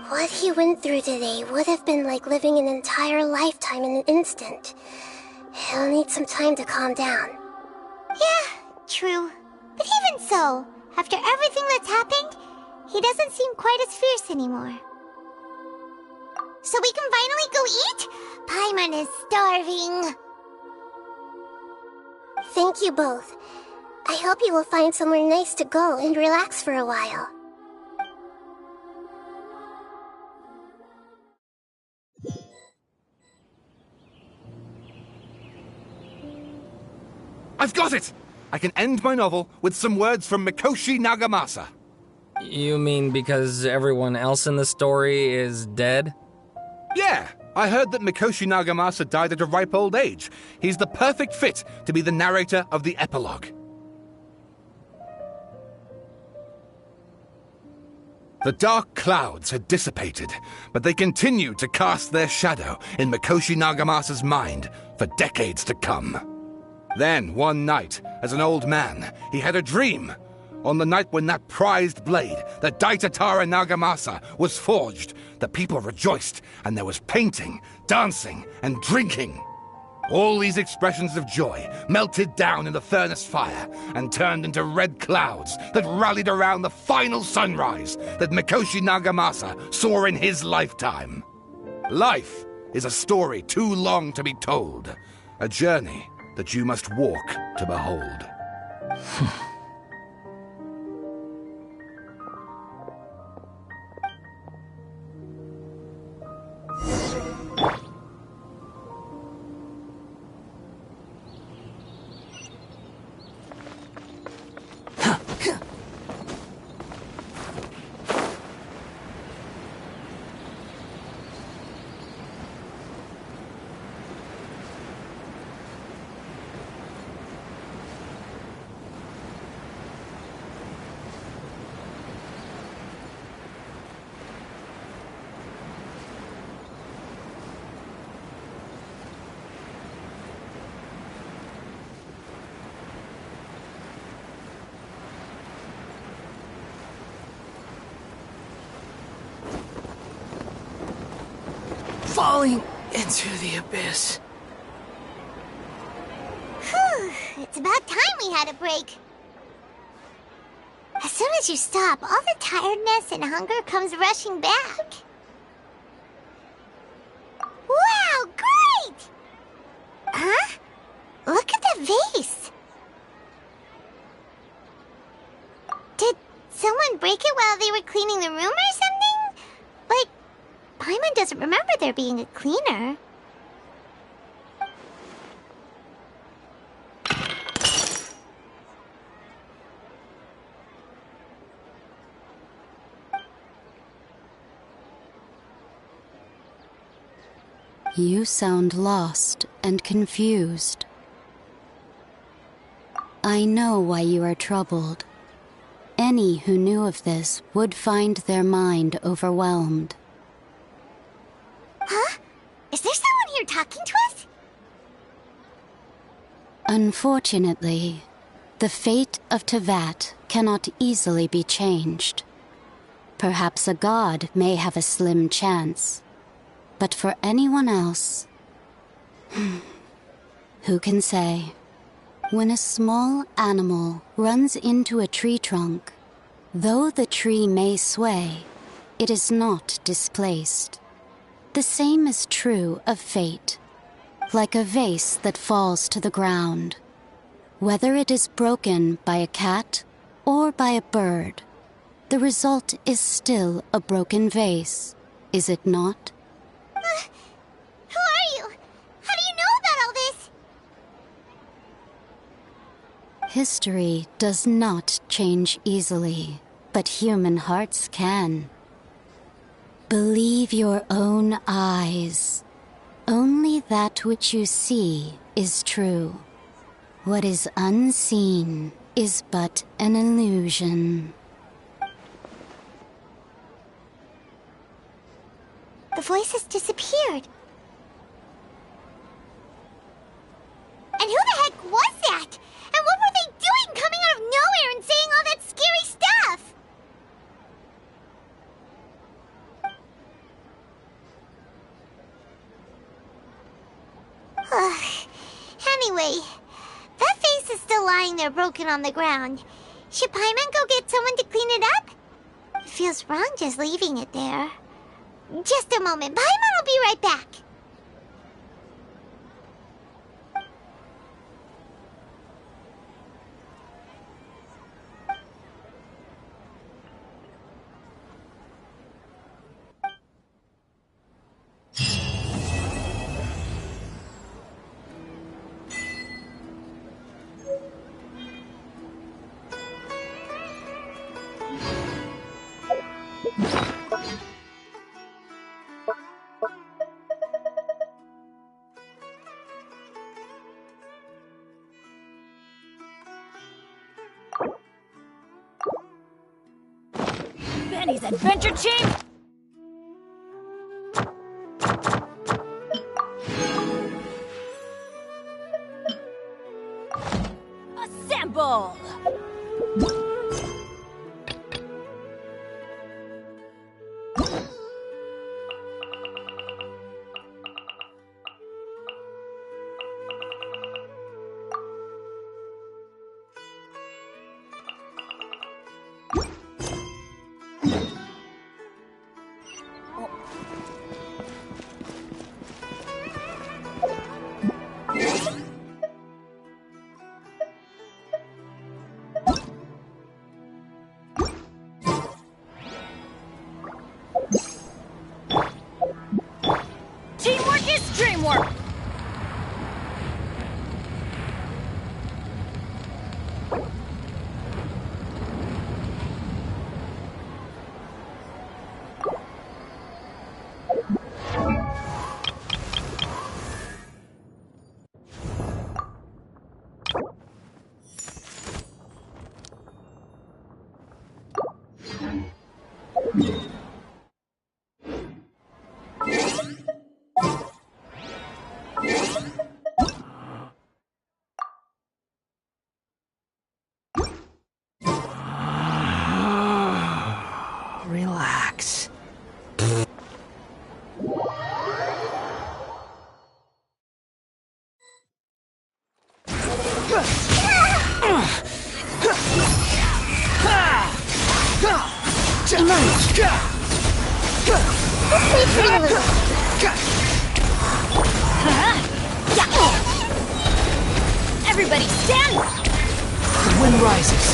What he went through today would have been like living an entire lifetime in an instant. He'll need some time to calm down.
Yeah, true. But even so, after everything that's happened, he doesn't seem quite as fierce anymore. So we can finally go eat? Paimon is starving.
Thank you both. I hope you will find somewhere nice to go and relax for a while.
I've got it! I can end my novel with some words from Mikoshi Nagamasa.
You mean because everyone else in the story is dead?
Yeah, I heard that Mikoshi Nagamasa died at a ripe old age. He's the perfect fit to be the narrator of the epilogue. The dark clouds had dissipated, but they continued to cast their shadow in Mikoshi Nagamasa's mind for decades to come. Then, one night, as an old man, he had a dream. On the night when that prized blade, the Daitatara Nagamasa, was forged, the people rejoiced, and there was painting, dancing, and drinking. All these expressions of joy melted down in the furnace fire and turned into red clouds that rallied around the final sunrise that Mikoshi Nagamasa saw in his lifetime. Life is a story too long to be told, a journey that you must walk to behold.
Falling into the abyss.
Whew, it's about time we had a break. As soon as you stop, all the tiredness and hunger comes rushing back. Wow, great! Huh? Look at the vase. Did someone break it while they were cleaning the room or something? But Paimon doesn't remember there being a cleaner.
You sound lost and confused. I know why you are troubled. Any who knew of this would find their mind overwhelmed.
Huh? Is there someone here talking to us?
Unfortunately, the fate of Tevat cannot easily be changed. Perhaps a god may have a slim chance, but for anyone else, who can say? When a small animal runs into a tree trunk, though the tree may sway, it is not displaced. The same is true of fate, like a vase that falls to the ground. Whether it is broken by a cat or by a bird, the result is still a broken vase, is it not?
Who are you? How do you know about all this?
History does not change easily, but human hearts can. Believe your own eyes. Only that which you see is true. What is unseen is but an illusion.
The voice has disappeared. And who the heck was that? And what were they doing coming out of nowhere and saying all that scary stuff? Anyway, that face is still lying there broken on the ground. Should Paimon go get someone to clean it up? It feels wrong just leaving it there. Just a moment. Paimon will be right back.
Benny's Adventure Team! Assemble! Teamwork is dreamwork!
Relax.
Everybody stand!
The wind rises.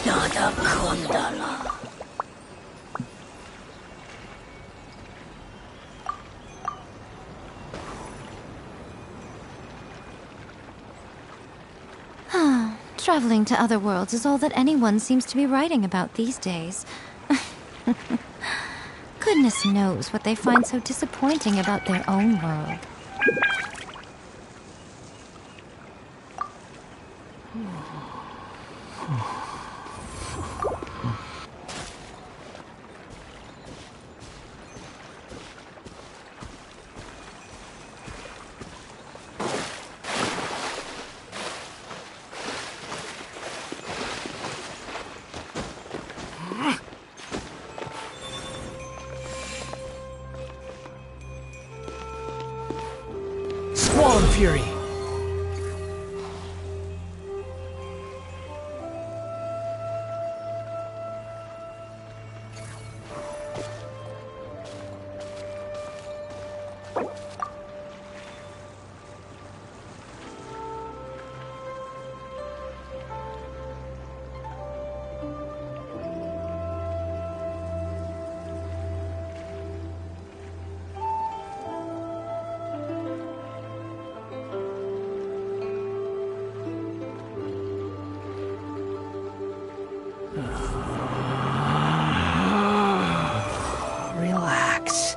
Nada Kundala.
Traveling to other worlds is all that anyone seems to be writing about these days.
Goodness knows what they find so disappointing about their own world.
Squall Fury! Relax.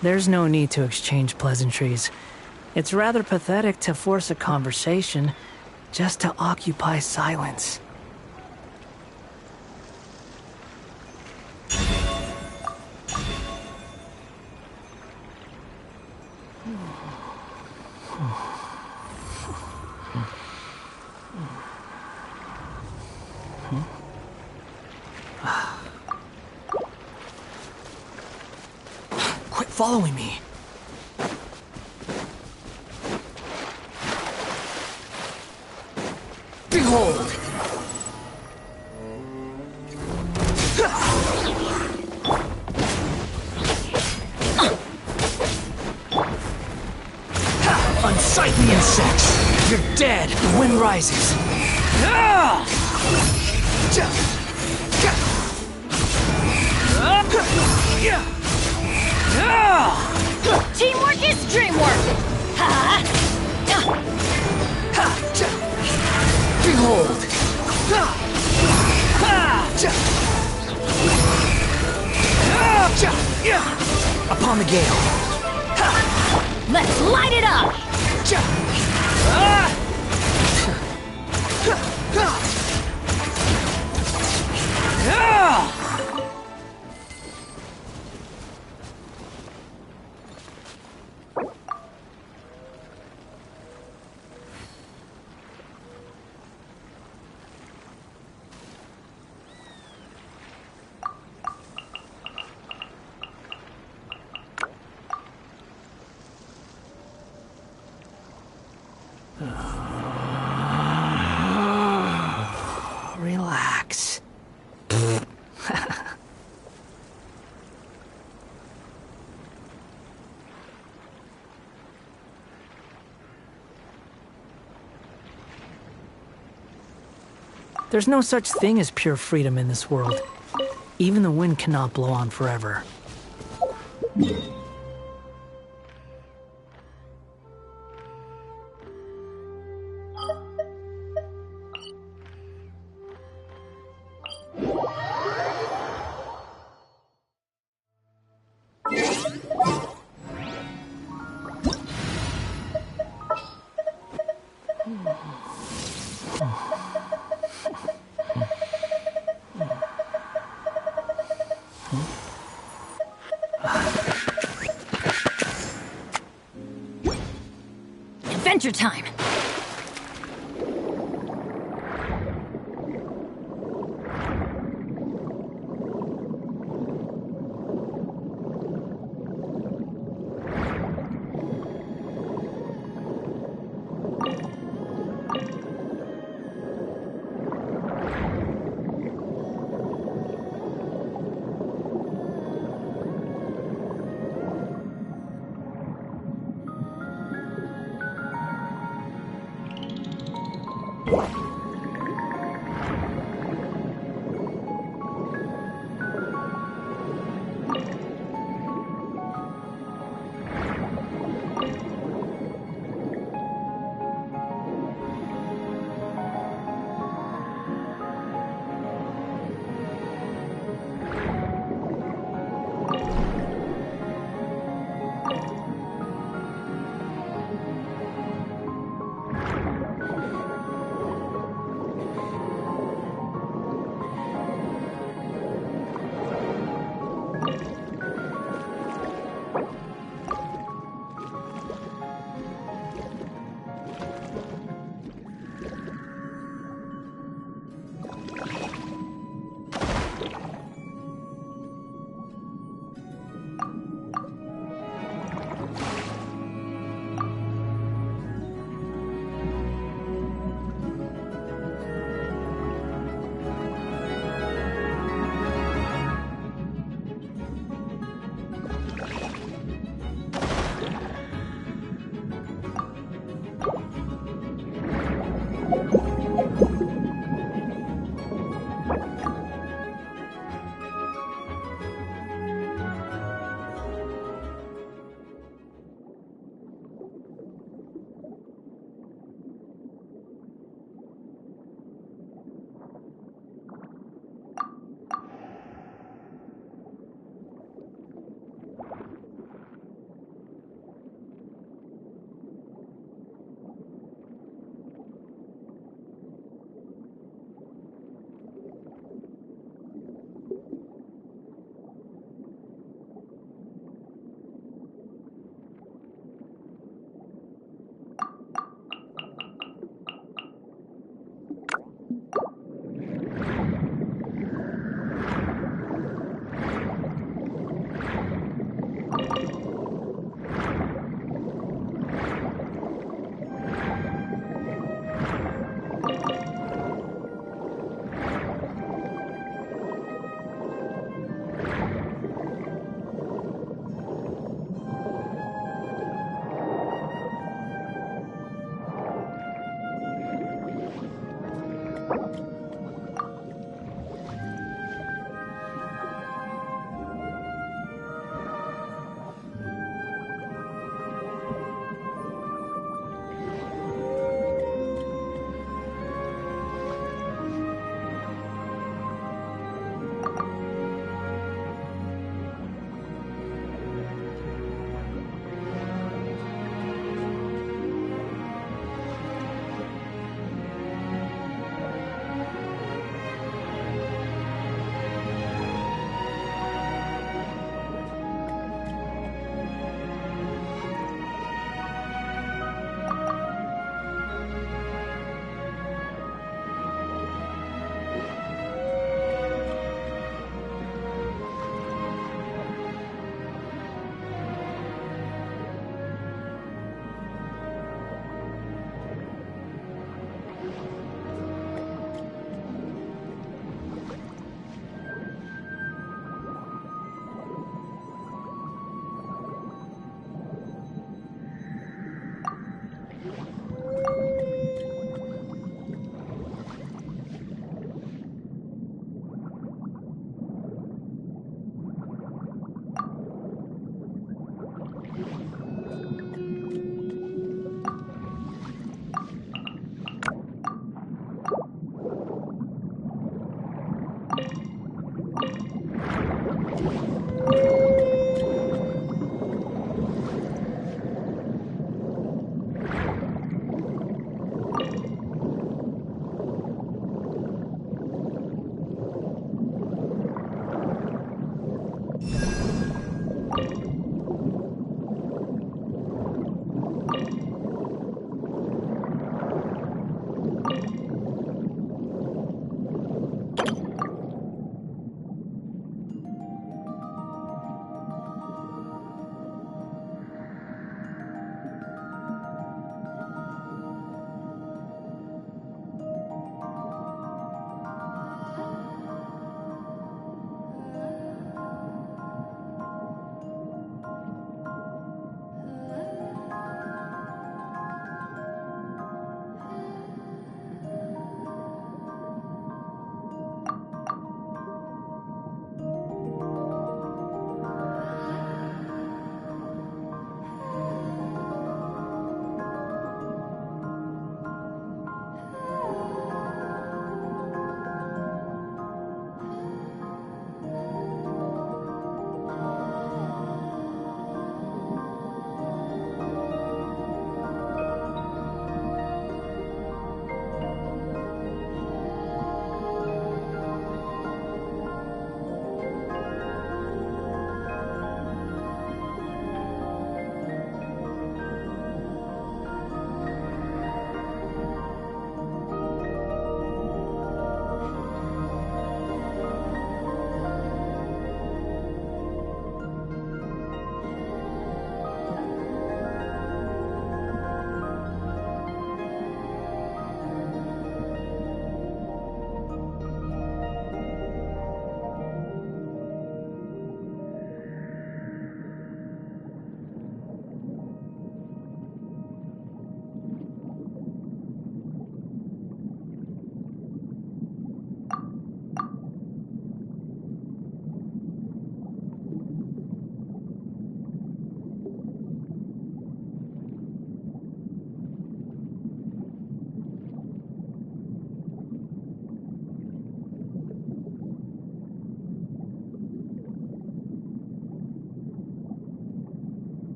There's no need to exchange pleasantries. It's rather pathetic to force a conversation just to occupy silence. Quit following me. Behold! Unsightly insects! You're dead! The wind rises!
Teamwork is dreamwork!
Behold! Upon the gale!
Let's light it up!
Relax. There's no such thing as pure freedom in this world. Even the wind cannot blow on forever.
Adventure time!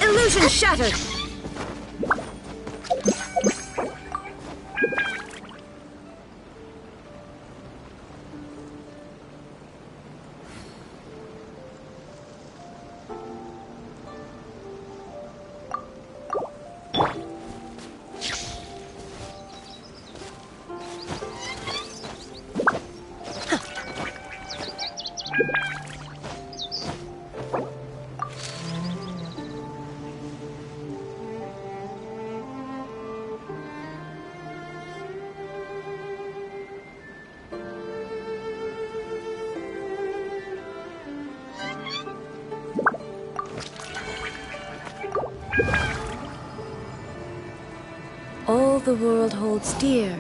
Illusion shattered!
All the world holds dear.